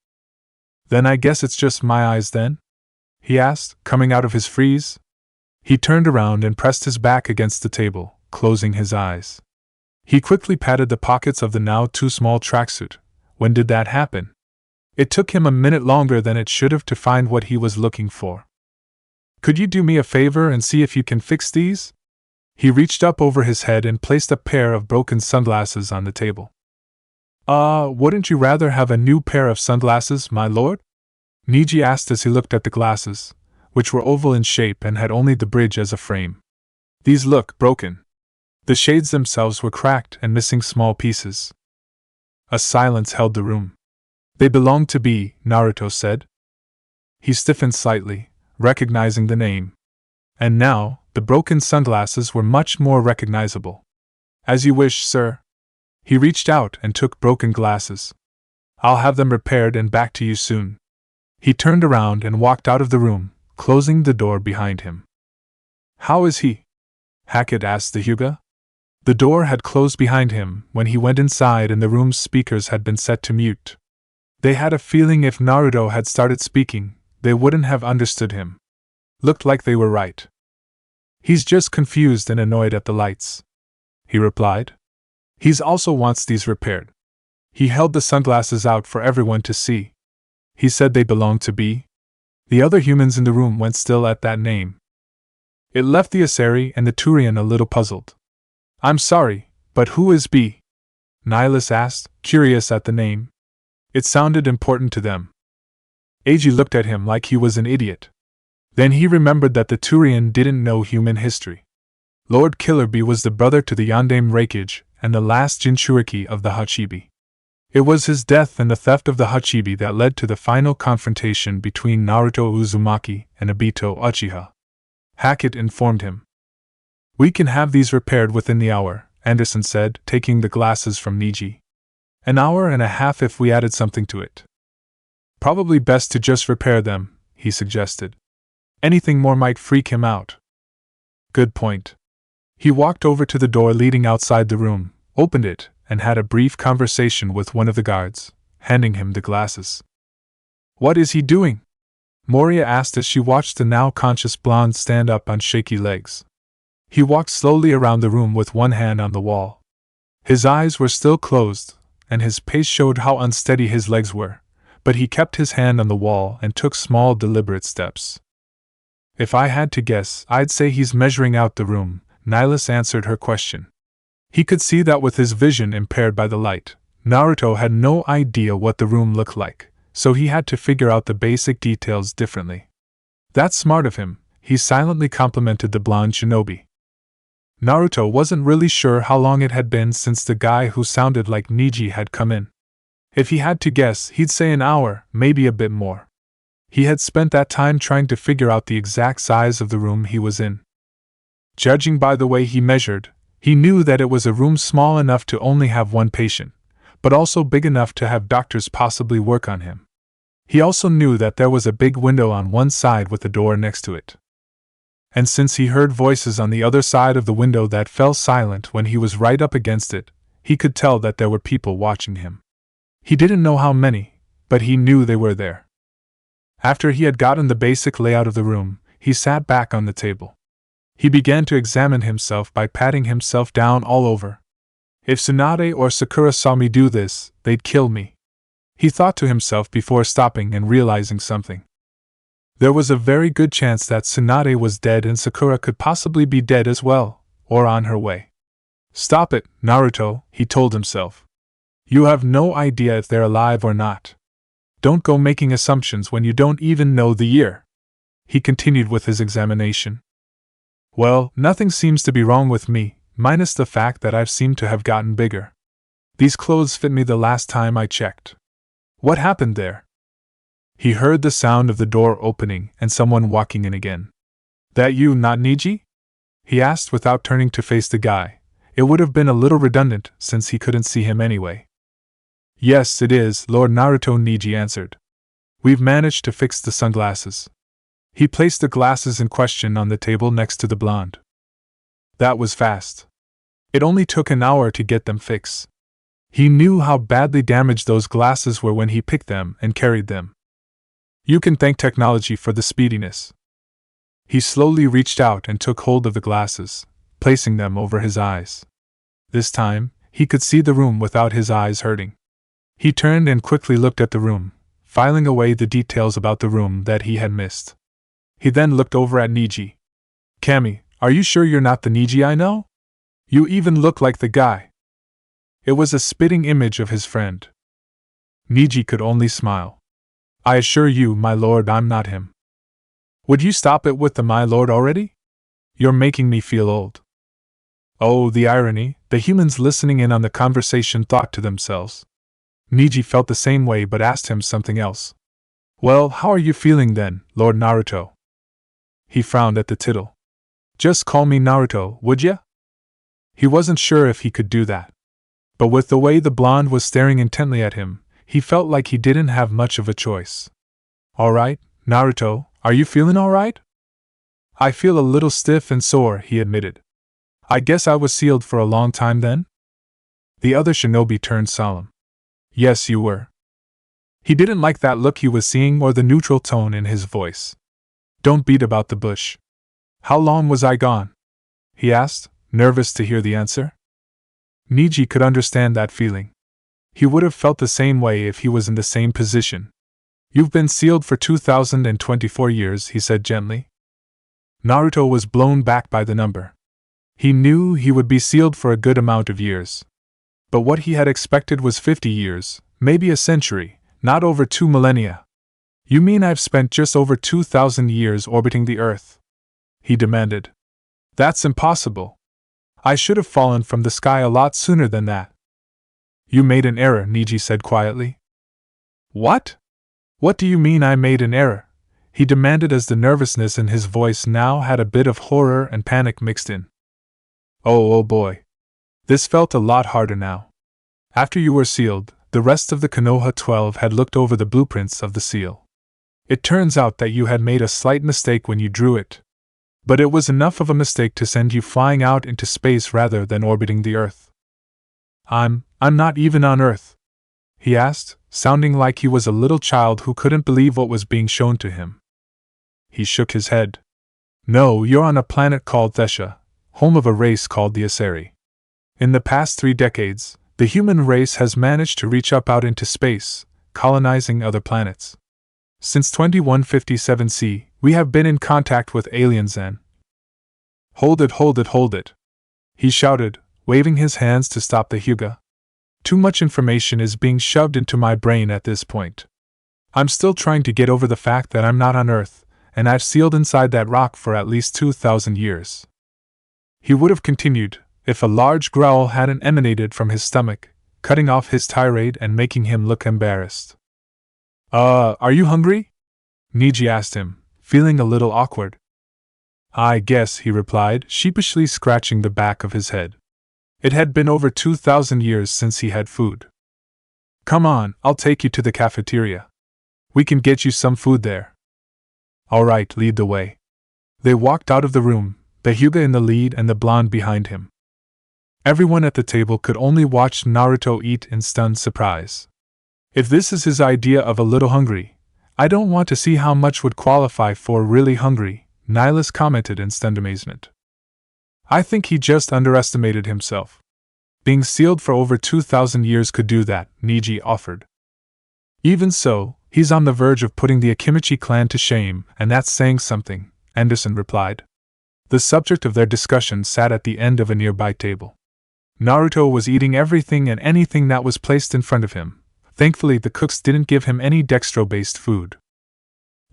Then I guess it's just my eyes then? He asked, coming out of his freeze. He turned around and pressed his back against the table, closing his eyes. He quickly patted the pockets of the now too small tracksuit. When did that happen? It took him a minute longer than it should have to find what he was looking for. Could you do me a favor and see if you can fix these? He reached up over his head and placed a pair of broken sunglasses on the table. Wouldn't you rather have a new pair of sunglasses, my lord? Niji asked as he looked at the glasses, which were oval in shape and had only the bridge as a frame. These look broken. The shades themselves were cracked and missing small pieces. A silence held the room. They belonged to B, Naruto said. He stiffened slightly, recognizing the name. And now, the broken sunglasses were much more recognizable. As you wish, sir. He reached out and took broken glasses. I'll have them repaired and back to you soon. He turned around and walked out of the room, closing the door behind him. How is he? Hackett asked the Hyuga. The door had closed behind him when he went inside and the room's speakers had been set to mute. They had a feeling if Naruto had started speaking, they wouldn't have understood him. Looked like they were right. He's just confused and annoyed at the lights, he replied. He's also wants these repaired. He held the sunglasses out for everyone to see. He said they belonged to B. The other humans in the room went still at that name. It left the Asari and the Turian a little puzzled. I'm sorry, but who is B? Nihilus asked, curious at the name. It sounded important to them. Eiji looked at him like he was an idiot. Then he remembered that the Turian didn't know human history. Lord Killerby was the brother to the Yondaime Reikage and the last Jinchuriki of the Hachibi. It was his death and the theft of the Hachibi that led to the final confrontation between Naruto Uzumaki and Obito Uchiha. Hackett informed him. "We can have these repaired within the hour," Anderson said, taking the glasses from Niji. "An hour and a half if we added something to it." "Probably best to just repair them," he suggested. "Anything more might freak him out." "Good point." He walked over to the door leading outside the room, opened it, and had a brief conversation with one of the guards, handing him the glasses. "What is he doing?" Moria asked as she watched the now conscious blonde stand up on shaky legs. He walked slowly around the room with one hand on the wall. His eyes were still closed, and his pace showed how unsteady his legs were, but he kept his hand on the wall and took small, deliberate steps. "If I had to guess, I'd say he's measuring out the room," Nihilus answered her question. He could see that with his vision impaired by the light, Naruto had no idea what the room looked like, so he had to figure out the basic details differently. "That's smart of him," he silently complimented the blonde shinobi. Naruto wasn't really sure how long it had been since the guy who sounded like Niji had come in. If he had to guess, he'd say an hour, maybe a bit more. He had spent that time trying to figure out the exact size of the room he was in. Judging by the way he measured, he knew that it was a room small enough to only have one patient, but also big enough to have doctors possibly work on him. He also knew that there was a big window on one side with a door next to it. And since he heard voices on the other side of the window that fell silent when he was right up against it, he could tell that there were people watching him. He didn't know how many, but he knew they were there. After he had gotten the basic layout of the room, he sat back on the table. He began to examine himself by patting himself down all over. "If Tsunade or Sakura saw me do this, they'd kill me," he thought to himself before stopping and realizing something. There was a very good chance that Tsunade was dead and Sakura could possibly be dead as well, or on her way. "Stop it, Naruto," he told himself. "You have no idea if they're alive or not. Don't go making assumptions when you don't even know the year." He continued with his examination. "Well, nothing seems to be wrong with me, minus the fact that I've seemed to have gotten bigger. These clothes fit me the last time I checked. What happened there?" He heard the sound of the door opening and someone walking in again. "That you, not Niji?" he asked without turning to face the guy. It would have been a little redundant since he couldn't see him anyway. "Yes, it is, Lord Naruto," Niji answered. "We've managed to fix the sunglasses." He placed the glasses in question on the table next to the blonde. That was fast. It only took an hour to get them fixed. He knew how badly damaged those glasses were when he picked them and carried them. "You can thank technology for the speediness." He slowly reached out and took hold of the glasses, placing them over his eyes. This time, he could see the room without his eyes hurting. He turned and quickly looked at the room, filing away the details about the room that he had missed. He then looked over at Niji. "Kami, are you sure you're not the Niji I know? You even look like the guy." It was a spitting image of his friend. Niji could only smile. "I assure you, my lord, I'm not him." "Would you stop it with the my lord already? You're making me feel old." Oh, the irony, the humans listening in on the conversation thought to themselves. Niji felt the same way but asked him something else. "Well, how are you feeling then, Lord Naruto?" He frowned at the tittle. "Just call me Naruto, would ya?" He wasn't sure if he could do that. But with the way the blonde was staring intently at him, he felt like he didn't have much of a choice. "Alright, Naruto, are you feeling alright?" "I feel a little stiff and sore," he admitted. "I guess I was sealed for a long time then?" The other shinobi turned solemn. "Yes, you were." He didn't like that look he was seeing or the neutral tone in his voice. "Don't beat about the bush. How long was I gone?" he asked, nervous to hear the answer. Niji could understand that feeling. He would have felt the same way if he was in the same position. "You've been sealed for 2024 years, he said gently. Naruto was blown back by the number. He knew he would be sealed for a good amount of years. But what he had expected was 50 years, maybe a century, Not over 2 millennia. You mean I've spent just over 2,000 years orbiting the Earth? He demanded. That's impossible. I should have fallen from the sky a lot sooner than that. You made an error, Niji said quietly. What? What do you mean I made an error? He demanded as the nervousness in his voice now had a bit of horror and panic mixed in. Oh boy. This felt a lot harder now. After you were sealed, the rest of the Konoha 12 had looked over the blueprints of the seal. It turns out that you had made a slight mistake when you drew it. But it was enough of a mistake to send you flying out into space rather than orbiting the Earth. I'm not even on Earth? He asked, sounding like he was a little child who couldn't believe what was being shown to him. He shook his head. No, you're on a planet called Thesha, home of a race called the Asari. In the past 3 decades, the human race has managed to reach up out into space, colonizing other planets. Since 2157 C, we have been in contact with aliens and… Hold it, he shouted, waving his hands to stop the Hyuga. Too much information is being shoved into my brain at this point. I'm still trying to get over the fact that I'm not on Earth, and I've sealed inside that rock for at least 2,000 years. He would have continued, if a large growl hadn't emanated from his stomach, cutting off his tirade and making him look embarrassed. Are you hungry? Niji asked him, feeling a little awkward. I guess, he replied, sheepishly scratching the back of his head. It had been over 2,000 years since he had food. Come on, I'll take you to the cafeteria. We can get you some food there. All right, lead the way. They walked out of the room, the Hyuga in the lead and the blonde behind him. Everyone at the table could only watch Naruto eat in stunned surprise. If this is his idea of a little hungry, I don't want to see how much would qualify for really hungry, Nihilus commented in stunned amazement. I think he just underestimated himself. Being sealed for over 2,000 years could do that, Niji offered. Even so, he's on the verge of putting the Akimichi clan to shame, and that's saying something, Anderson replied. The subject of their discussion sat at the end of a nearby table. Naruto was eating everything and anything that was placed in front of him. Thankfully, the cooks didn't give him any dextro-based food.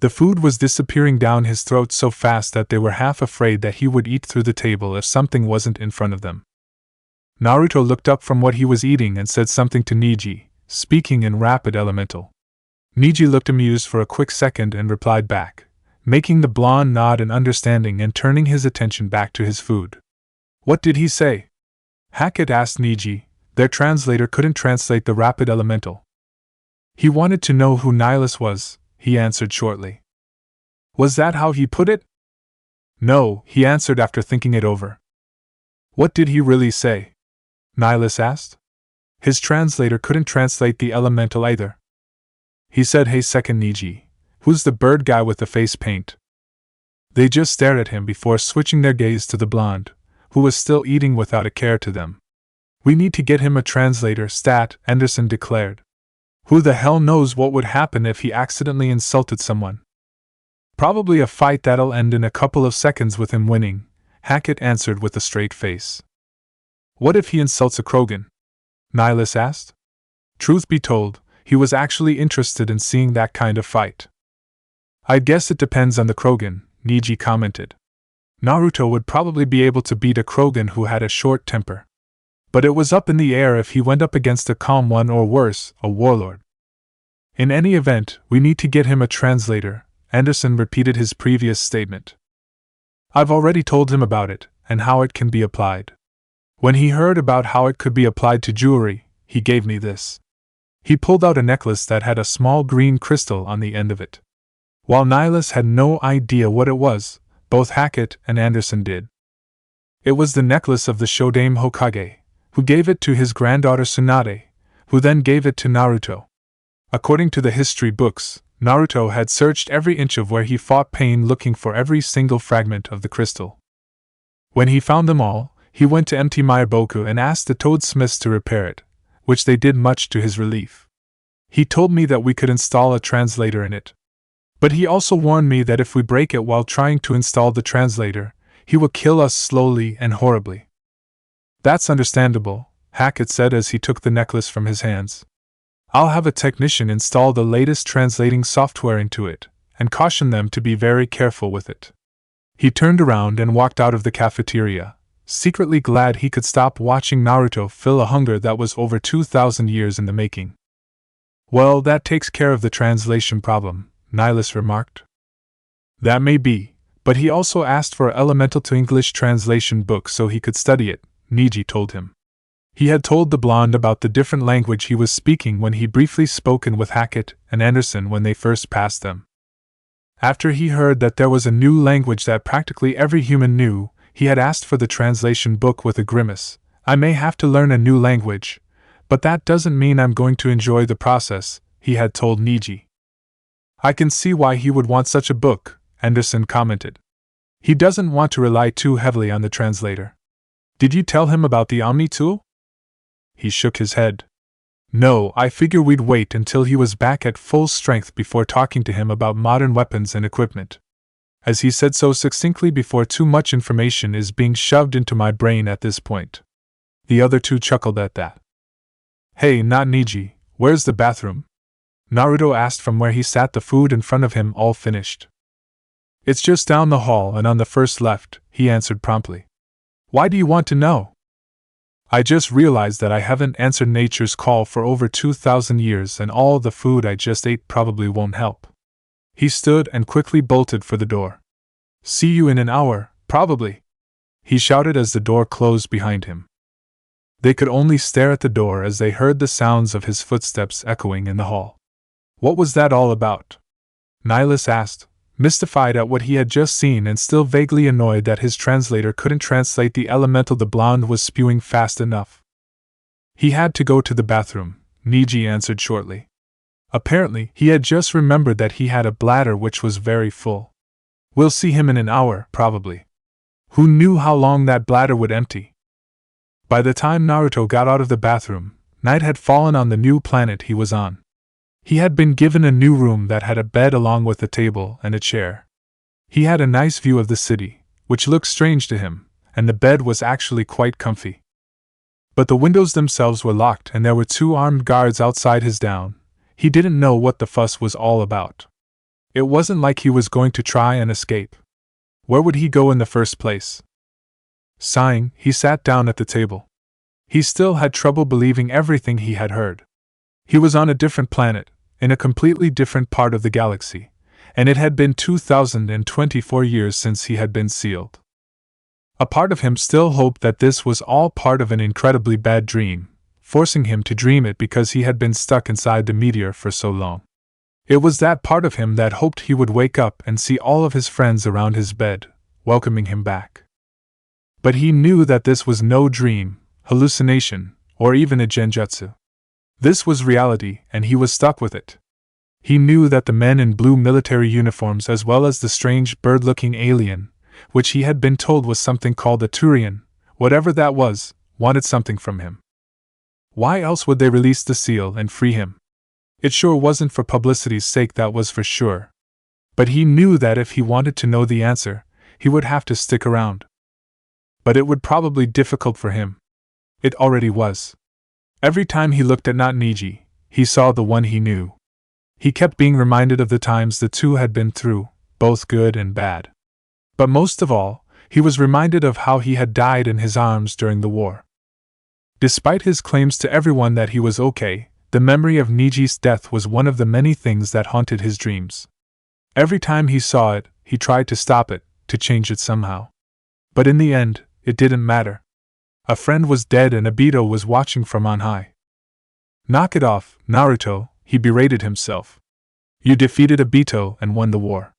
The food was disappearing down his throat so fast that they were half afraid that he would eat through the table if something wasn't in front of them. Naruto looked up from what he was eating and said something to Niji, speaking in rapid elemental. Niji looked amused for a quick second and replied back, making the blonde nod in understanding and turning his attention back to his food. What did he say? Hackett asked Niji. Their translator couldn't translate the rapid elemental. He wanted to know who Nihilus was, he answered shortly. Was that how he put it? No, he answered after thinking it over. What did he really say? Nihilus asked. His translator couldn't translate the elemental either. He said, hey second Niji, who's the bird guy with the face paint? They just stared at him before switching their gaze to the blonde, who was still eating without a care to them. We need to get him a translator, Stat, Anderson declared. Who the hell knows what would happen if he accidentally insulted someone? Probably a fight that'll end in a couple of seconds with him winning, Hackett answered with a straight face. What if he insults a Krogan? Nihilus asked. Truth be told, he was actually interested in seeing that kind of fight. I guess it depends on the Krogan, Niji commented. Naruto would probably be able to beat a Krogan who had a short temper. But it was up in the air if he went up against a calm one or worse, a warlord. In any event, we need to get him a translator, Anderson repeated his previous statement. I've already told him about it, and how it can be applied. When he heard about how it could be applied to jewelry, he gave me this. He pulled out a necklace that had a small green crystal on the end of it. While Nihilus had no idea what it was, both Hackett and Anderson did. It was the necklace of the Shodame Hokage, who gave it to his granddaughter Tsunade, who then gave it to Naruto. According to the history books, Naruto had searched every inch of where he fought pain looking for every single fragment of the crystal. When he found them all, he went to empty Maiboku and asked the toadsmiths to repair it, which they did much to his relief. He told me that we could install a translator in it. But he also warned me that if we break it while trying to install the translator, he will kill us slowly and horribly. That's understandable, Hackett said as he took the necklace from his hands. I'll have a technician install the latest translating software into it, and caution them to be very careful with it. He turned around and walked out of the cafeteria, secretly glad he could stop watching Naruto fill a hunger that was over 2,000 years in the making. Well, that takes care of the translation problem, Nihilus remarked. That may be, but he also asked for an elemental to English translation book so he could study it, Niji told him. He had told the blonde about the different language he was speaking when he briefly spoken with Hackett and Anderson when they first passed them. After he heard that there was a new language that practically every human knew, he had asked for the translation book with a grimace. I may have to learn a new language, but that doesn't mean I'm going to enjoy the process, he had told Niji. I can see why he would want such a book, Anderson commented. He doesn't want to rely too heavily on the translator. Did you tell him about the Omni tool? He shook his head. No, I figure we'd wait until he was back at full strength before talking to him about modern weapons and equipment. As he said so succinctly before too much information is being shoved into my brain at this point. The other two chuckled at that. Hey, not Niji, where's the bathroom? Naruto asked from where he sat, the food in front of him all finished. It's just down the hall and on the first left, he answered promptly. Why do you want to know? I just realized that I haven't answered nature's call for over 2,000 years and all the food I just ate probably won't help. He stood and quickly bolted for the door. See you in an hour, probably, he shouted as the door closed behind him. They could only stare at the door as they heard the sounds of his footsteps echoing in the hall. What was that all about? Nihilus asked, mystified at what he had just seen and still vaguely annoyed that his translator couldn't translate the elemental the blonde was spewing fast enough. He had to go to the bathroom, Niji answered shortly. Apparently, he had just remembered that he had a bladder which was very full. We'll see him in an hour, probably. Who knew how long that bladder would empty? By the time Naruto got out of the bathroom, night had fallen on the new planet he was on. He had been given a new room that had a bed along with a table and a chair. He had a nice view of the city, which looked strange to him, and the bed was actually quite comfy. But the windows themselves were locked and there were 2 armed guards outside his down. He didn't know what the fuss was all about. It wasn't like he was going to try and escape. Where would he go in the first place? Sighing, he sat down at the table. He still had trouble believing everything he had heard. He was on a different planet, in a completely different part of the galaxy, and it had been 2024 years since he had been sealed. A part of him still hoped that this was all part of an incredibly bad dream, forcing him to dream it because he had been stuck inside the meteor for so long. It was that part of him that hoped he would wake up and see all of his friends around his bed, welcoming him back. But he knew that this was no dream, hallucination, or even a genjutsu. This was reality, and he was stuck with it. He knew that the men in blue military uniforms, as well as the strange bird-looking alien, which he had been told was something called a Turian, whatever that was, wanted something from him. Why else would they release the seal and free him? It sure wasn't for publicity's sake, that was for sure. But he knew that if he wanted to know the answer, he would have to stick around. But it would probably be difficult for him. It already was. Every time he looked at not Niji, he saw the one he knew. He kept being reminded of the times the two had been through, both good and bad. But most of all, he was reminded of how he had died in his arms during the war. Despite his claims to everyone that he was okay, the memory of Niji's death was one of the many things that haunted his dreams. Every time he saw it, he tried to stop it, to change it somehow. But in the end, it didn't matter. A friend was dead and Obito was watching from on high. Knock it off, Naruto, he berated himself. You defeated Obito and won the war.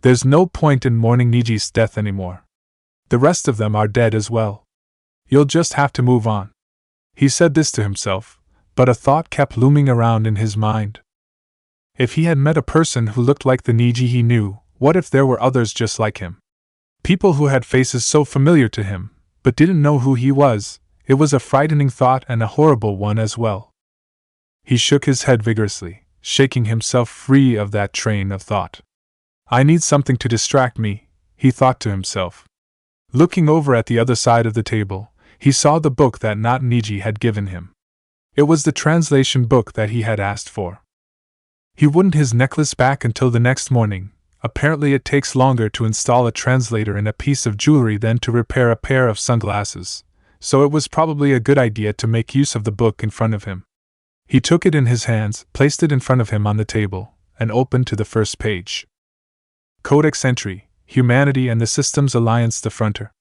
There's no point in mourning Niji's death anymore. The rest of them are dead as well. You'll just have to move on. He said this to himself, but a thought kept looming around in his mind. If he had met a person who looked like the Niji he knew, what if there were others just like him? People who had faces so familiar to him, but didn't know who he was. It was a frightening thought and a horrible one as well. He shook his head vigorously, shaking himself free of that train of thought. I need something to distract me, he thought to himself. Looking over at the other side of the table, he saw the book that not Niji had given him. It was the translation book that he had asked for. He wouldn't his necklace back until the next morning. Apparently it takes longer to install a translator in a piece of jewelry than to repair a pair of sunglasses, so it was probably a good idea to make use of the book in front of him. He took it in his hands, placed it in front of him on the table, and opened to the first page. Codex entry: Humanity and the Systems Alliance. The Frontier.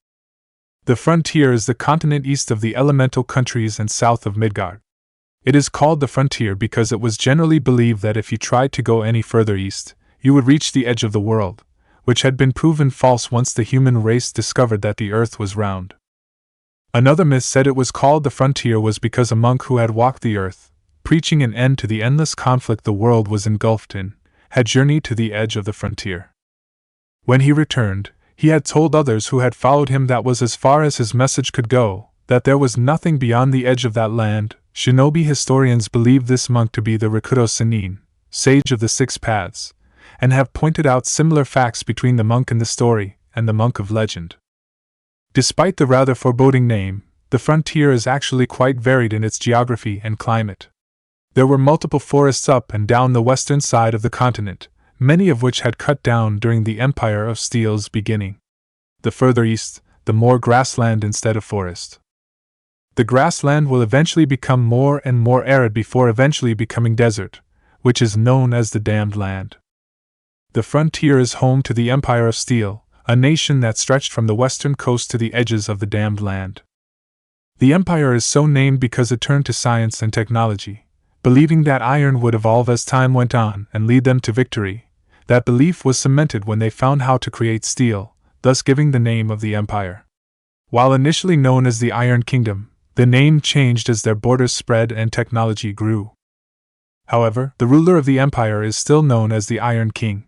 The Frontier is the continent east of the elemental countries and south of Midgard. It is called the Frontier because it was generally believed that if you tried to go any further east, you would reach the edge of the world, which had been proven false once the human race discovered that the earth was round. Another myth said it was called the Frontier was because a monk who had walked the earth, preaching an end to the endless conflict the world was engulfed in, had journeyed to the edge of the frontier. When he returned, he had told others who had followed him that was as far as his message could go, that there was nothing beyond the edge of that land. Shinobi historians believe this monk to be the Rakuto Sennin, sage of the Six Paths, and have pointed out similar facts between the monk in the story and the monk of legend. Despite the rather foreboding name, the frontier is actually quite varied in its geography and climate. There were multiple forests up and down the western side of the continent, many of which had cut down during the Empire of Steel's beginning. The further east, the more grassland instead of forest. The grassland will eventually become more and more arid before eventually becoming desert, which is known as the Damned Land. The frontier is home to the Empire of Steel, a nation that stretched from the western coast to the edges of the Damned Land. The empire is so named because it turned to science and technology, believing that iron would evolve as time went on and lead them to victory. That belief was cemented when they found how to create steel, thus giving the name of the empire. While initially known as the Iron Kingdom, the name changed as their borders spread and technology grew. However, the ruler of the empire is still known as the Iron King.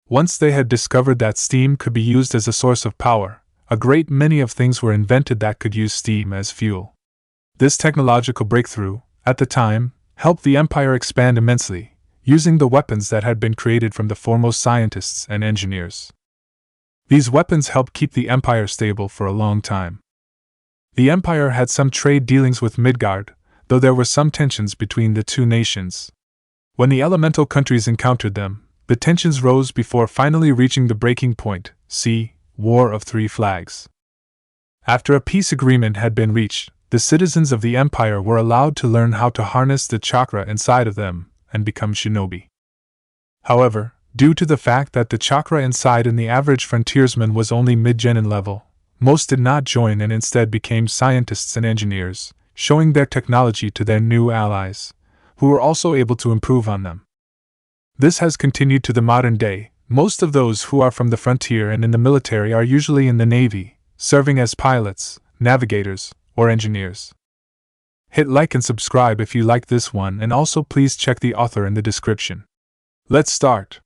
Once they had discovered that steam could be used as a source of power, a great many of things were invented that could use steam as fuel. This technological breakthrough, at the time, helped the empire expand immensely, using the weapons that had been created from the foremost scientists and engineers. These weapons helped keep the empire stable for a long time. The empire had some trade dealings with Midgard, though there were some tensions between the two nations. When the elemental countries encountered them, the tensions rose before finally reaching the breaking point. See War of Three Flags. After a peace agreement had been reached, the citizens of the empire were allowed to learn how to harness the chakra inside of them and become shinobi. However, due to the fact that the chakra inside in the average frontiersman was only mid-genin level, most did not join and instead became scientists and engineers, showing their technology to their new allies, who were also able to improve on them. This has continued to the modern day. Most of those who are from the frontier and in the military are usually in the Navy, serving as pilots, navigators, or engineers. Hit like and subscribe if you like this one, and also please check the author in the description. Let's start.